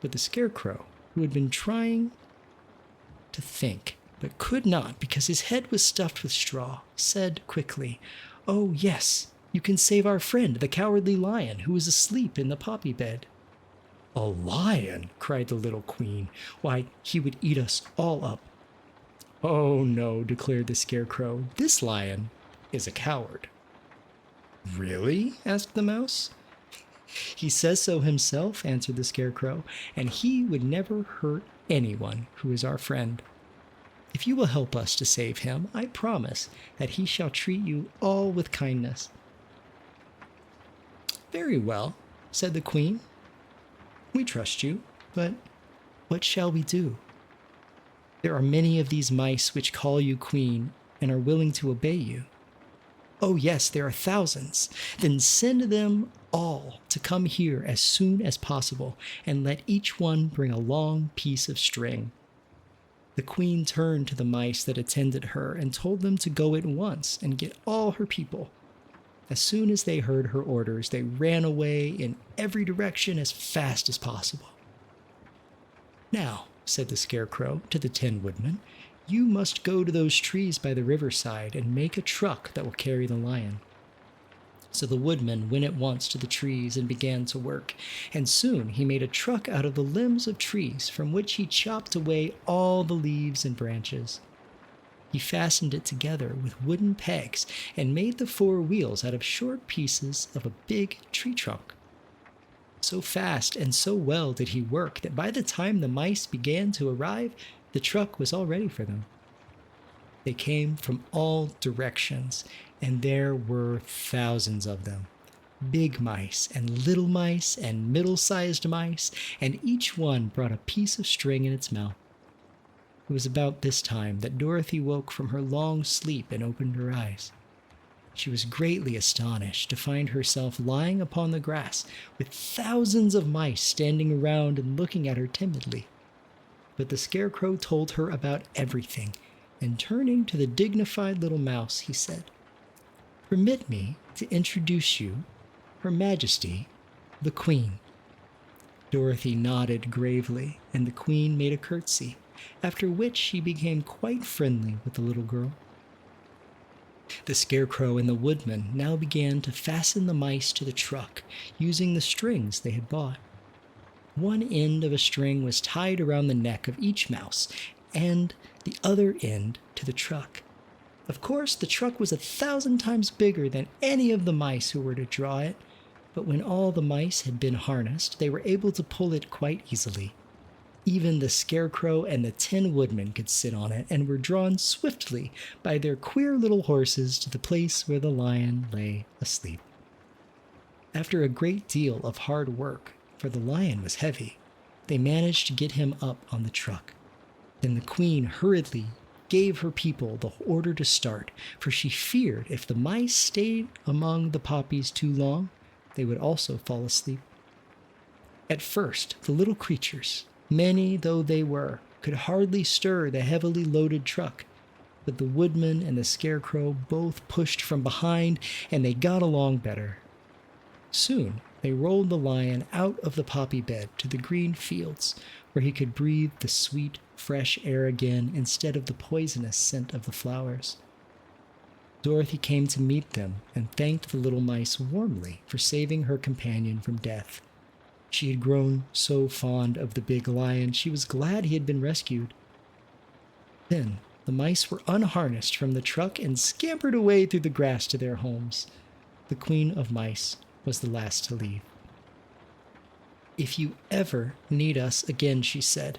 but the Scarecrow, who had been trying to think, but could not because his head was stuffed with straw, said quickly, "Oh, yes, you can save our friend, the Cowardly Lion, who is asleep in the poppy bed." "A lion?" cried the little queen. "Why, he would eat us all up." "Oh, no," declared the Scarecrow. "This lion is a coward." "Really?" asked the mouse. "He says so himself," answered the Scarecrow, "and he would never hurt anyone who is our friend. If you will help us to save him, I promise that he shall treat you all with kindness." "Very well," said the queen. "We trust you, but what shall we do? There are many of these mice which call you queen and are willing to obey you." "Oh, yes, there are thousands." "Then send them all to come here as soon as possible, and let each one bring a long piece of string." The queen turned to the mice that attended her and told them to go at once and get all her people. As soon as they heard her orders, they ran away in every direction as fast as possible. "Now," said the Scarecrow to the Tin Woodman, "you must go to those trees by the riverside and make a truck that will carry the lion." So the woodman went at once to the trees and began to work, and soon he made a truck out of the limbs of trees, from which he chopped away all the leaves and branches. He fastened it together with wooden pegs and made the four wheels out of short pieces of a big tree trunk. So fast and so well did he work that by the time the mice began to arrive, the truck was all ready for them. They came from all directions, and there were thousands of them. Big mice and little mice and middle-sized mice, and each one brought a piece of string in its mouth. It was about this time that Dorothy woke from her long sleep and opened her eyes. She was greatly astonished to find herself lying upon the grass with thousands of mice standing around and looking at her timidly. But the Scarecrow told her about everything, and turning to the dignified little mouse, he said, "Permit me to introduce you, Her Majesty, the Queen." Dorothy nodded gravely, and the Queen made a curtsy, after which she became quite friendly with the little girl. The Scarecrow and the Woodman now began to fasten the mice to the truck, using the strings they had bought. One end of a string was tied around the neck of each mouse, and the other end to the truck. Of course, the truck was 1,000 times bigger than any of the mice who were to draw it, but when all the mice had been harnessed, they were able to pull it quite easily. Even the Scarecrow and the Tin Woodman could sit on it and were drawn swiftly by their queer little horses to the place where the lion lay asleep. After a great deal of hard work, for the lion was heavy, they managed to get him up on the truck. Then the Queen hurriedly gave her people the order to start, for she feared if the mice stayed among the poppies too long, they would also fall asleep. At first, the little creatures, many though they were, could hardly stir the heavily loaded truck, but the Woodman and the Scarecrow both pushed from behind, and they got along better. Soon, they rolled the lion out of the poppy bed to the green fields, where he could breathe the sweet, fresh air again instead of the poisonous scent of the flowers. Dorothy came to meet them and thanked the little mice warmly for saving her companion from death. She had grown so fond of the big lion, she was glad he had been rescued. Then the mice were unharnessed from the truck and scampered away through the grass to their homes. The Queen of Mice was the last to leave. "If you ever need us again," she said,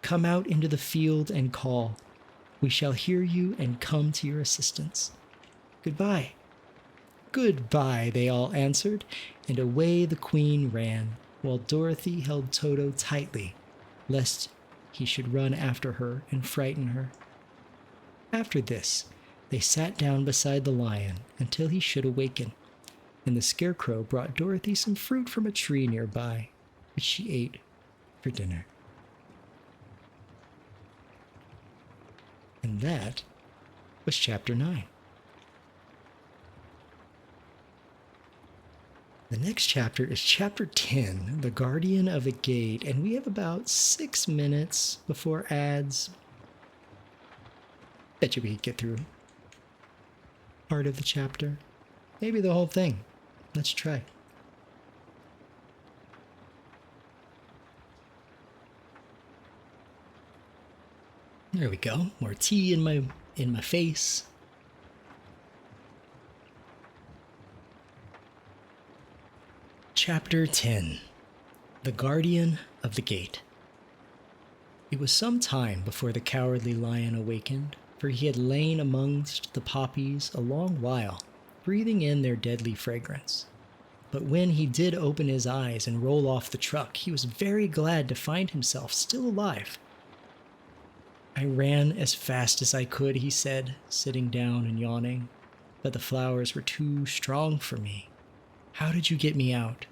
"come out into the field and call. We shall hear you and come to your assistance. Goodbye." "Goodbye," they all answered, and away the Queen ran, while Dorothy held Toto tightly, lest he should run after her and frighten her. After this, they sat down beside the lion until he should awaken, and the Scarecrow brought Dorothy some fruit from a tree nearby, which she ate for dinner. And that was Chapter 9. The next chapter is Chapter 10, The Guardian of the Gate, and we have about 6 minutes before ads. Bet you we could get through part of the chapter. Maybe the whole thing. Let's try. There we go. More tea in my face. Chapter 10. The Guardian of the Gate. It was some time before the Cowardly Lion awakened, for he had lain amongst the poppies a long while, breathing in their deadly fragrance. But when he did open his eyes and roll off the truck, he was very glad to find himself still alive. "I ran as fast as I could," he said, sitting down and yawning, "but the flowers were too strong for me. How did you get me out?"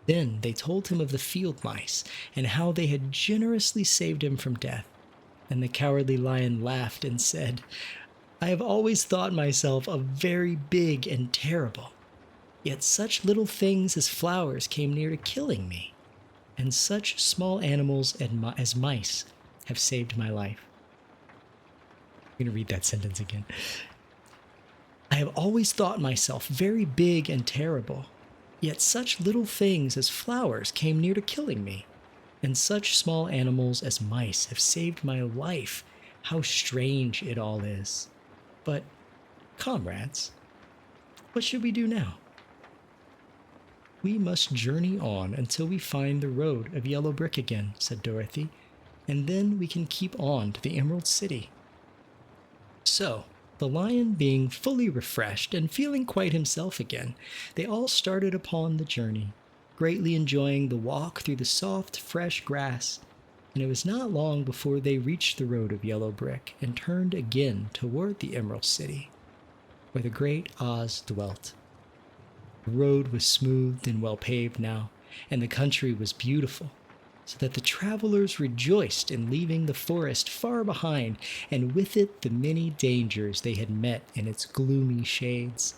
Then they told him of the field mice and how they had generously saved him from death. And the Cowardly Lion laughed and said, I have always thought myself a very big and terrible, yet such little things as flowers came near to killing me, and such small animals as mice have saved my life. I'm going to read that sentence again. I have always thought myself very big and terrible, yet such little things as flowers came near to killing me, and such small animals as mice have saved my life. How strange it all is. But, comrades, what should we do now? We must journey on until we find the road of yellow brick again, said Dorothy, and then we can keep on to the Emerald City. So, the lion being fully refreshed and feeling quite himself again, they all started upon the journey, greatly enjoying the walk through the soft, fresh grass, and it was not long before they reached the road of yellow brick and turned again toward the Emerald City, where the great Oz dwelt. The road was smooth and well paved now, and the country was beautiful, so that the travelers rejoiced in leaving the forest far behind, and with it the many dangers they had met in its gloomy shades.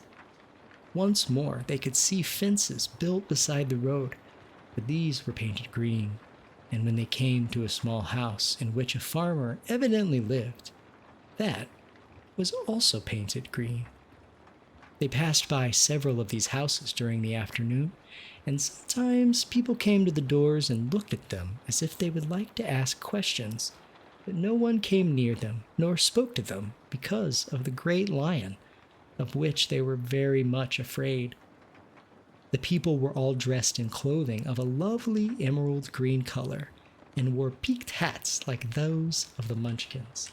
Once more they could see fences built beside the road, but these were painted green, and when they came to a small house in which a farmer evidently lived, that was also painted green. They passed by several of these houses during the afternoon, and sometimes people came to the doors and looked at them as if they would like to ask questions, but no one came near them nor spoke to them because of the great lion, of which they were very much afraid. The people were all dressed in clothing of a lovely emerald green color and wore peaked hats like those of the Munchkins.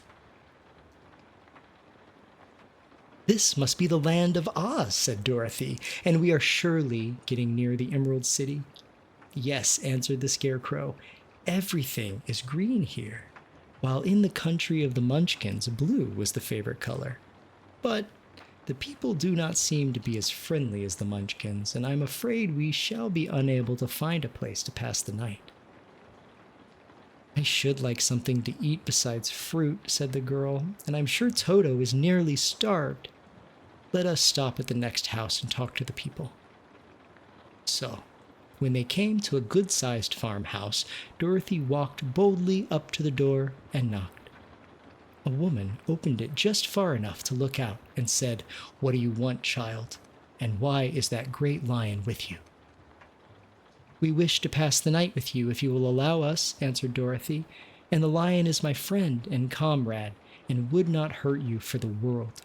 This must be the land of Oz, said Dorothy, and we are surely getting near the Emerald City. Yes, answered the Scarecrow, everything is green here, while in the country of the Munchkins, blue was the favorite color. But the people do not seem to be as friendly as the Munchkins, and I'm afraid we shall be unable to find a place to pass the night. I should like something to eat besides fruit, said the girl, and I'm sure Toto is nearly starved. Let us stop at the next house and talk to the people. So, when they came to a good-sized farmhouse, Dorothy walked boldly up to the door and knocked. A woman opened it just far enough to look out and said, "What do you want, child? And why is that great lion with you?" "We wish to pass the night with you, if you will allow us," answered Dorothy, "and the lion is my friend and comrade, and would not hurt you for the world."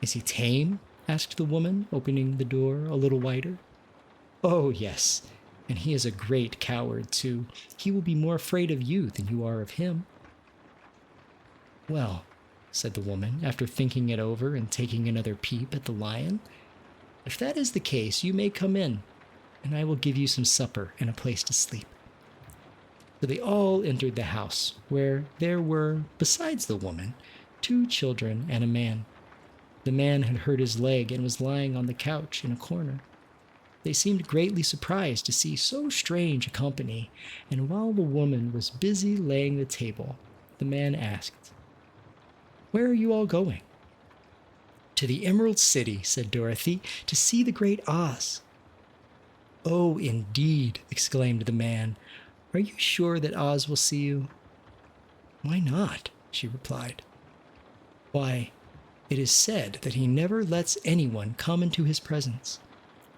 "Is he tame?" asked the woman, opening the door a little wider. "Oh, yes, and he is a great coward, too. He will be more afraid of you than you are of him." "Well," said the woman, after thinking it over and taking another peep at the lion, "if that is the case, you may come in, and I will give you some supper and a place to sleep." So they all entered the house, where there were, besides the woman, 2 children and a man. The man had hurt his leg and was lying on the couch in a corner. They seemed greatly surprised to see so strange a company, and while the woman was busy laying the table, the man asked, "Where are you all going?" "To the Emerald City," said Dorothy, "to see the great Oz." "Oh, indeed," exclaimed the man. "Are you sure that Oz will see you?" "Why not?" she replied. "Why, it is said that he never lets anyone come into his presence.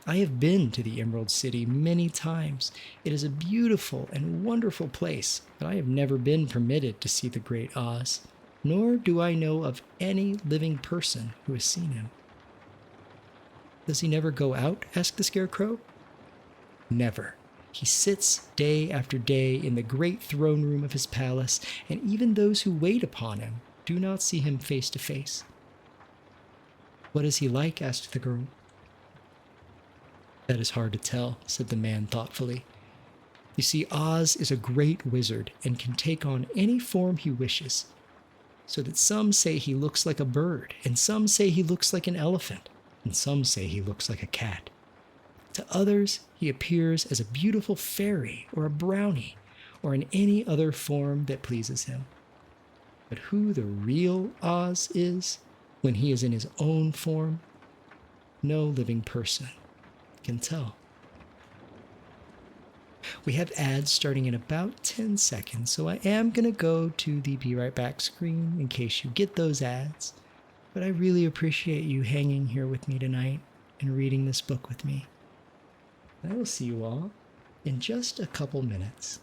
I have been to the Emerald City many times. It is a beautiful and wonderful place, but I have never been permitted to see the great Oz, nor do I know of any living person who has seen him." "Does he never go out?" asked the Scarecrow. "Never. He sits day after day in the great throne room of his palace, and even those who wait upon him do not see him face to face." "What is he like?" asked the girl. "That is hard to tell," said the man thoughtfully. "You see, Oz is a great wizard and can take on any form he wishes, so that some say he looks like a bird, and some say he looks like an elephant, and some say he looks like a cat. To others, he appears as a beautiful fairy or a brownie, or in any other form that pleases him. But who the real Oz is, when he is in his own form, no living person can tell. We have ads starting in about 10 seconds, so I am going to go to the Be Right Back screen in case you get those ads. But I really appreciate you hanging here with me tonight and reading this book with me. I will see you all in just a couple minutes.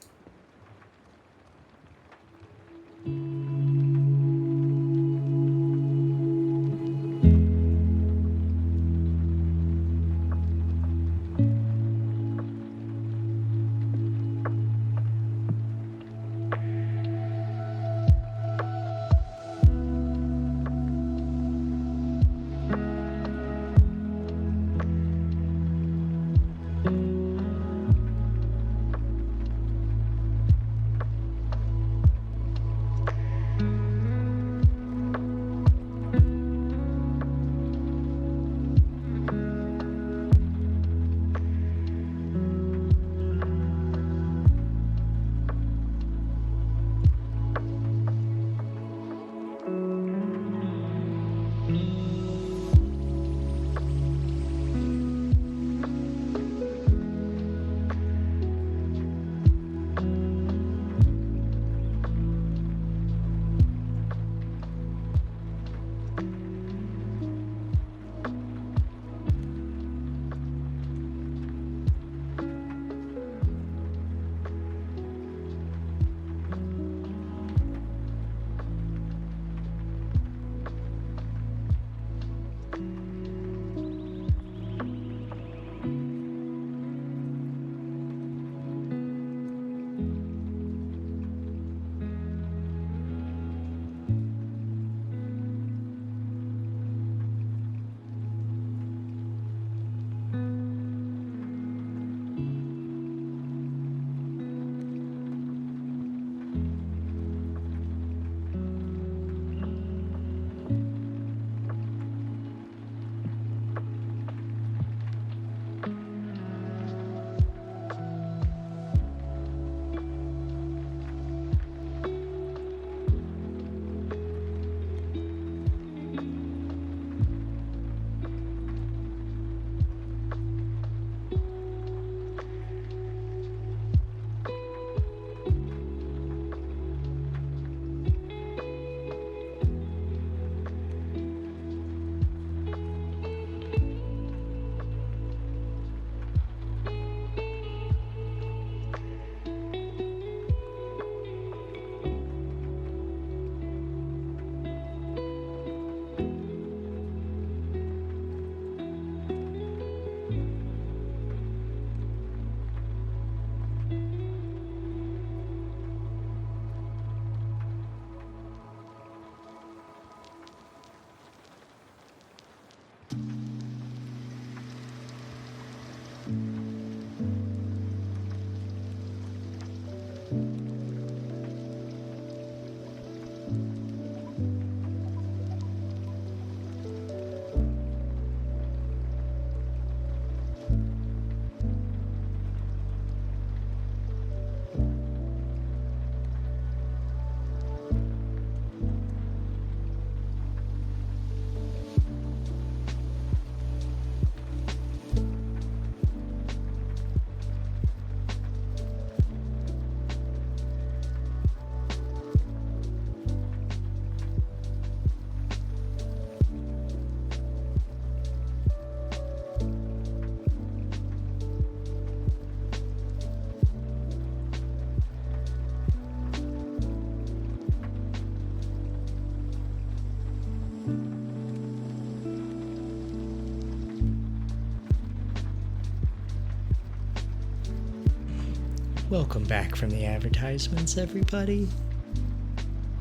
Welcome back from the advertisements, everybody.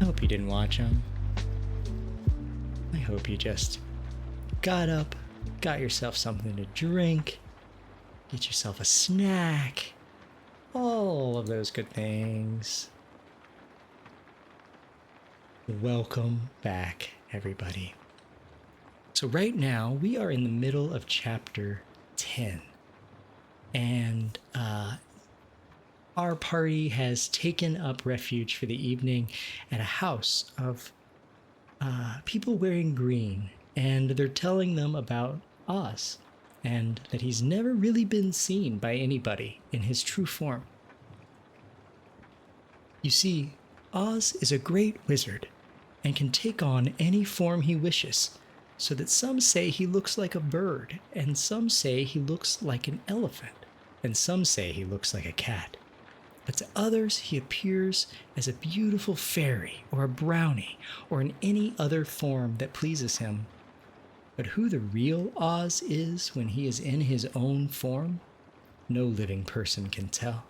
I hope you didn't watch them. I hope you just got up, got yourself something to drink, get yourself a snack, all of those good things. Welcome back, everybody. So right now, we are in the middle of chapter 10. And our party has taken up refuge for the evening at a house of people wearing green, and they're telling them about Oz, and that he's never really been seen by anybody in his true form. You see, Oz is a great wizard and can take on any form he wishes, so that some say he looks like a bird, and some say he looks like an elephant, and some say he looks like a cat. But to others he appears as a beautiful fairy or a brownie or in any other form that pleases him. But who the real Oz is when he is in his own form, no living person can tell.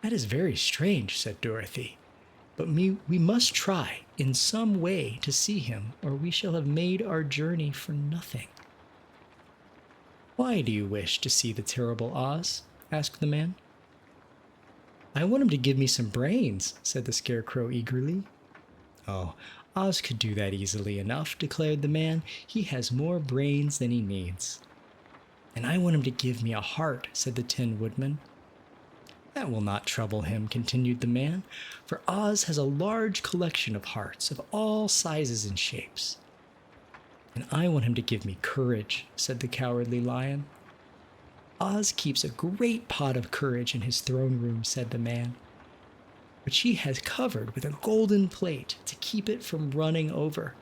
That is very strange, said Dorothy, but we must try in some way to see him, or we shall have made our journey for nothing. Why do you wish to see the terrible Oz? Asked the man. I want him to give me some brains, said the Scarecrow eagerly. Oh, Oz could do that easily enough, declared the man. He has more brains than he needs. And I want him to give me a heart, said the Tin Woodman. That will not trouble him, continued the man, for Oz has a large collection of hearts of all sizes and shapes. And I want him to give me courage, said the Cowardly Lion. Oz keeps a great pot of courage in his throne room, said the man, which he has covered with a golden plate to keep it from running over.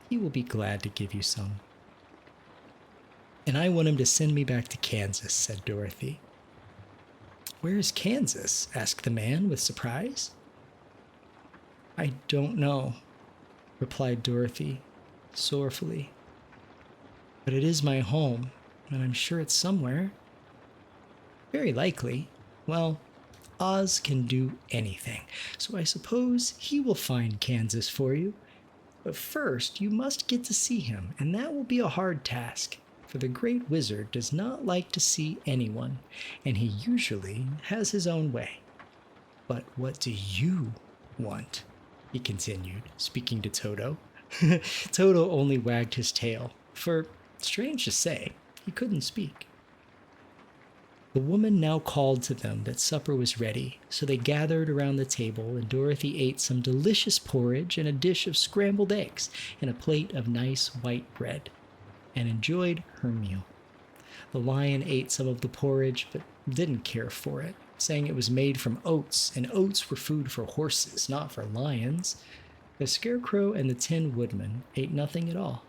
He will be glad to give you some. And I want him to send me back to Kansas, said Dorothy. Where is Kansas? Asked the man with surprise. I don't know, replied Dorothy sorrowfully. But it is my home, and I'm sure it's somewhere. Very likely. Well, Oz can do anything, so I suppose he will find Kansas for you. But first, you must get to see him, and that will be a hard task, for the Great Wizard does not like to see anyone, and he usually has his own way. But what do you want? He continued, speaking to Toto. Toto only wagged his tail, for, strange to say, he couldn't speak. The woman now called to them that supper was ready, so they gathered around the table, and Dorothy ate some delicious porridge and a dish of scrambled eggs and a plate of nice white bread, and enjoyed her meal. The lion ate some of the porridge, but didn't care for it, saying it was made from oats, and oats were food for horses, not for lions. The Scarecrow and the Tin Woodman ate nothing at all.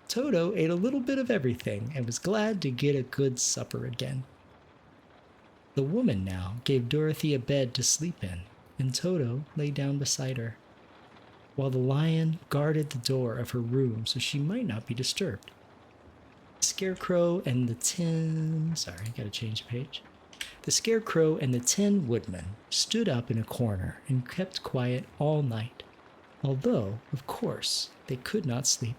Toto ate a little bit of everything and was glad to get a good supper again. The woman now gave Dorothy a bed to sleep in, and Toto lay down beside her, while the lion guarded the door of her room so she might not be disturbed. The Scarecrow and the Tin Woodman stood up in a corner and kept quiet all night, although, of course, they could not sleep.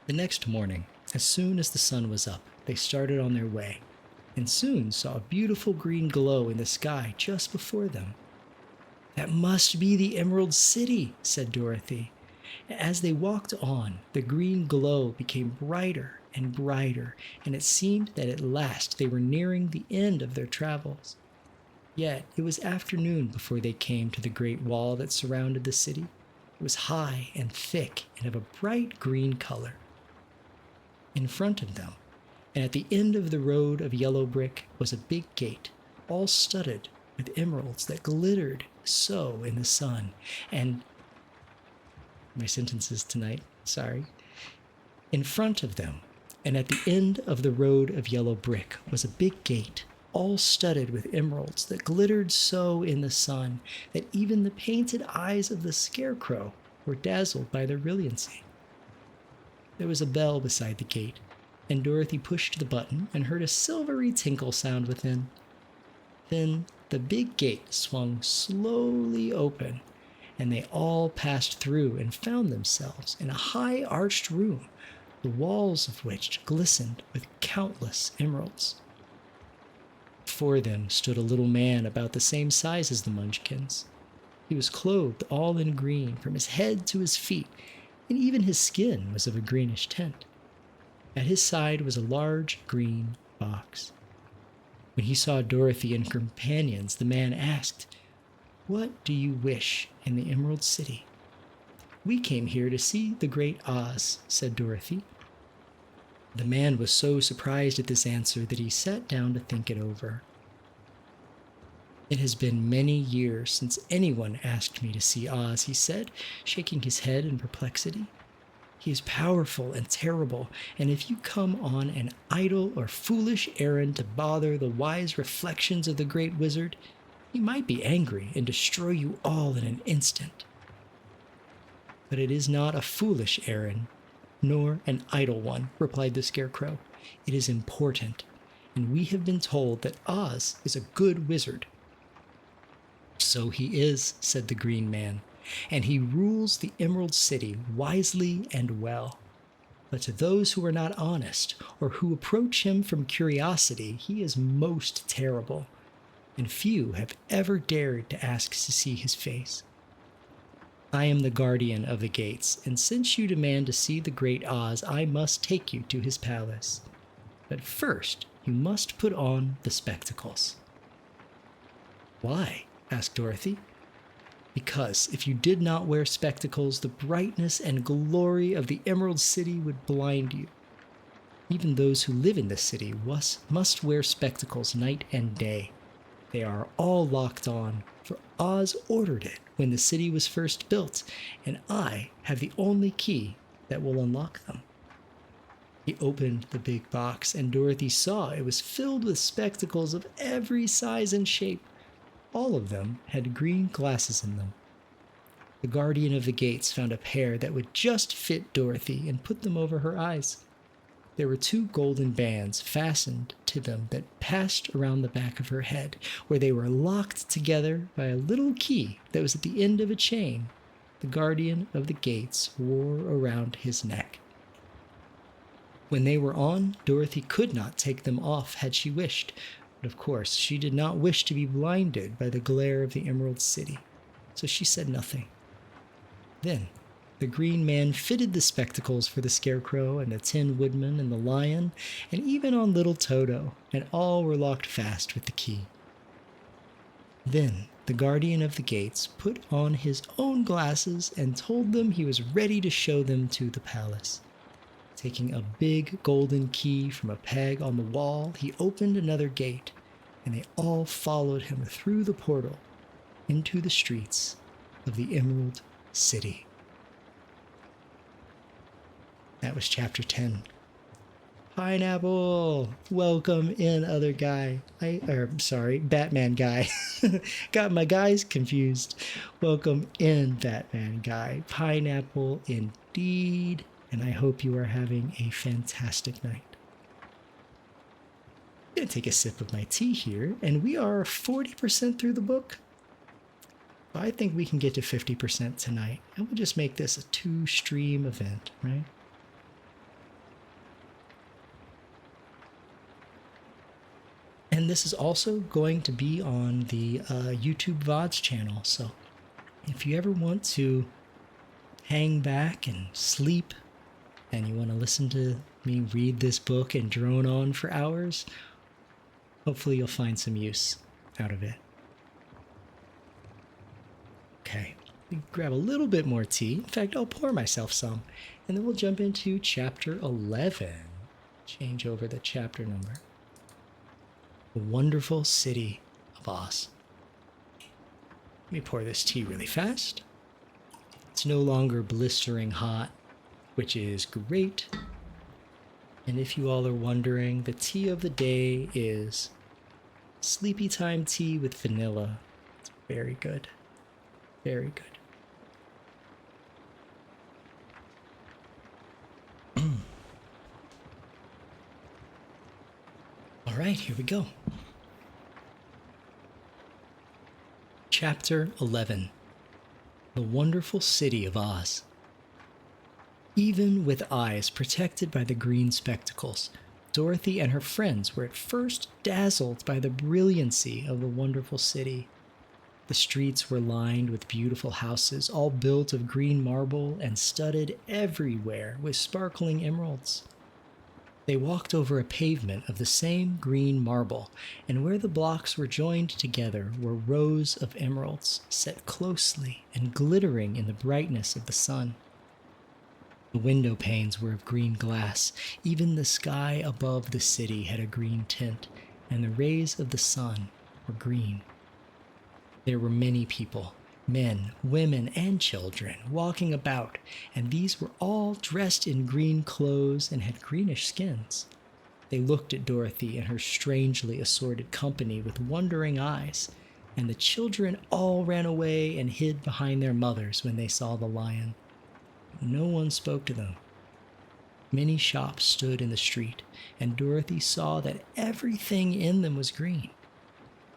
The next morning, as soon as the sun was up, they started on their way, and soon saw a beautiful green glow in the sky just before them. That must be the Emerald City, said Dorothy. As they walked on, the green glow became brighter and brighter, and it seemed that at last they were nearing the end of their travels. Yet it was afternoon before they came to the great wall that surrounded the city. It was high and thick and of a bright green color. In front of them, and at the end of the road of yellow brick, was a big gate, all studded with emeralds that glittered so in the sun. And my sentences tonight, sorry. In front of them, and at the end of the road of yellow brick, was a big gate, all studded with emeralds that glittered so in the sun that even the painted eyes of the Scarecrow were dazzled by their brilliancy. There was a bell beside the gate, and Dorothy pushed the button and heard a silvery tinkle sound within. Then the big gate swung slowly open, and they all passed through and found themselves in a high arched room, the walls of which glistened with countless emeralds. Before them stood a little man about the same size as the Munchkins. He was clothed all in green from his head to his feet, and even his skin was of a greenish tint. At his side was a large green box. When he saw Dorothy and her companions, the man asked, "What do you wish in the Emerald City?" We came here to see the Great Oz, said Dorothy. The man was so surprised at this answer that he sat down to think it over. It has been many years since anyone asked me to see Oz, he said, shaking his head in perplexity. He is powerful and terrible, and if you come on an idle or foolish errand to bother the wise reflections of the great wizard, he might be angry and destroy you all in an instant. But it is not a foolish errand, nor an idle one, replied the Scarecrow. It is important, and we have been told that Oz is a good wizard. So he is, said the Green Man, and he rules the Emerald City wisely and well. But to those who are not honest, or who approach him from curiosity, he is most terrible, and few have ever dared to ask to see his face. I am the guardian of the gates, and since you demand to see the Great Oz, I must take you to his palace. But first, you must put on the spectacles. Why? Asked Dorothy. Because if you did not wear spectacles, the brightness and glory of the Emerald City would blind you. Even those who live in the city must wear spectacles night and day. They are all locked on, for Oz ordered it when the city was first built, and I have the only key that will unlock them. He opened the big box, and Dorothy saw it was filled with spectacles of every size and shape. All of them had green glasses in them. The guardian of the gates found a pair that would just fit Dorothy and put them over her eyes. There were 2 golden bands fastened to them that passed around the back of her head, where they were locked together by a little key that was at the end of a chain the guardian of the gates wore around his neck. When they were on, Dorothy could not take them off had she wished, but of course she did not wish to be blinded by the glare of the Emerald City, so she said nothing. Then the Green Man fitted the spectacles for the Scarecrow and the Tin Woodman and the Lion, and even on little Toto, and all were locked fast with the key. Then the guardian of the gates put on his own glasses and told them he was ready to show them to the palace. Taking a big golden key from a peg on the wall, he opened another gate, and they all followed him through the portal into the streets of the Emerald City. That was chapter 10. Pineapple! Welcome in, other guy. Batman guy. Got my guys confused. Welcome in, Batman guy. Pineapple indeed. And I hope you are having a fantastic night. I'm going to take a sip of my tea here, and we are 40% through the book. I think we can get to 50% tonight, and we'll just make this a 2-stream event, right? And this is also going to be on the YouTube VODs channel, so if you ever want to hang back and sleep, and you want to listen to me read this book and drone on for hours, hopefully you'll find some use out of it. Okay, grab a little bit more tea. In fact, I'll pour myself some, and then we'll jump into chapter 11. Change over the chapter number. The Wonderful City of Oz. Let me pour this tea really fast. It's no longer blistering hot, which is great. And if you all are wondering, the tea of the day is Sleepy Time tea with vanilla. It's very good. Very good. All right, here we go. Chapter 11. The Wonderful City of Oz. Even with eyes protected by the green spectacles, Dorothy and her friends were at first dazzled by the brilliancy of the wonderful city. The streets were lined with beautiful houses, all built of green marble and studded everywhere with sparkling emeralds. They walked over a pavement of the same green marble, and where the blocks were joined together were rows of emeralds set closely and glittering in the brightness of the sun. The window panes were of green glass. Even the sky above the city had a green tint, and the rays of the sun were green. There were many people, men, women, and children, walking about, and these were all dressed in green clothes and had greenish skins. They looked at Dorothy and her strangely assorted company with wondering eyes, and the children all ran away and hid behind their mothers when they saw the lion. No one spoke to them. Many shops stood in the street, and Dorothy saw that everything in them was green.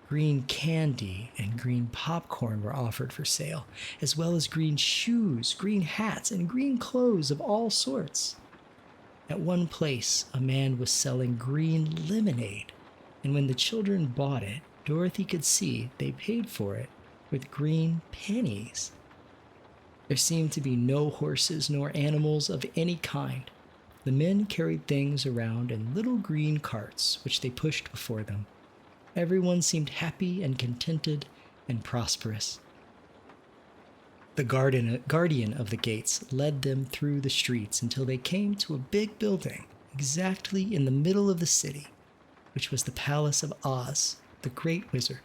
Green candy and green popcorn were offered for sale, as well as green shoes, green hats, and green clothes of all sorts. At one place, a man was selling green lemonade, and when the children bought it, Dorothy could see they paid for it with green pennies. There seemed to be no horses nor animals of any kind. The men carried things around in little green carts, which they pushed before them. Everyone seemed happy and contented and prosperous. The guardian of the gates led them through the streets until they came to a big building exactly in the middle of the city, which was the palace of Oz, the great wizard.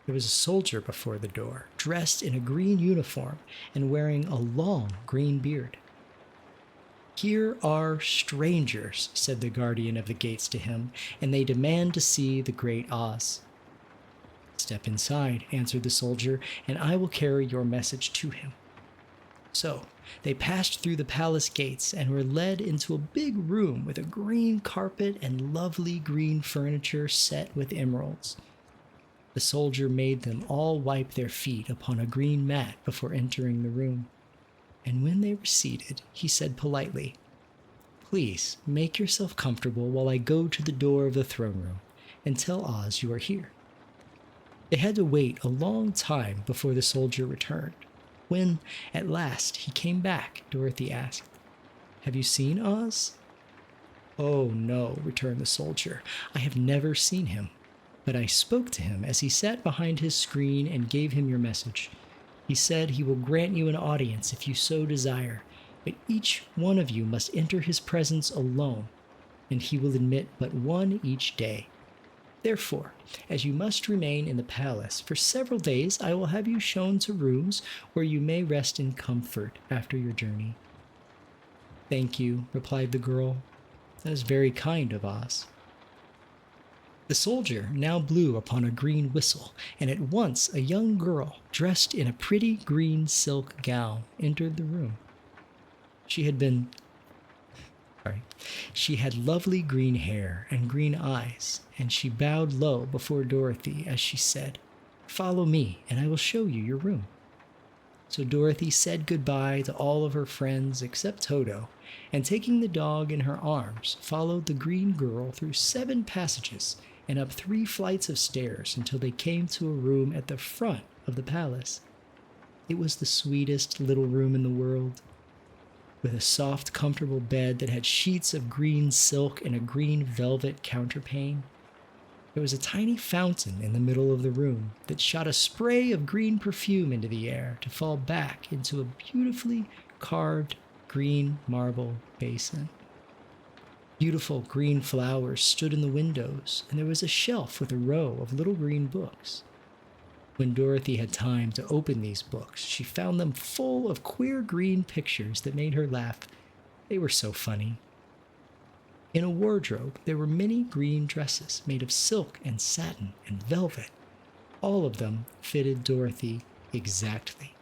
There was a soldier before the door, dressed in a green uniform and wearing a long green beard. "Here are strangers," said the guardian of the gates to him, "and they demand to see the great Oz." "Step inside," answered the soldier, "and I will carry your message to him." So they passed through the palace gates and were led into a big room with a green carpet and lovely green furniture set with emeralds. The soldier made them all wipe their feet upon a green mat before entering the room. And when they were seated, he said politely, "Please make yourself comfortable while I go to the door of the throne room and tell Oz you are here." They had to wait a long time before the soldier returned. When, at last, he came back, Dorothy asked, "Have you seen Oz?" "Oh, no," returned the soldier. "I have never seen him. But I spoke to him as he sat behind his screen and gave him your message. He said he will grant you an audience if you so desire, but each one of you must enter his presence alone, and he will admit but one each day. Therefore, as you must remain in the palace for several days, I will have you shown to rooms where you may rest in comfort after your journey." "Thank you," replied the girl. "That is very kind of Oz." The soldier now blew upon a green whistle, and at once a young girl, dressed in a pretty green silk gown, entered the room. She had lovely green hair and green eyes, and she bowed low before Dorothy as she said, "Follow me, and I will show you your room." So Dorothy said goodbye to all of her friends except Toto, and taking the dog in her arms, followed the green girl through 7 passages and up 3 flights of stairs until they came to a room at the front of the palace. It was the sweetest little room in the world, with a soft, comfortable bed that had sheets of green silk and a green velvet counterpane. There was a tiny fountain in the middle of the room that shot a spray of green perfume into the air to fall back into a beautifully carved green marble basin. Beautiful green flowers stood in the windows, and there was a shelf with a row of little green books. When Dorothy had time to open these books, she found them full of queer green pictures that made her laugh. They were so funny. In a wardrobe, there were many green dresses made of silk and satin and velvet. All of them fitted Dorothy exactly.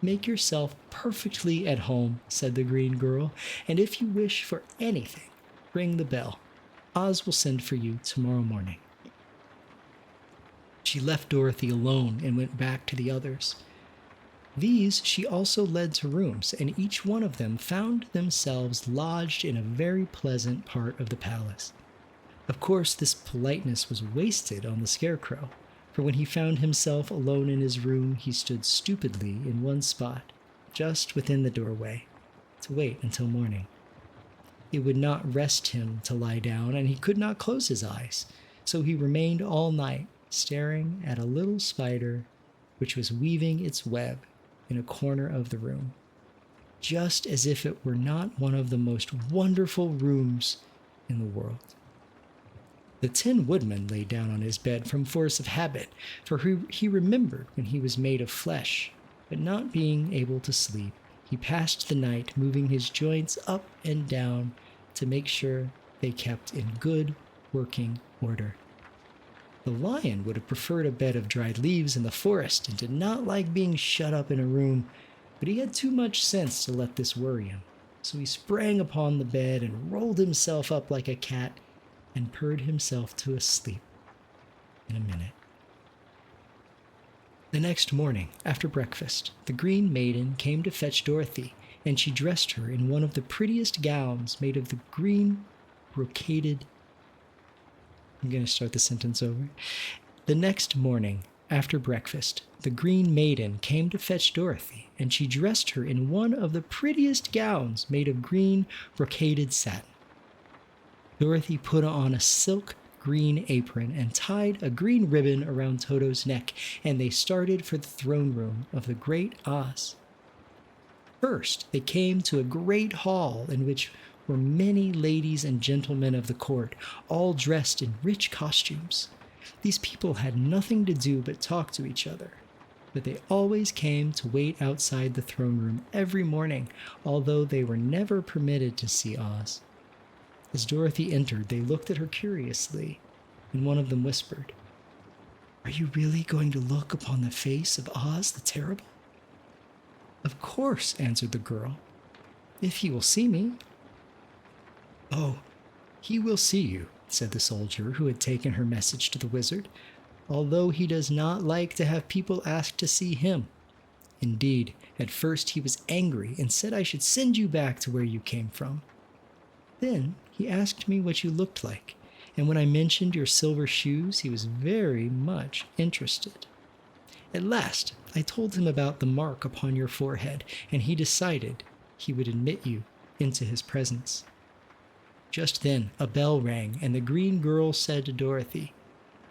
"Make yourself perfectly at home," said the green girl, "and if you wish for anything, ring the bell. Oz will send for you tomorrow morning." She left Dorothy alone and went back to the others. These she also led to rooms, and each one of them found themselves lodged in a very pleasant part of the palace. Of course, this politeness was wasted on the Scarecrow, for when he found himself alone in his room, he stood stupidly in one spot, just within the doorway, to wait until morning. It would not rest him to lie down, and he could not close his eyes. So he remained all night, staring at a little spider which was weaving its web in a corner of the room, just as if it were not one of the most wonderful rooms in the world. The Tin Woodman lay down on his bed from force of habit, for he remembered when he was made of flesh, but not being able to sleep, he passed the night moving his joints up and down to make sure they kept in good working order. The lion would have preferred a bed of dried leaves in the forest and did not like being shut up in a room, but he had too much sense to let this worry him. So he sprang upon the bed and rolled himself up like a cat and purred himself to a sleep in a minute. The next morning, after breakfast, the Green Maiden came to fetch Dorothy, and she dressed her in one of the prettiest gowns made of the green brocaded... I'm going to start the sentence over. The next morning, after breakfast, the Green Maiden came to fetch Dorothy, and she dressed her in one of the prettiest gowns made of green brocaded satin. Dorothy put on a silk green apron and tied a green ribbon around Toto's neck, and they started for the throne room of the great Oz. First, they came to a great hall in which were many ladies and gentlemen of the court, all dressed in rich costumes. These people had nothing to do but talk to each other, but they always came to wait outside the throne room every morning, although they were never permitted to see Oz. As Dorothy entered, they looked at her curiously, and one of them whispered, "Are you really going to look upon the face of Oz the Terrible?" "Of course," answered the girl, "if he will see me." "Oh, he will see you," said the soldier who had taken her message to the wizard, "although he does not like to have people ask to see him. Indeed, at first he was angry and said I should send you back to where you came from. Then he asked me what you looked like, and when I mentioned your silver shoes, he was very much interested. At last, I told him about the mark upon your forehead, and he decided he would admit you into his presence." Just then, a bell rang, and the green girl said to Dorothy,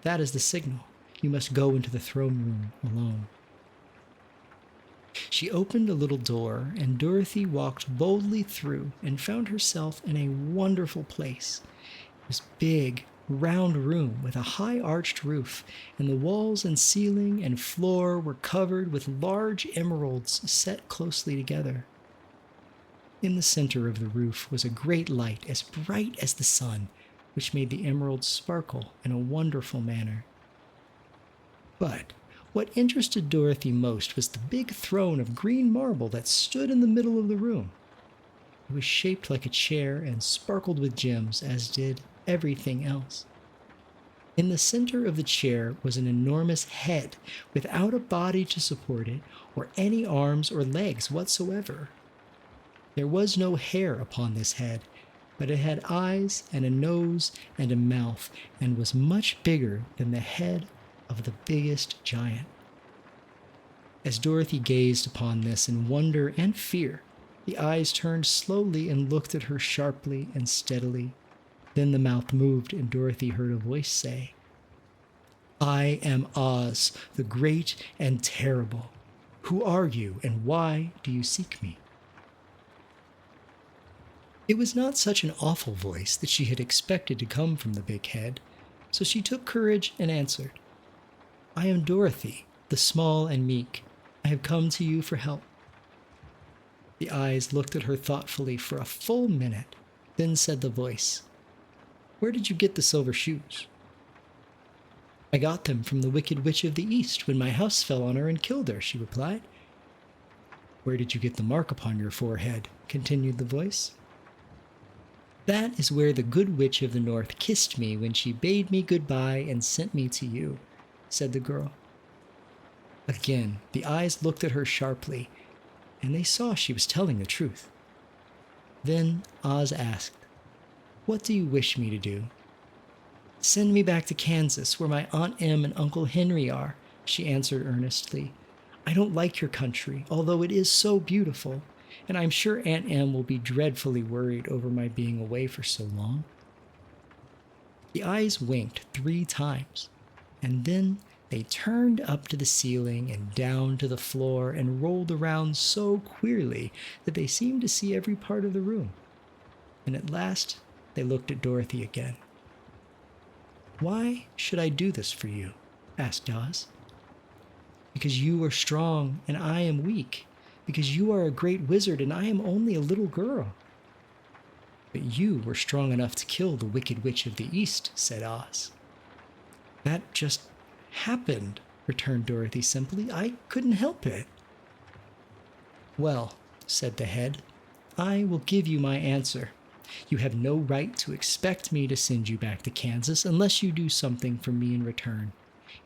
"That is the signal. You must go into the throne room alone." She opened a little door, and Dorothy walked boldly through and found herself in a wonderful place. It was a big, round room with a high arched roof, and the walls and ceiling and floor were covered with large emeralds set closely together. In the center of the roof was a great light as bright as the sun, which made the emeralds sparkle in a wonderful manner. But what interested Dorothy most was the big throne of green marble that stood in the middle of the room. It was shaped like a chair and sparkled with gems, as did everything else. In the center of the chair was an enormous head without a body to support it or any arms or legs whatsoever. There was no hair upon this head, but it had eyes and a nose and a mouth, and was much bigger than the head of the biggest giant. As Dorothy gazed upon this in wonder and fear, the eyes turned slowly and looked at her sharply and steadily. Then the mouth moved, and Dorothy heard a voice say, "I am Oz, the great and terrible. Who are you, and why do you seek me?" It was not such an awful voice that she had expected to come from the big head, so she took courage and answered, "I am Dorothy, the small and meek. I have come to you for help." The eyes looked at her thoughtfully for a full minute, then said the voice, "Where did you get the silver shoes?" "I got them from the Wicked Witch of the East when my house fell on her and killed her," she replied. "Where did you get the mark upon your forehead?" continued the voice. "That is where the Good Witch of the North kissed me when she bade me goodbye and sent me to you," said the girl. Again, the eyes looked at her sharply, and they saw she was telling the truth. Then Oz asked, "What do you wish me to do?" "Send me back to Kansas, where my Aunt Em and Uncle Henry are," she answered earnestly. "I don't like your country, although it is so beautiful. and I'm sure Aunt Em will be dreadfully worried over my being away for so long." The eyes winked 3 times, and then they turned up to the ceiling and down to the floor and rolled around so queerly that they seemed to see every part of the room. And at last, they looked at Dorothy again. "Why should I do this for you?" asked Oz. "Because you are strong and I am weak. Because you are a great wizard and I am only a little girl." "But you were strong enough to kill the Wicked Witch of the East," said Oz. "That just happened," returned Dorothy simply. "I couldn't help it." "Well," said the head, "I will give you my answer. You have no right to expect me to send you back to Kansas unless you do something for me in return.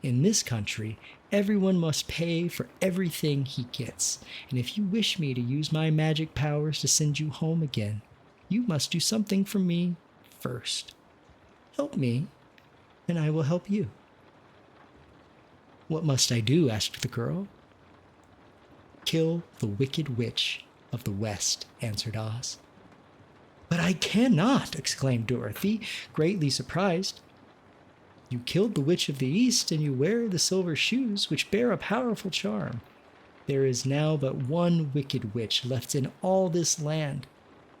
In this country, everyone must pay for everything he gets, and if you wish me to use my magic powers to send you home again, you must do something for me first. Help me, and I will help you." "What must I do?" asked the girl. "Kill the Wicked Witch of the West," answered Oz. "But I cannot!" exclaimed Dorothy, greatly surprised. "You killed the Witch of the East, and you wear the silver shoes, which bear a powerful charm. There is now but one Wicked Witch left in all this land,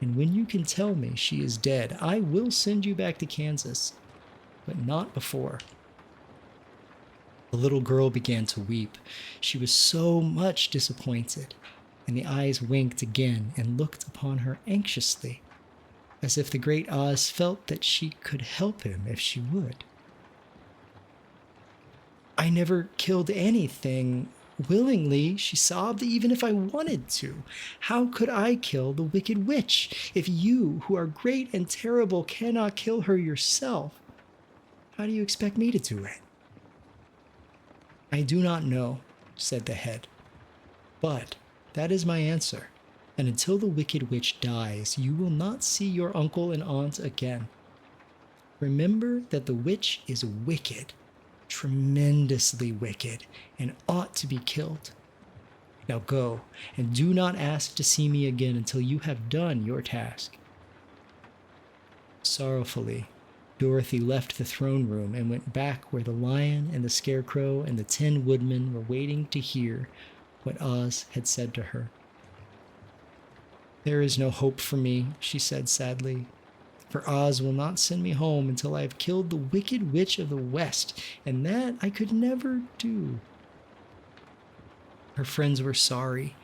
and when you can tell me she is dead, I will send you back to Kansas, but not before." The little girl began to weep. She was so much disappointed, and the eyes winked again and looked upon her anxiously, as if the great Oz felt that she could help him if she would. "I never killed anything willingly," she sobbed, "even if I wanted to. How could I kill the Wicked Witch? If you, who are great and terrible, cannot kill her yourself, how do you expect me to do it?" "I do not know," said the head, "but that is my answer, and until the Wicked Witch dies, you will not see your uncle and aunt again. Remember that the witch is wicked, tremendously wicked, and ought to be killed. Now go, and do not ask to see me again until you have done your task." Sorrowfully, Dorothy left the throne room and went back where the lion and the scarecrow and the 10 woodmen were waiting to hear what Oz had said to her. "There is no hope for me," she said sadly, "for Oz will not send me home until I have killed the Wicked Witch of the West, and that I could never do." Her friends were sorry,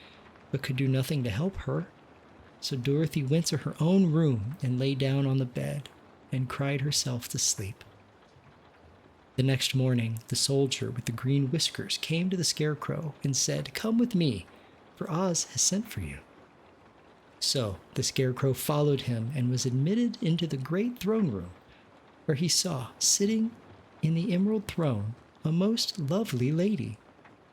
but could do nothing to help her, so Dorothy went to her own room and lay down on the bed and cried herself to sleep. The next morning, the soldier with the green whiskers came to the scarecrow and said, "Come with me, for Oz has sent for you." So the scarecrow followed him and was admitted into the great throne room, where he saw, sitting in the emerald throne, a most lovely lady.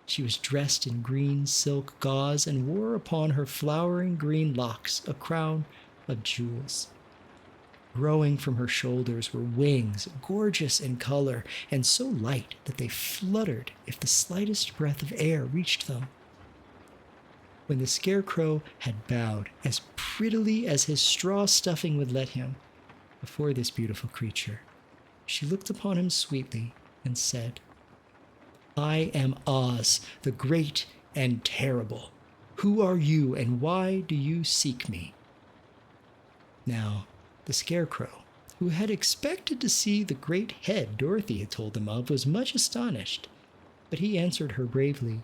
She was dressed in green silk gauze and wore upon her flowering green locks a crown of jewels. Growing from her shoulders were wings, gorgeous in color, and so light that they fluttered if the slightest breath of air reached them. When the scarecrow had bowed as prettily as his straw stuffing would let him before this beautiful creature, she looked upon him sweetly and said, "I am Oz, the great and terrible. Who are you, and why do you seek me?" Now, the scarecrow, who had expected to see the great head Dorothy had told him of, was much astonished, but he answered her bravely,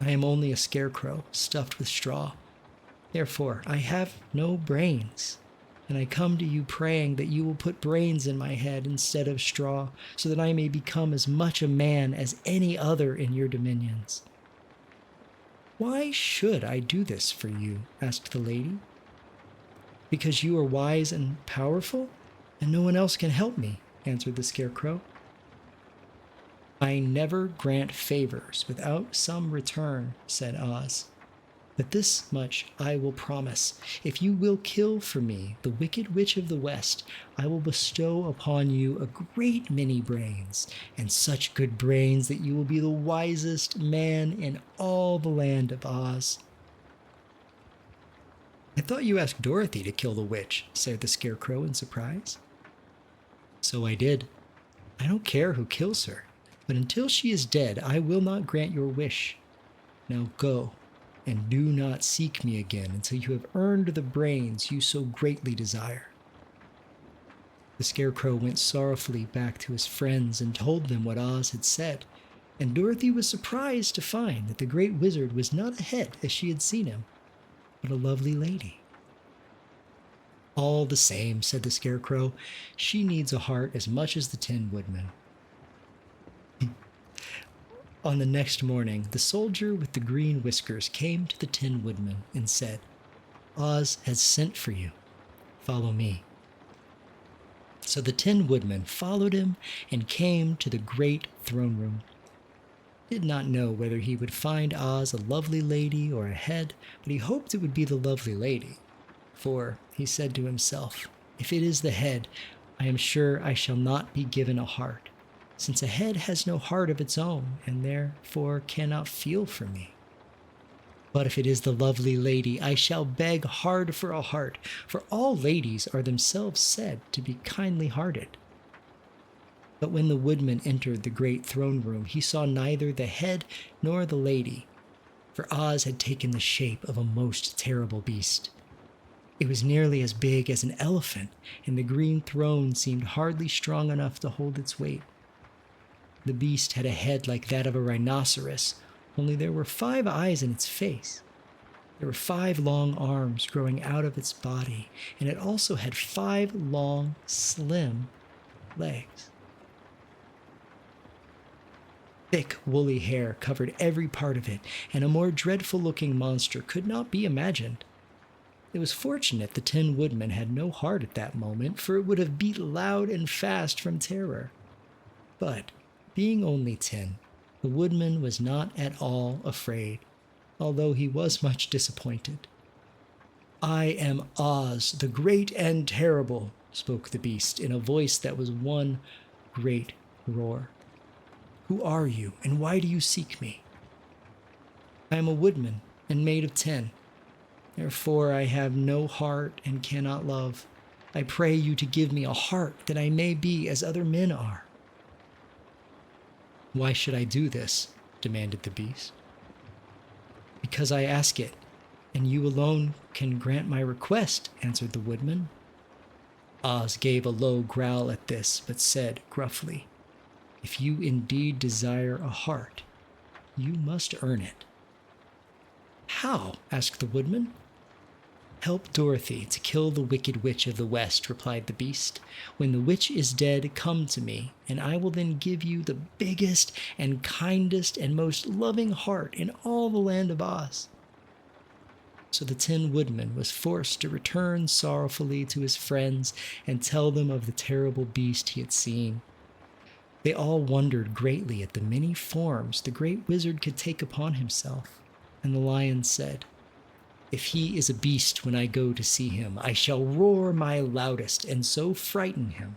"I am only a scarecrow stuffed with straw. Therefore, I have no brains, and I come to you praying that you will put brains in my head instead of straw, so that I may become as much a man as any other in your dominions." "Why should I do this for you?" asked the lady. "Because you are wise and powerful, and no one else can help me," answered the scarecrow. "I never grant favors without some return," said Oz. "But this much I will promise. If you will kill for me the Wicked Witch of the West, I will bestow upon you a great many brains, and such good brains that you will be the wisest man in all the land of Oz." I thought you asked Dorothy to kill the witch, said the Scarecrow in surprise. So I did. I don't care who kills her, but until she is dead, I will not grant your wish. Now go, and do not seek me again until you have earned the brains you so greatly desire. The Scarecrow went sorrowfully back to his friends and told them what Oz had said, and Dorothy was surprised to find that the Great Wizard was not a head as she had seen him, but a lovely lady. All the same, said the Scarecrow, she needs a heart as much as the Tin Woodman. On the next morning, the soldier with the green whiskers came to the Tin Woodman and said, Oz has sent for you. Follow me. So the Tin Woodman followed him and came to the great throne room. He did not know whether he would find Oz a lovely lady or a head, but he hoped it would be the lovely lady. For, he said to himself, if it is the head, I am sure I shall not be given a heart, since a head has no heart of its own, and therefore cannot feel for me. But if it is the lovely lady, I shall beg hard for a heart, for all ladies are themselves said to be kindly-hearted. But when the woodman entered the great throne room, he saw neither the head nor the lady, for Oz had taken the shape of a most terrible beast. It was nearly as big as an elephant, and the green throne seemed hardly strong enough to hold its weight. The beast had a head like that of a rhinoceros, only there were 5 eyes in its face. There were 5 long arms growing out of its body, and it also had 5 long, slim legs. Thick, woolly hair covered every part of it, and a more dreadful-looking monster could not be imagined. It was fortunate the Tin Woodman had no heart at that moment, for it would have beat loud and fast from terror. But, being only tin, the woodman was not at all afraid, although he was much disappointed. I am Oz, the great and terrible, spoke the beast in a voice that was one great roar. Who are you, and why do you seek me? I am a woodman, and made of tin. Therefore I have no heart and cannot love. I pray you to give me a heart that I may be as other men are. Why should I do this? Demanded the beast. Because I ask it, and you alone can grant my request, answered the woodman. Oz gave a low growl at this, but said gruffly, if you indeed desire a heart, you must earn it. How? Asked the woodman. Help Dorothy to kill the wicked witch of the West, replied the beast. When the witch is dead, come to me, and I will then give you the biggest and kindest and most loving heart in all the land of Oz. So the Tin Woodman was forced to return sorrowfully to his friends and tell them of the terrible beast he had seen. They all wondered greatly at the many forms the great wizard could take upon himself, and the lion said, if he is a beast when I go to see him, I shall roar my loudest and so frighten him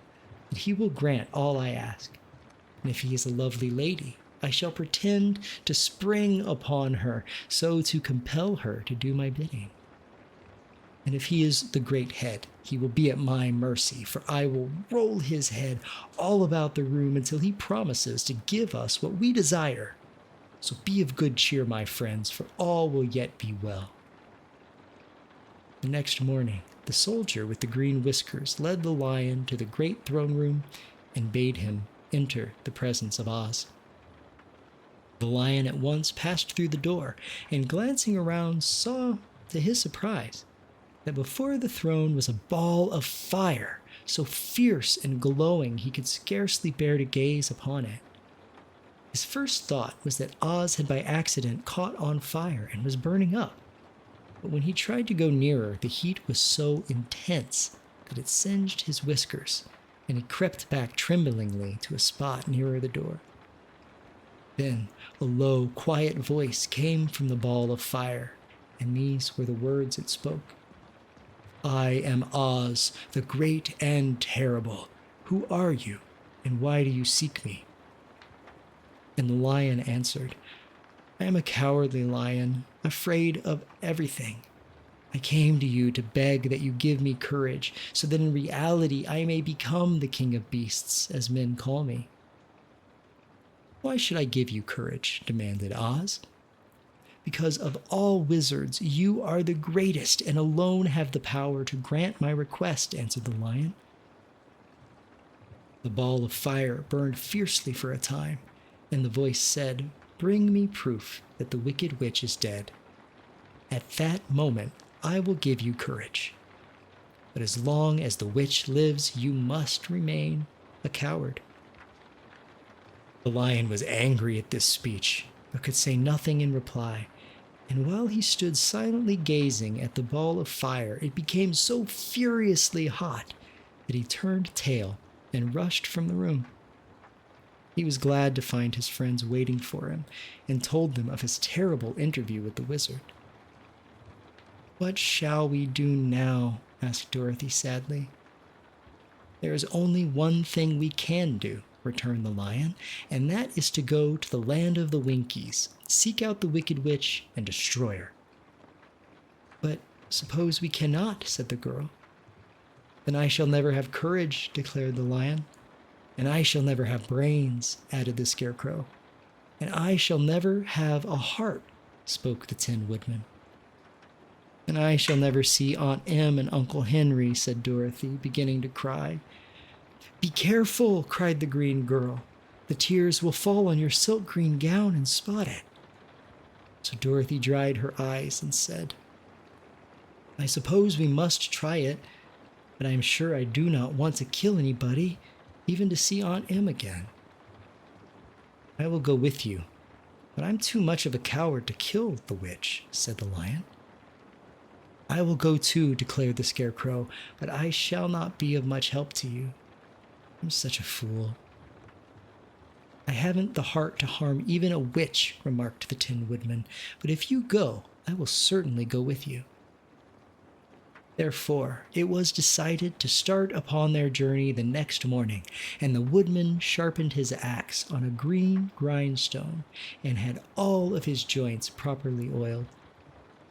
that he will grant all I ask. And if he is a lovely lady, I shall pretend to spring upon her so to compel her to do my bidding. And if he is the great head, he will be at my mercy, for I will roll his head all about the room until he promises to give us what we desire. So be of good cheer, my friends, for all will yet be well. The next morning, the soldier with the green whiskers led the lion to the great throne room and bade him enter the presence of Oz. The lion at once passed through the door, and glancing around saw, to his surprise, that before the throne was a ball of fire, so fierce and glowing he could scarcely bear to gaze upon it. His first thought was that Oz had by accident caught on fire and was burning up. But when he tried to go nearer, the heat was so intense that it singed his whiskers, and he crept back tremblingly to a spot nearer the door. Then a low, quiet voice came from the ball of fire, and these were the words it spoke. I am Oz, the great and terrible. Who are you, and why do you seek me? And the lion answered, I am a cowardly lion, afraid of everything. I came to you to beg that you give me courage, so that in reality I may become the king of beasts, as men call me. Why should I give you courage? Demanded Oz. Because of all wizards, you are the greatest and alone have the power to grant my request, answered the lion. The ball of fire burned fiercely for a time, and the voice said, Bring me proof that the wicked witch is dead. At that moment, I will give you courage. But as long as the witch lives, you must remain a coward. The lion was angry at this speech, but could say nothing in reply. And while he stood silently gazing at the ball of fire, it became so furiously hot that he turned tail and rushed from the room. He was glad to find his friends waiting for him and told them of his terrible interview with the wizard. What shall we do now? Asked Dorothy sadly. There is only one thing we can do, returned the lion, and that is to go to the land of the Winkies, seek out the wicked witch, and destroy her. But suppose we cannot, said the girl. Then I shall never have courage, declared the lion. And I shall never have brains, added the scarecrow. And I shall never have a heart, spoke the Tin Woodman. And I shall never see Aunt Em and Uncle Henry, said Dorothy, beginning to cry. Be careful, cried the green girl. The tears will fall on your silk green gown and spot it. So Dorothy dried her eyes and said, I suppose we must try it, but I am sure I do not want to kill anybody, even to see Aunt Em again. I will go with you, but I'm too much of a coward to kill the witch, said the lion. I will go too, declared the scarecrow, but I shall not be of much help to you. I'm such a fool. I haven't the heart to harm even a witch, remarked the Tin Woodman, but if you go, I will certainly go with you. Therefore, it was decided to start upon their journey the next morning, and the woodman sharpened his axe on a green grindstone and had all of his joints properly oiled.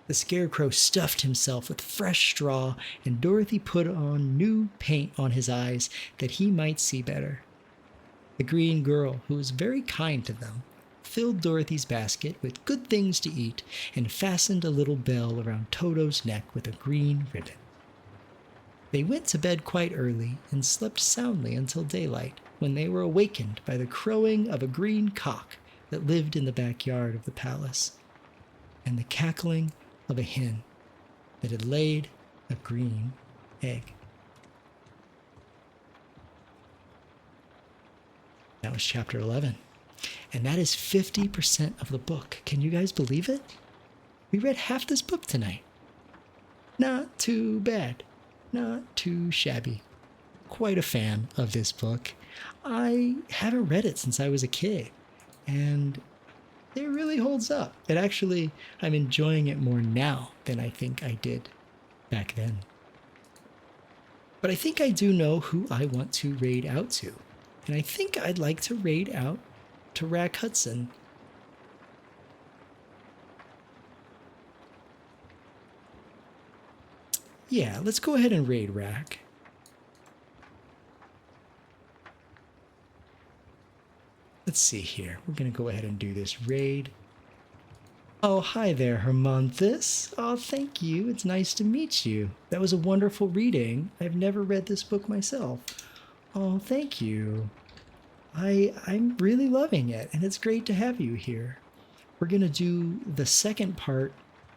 The scarecrow stuffed himself with fresh straw, and Dorothy put on new paint on his eyes that he might see better. The green girl, who was very kind to them, filled Dorothy's basket with good things to eat and fastened a little bell around Toto's neck with a green ribbon. They went to bed quite early and slept soundly until daylight, when they were awakened by the crowing of a green cock that lived in the backyard of the palace, and the cackling of a hen that had laid a green egg. That was chapter 11. And that is 50% of the book. Can you guys believe it? We read half this book tonight. Not too bad. Not too shabby. Quite a fan of this book. I haven't read it since I was a kid, and it really holds up. It actually, I'm enjoying it more now than I think I did back then. But I think I do know who I want to raid out to. And I think I'd like to raid out to Rack Hudson. Yeah, let's go ahead and raid Rack. Let's see here. We're going to go ahead and do this raid. Oh, hi there, Hermonthus. Oh, thank you. It's nice to meet you. That was a wonderful reading. I've never read this book myself. Oh, thank you. I'm really loving it, and it's great to have you here. We're going to do the second part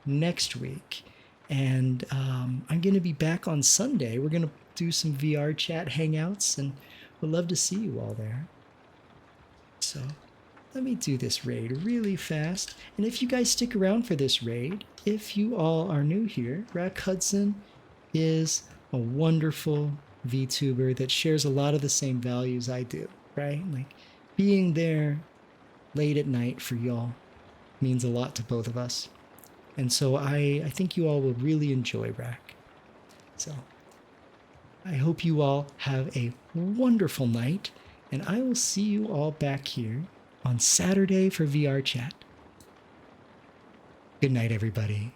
next week, and I'm going to be back on Sunday. We're going to do some VR chat hangouts, and we'd love to see you all there. So let me do this raid really fast. And if you guys stick around for this raid, if you all are new here, Rack Hudson is a wonderful VTuber that shares a lot of the same values I do, right? Like being there late at night for y'all means a lot to both of us. And so I think you all will really enjoy Rack. So I hope you all have a wonderful night, and I will see you all back here on Saturday for VR chat. Good night, everybody.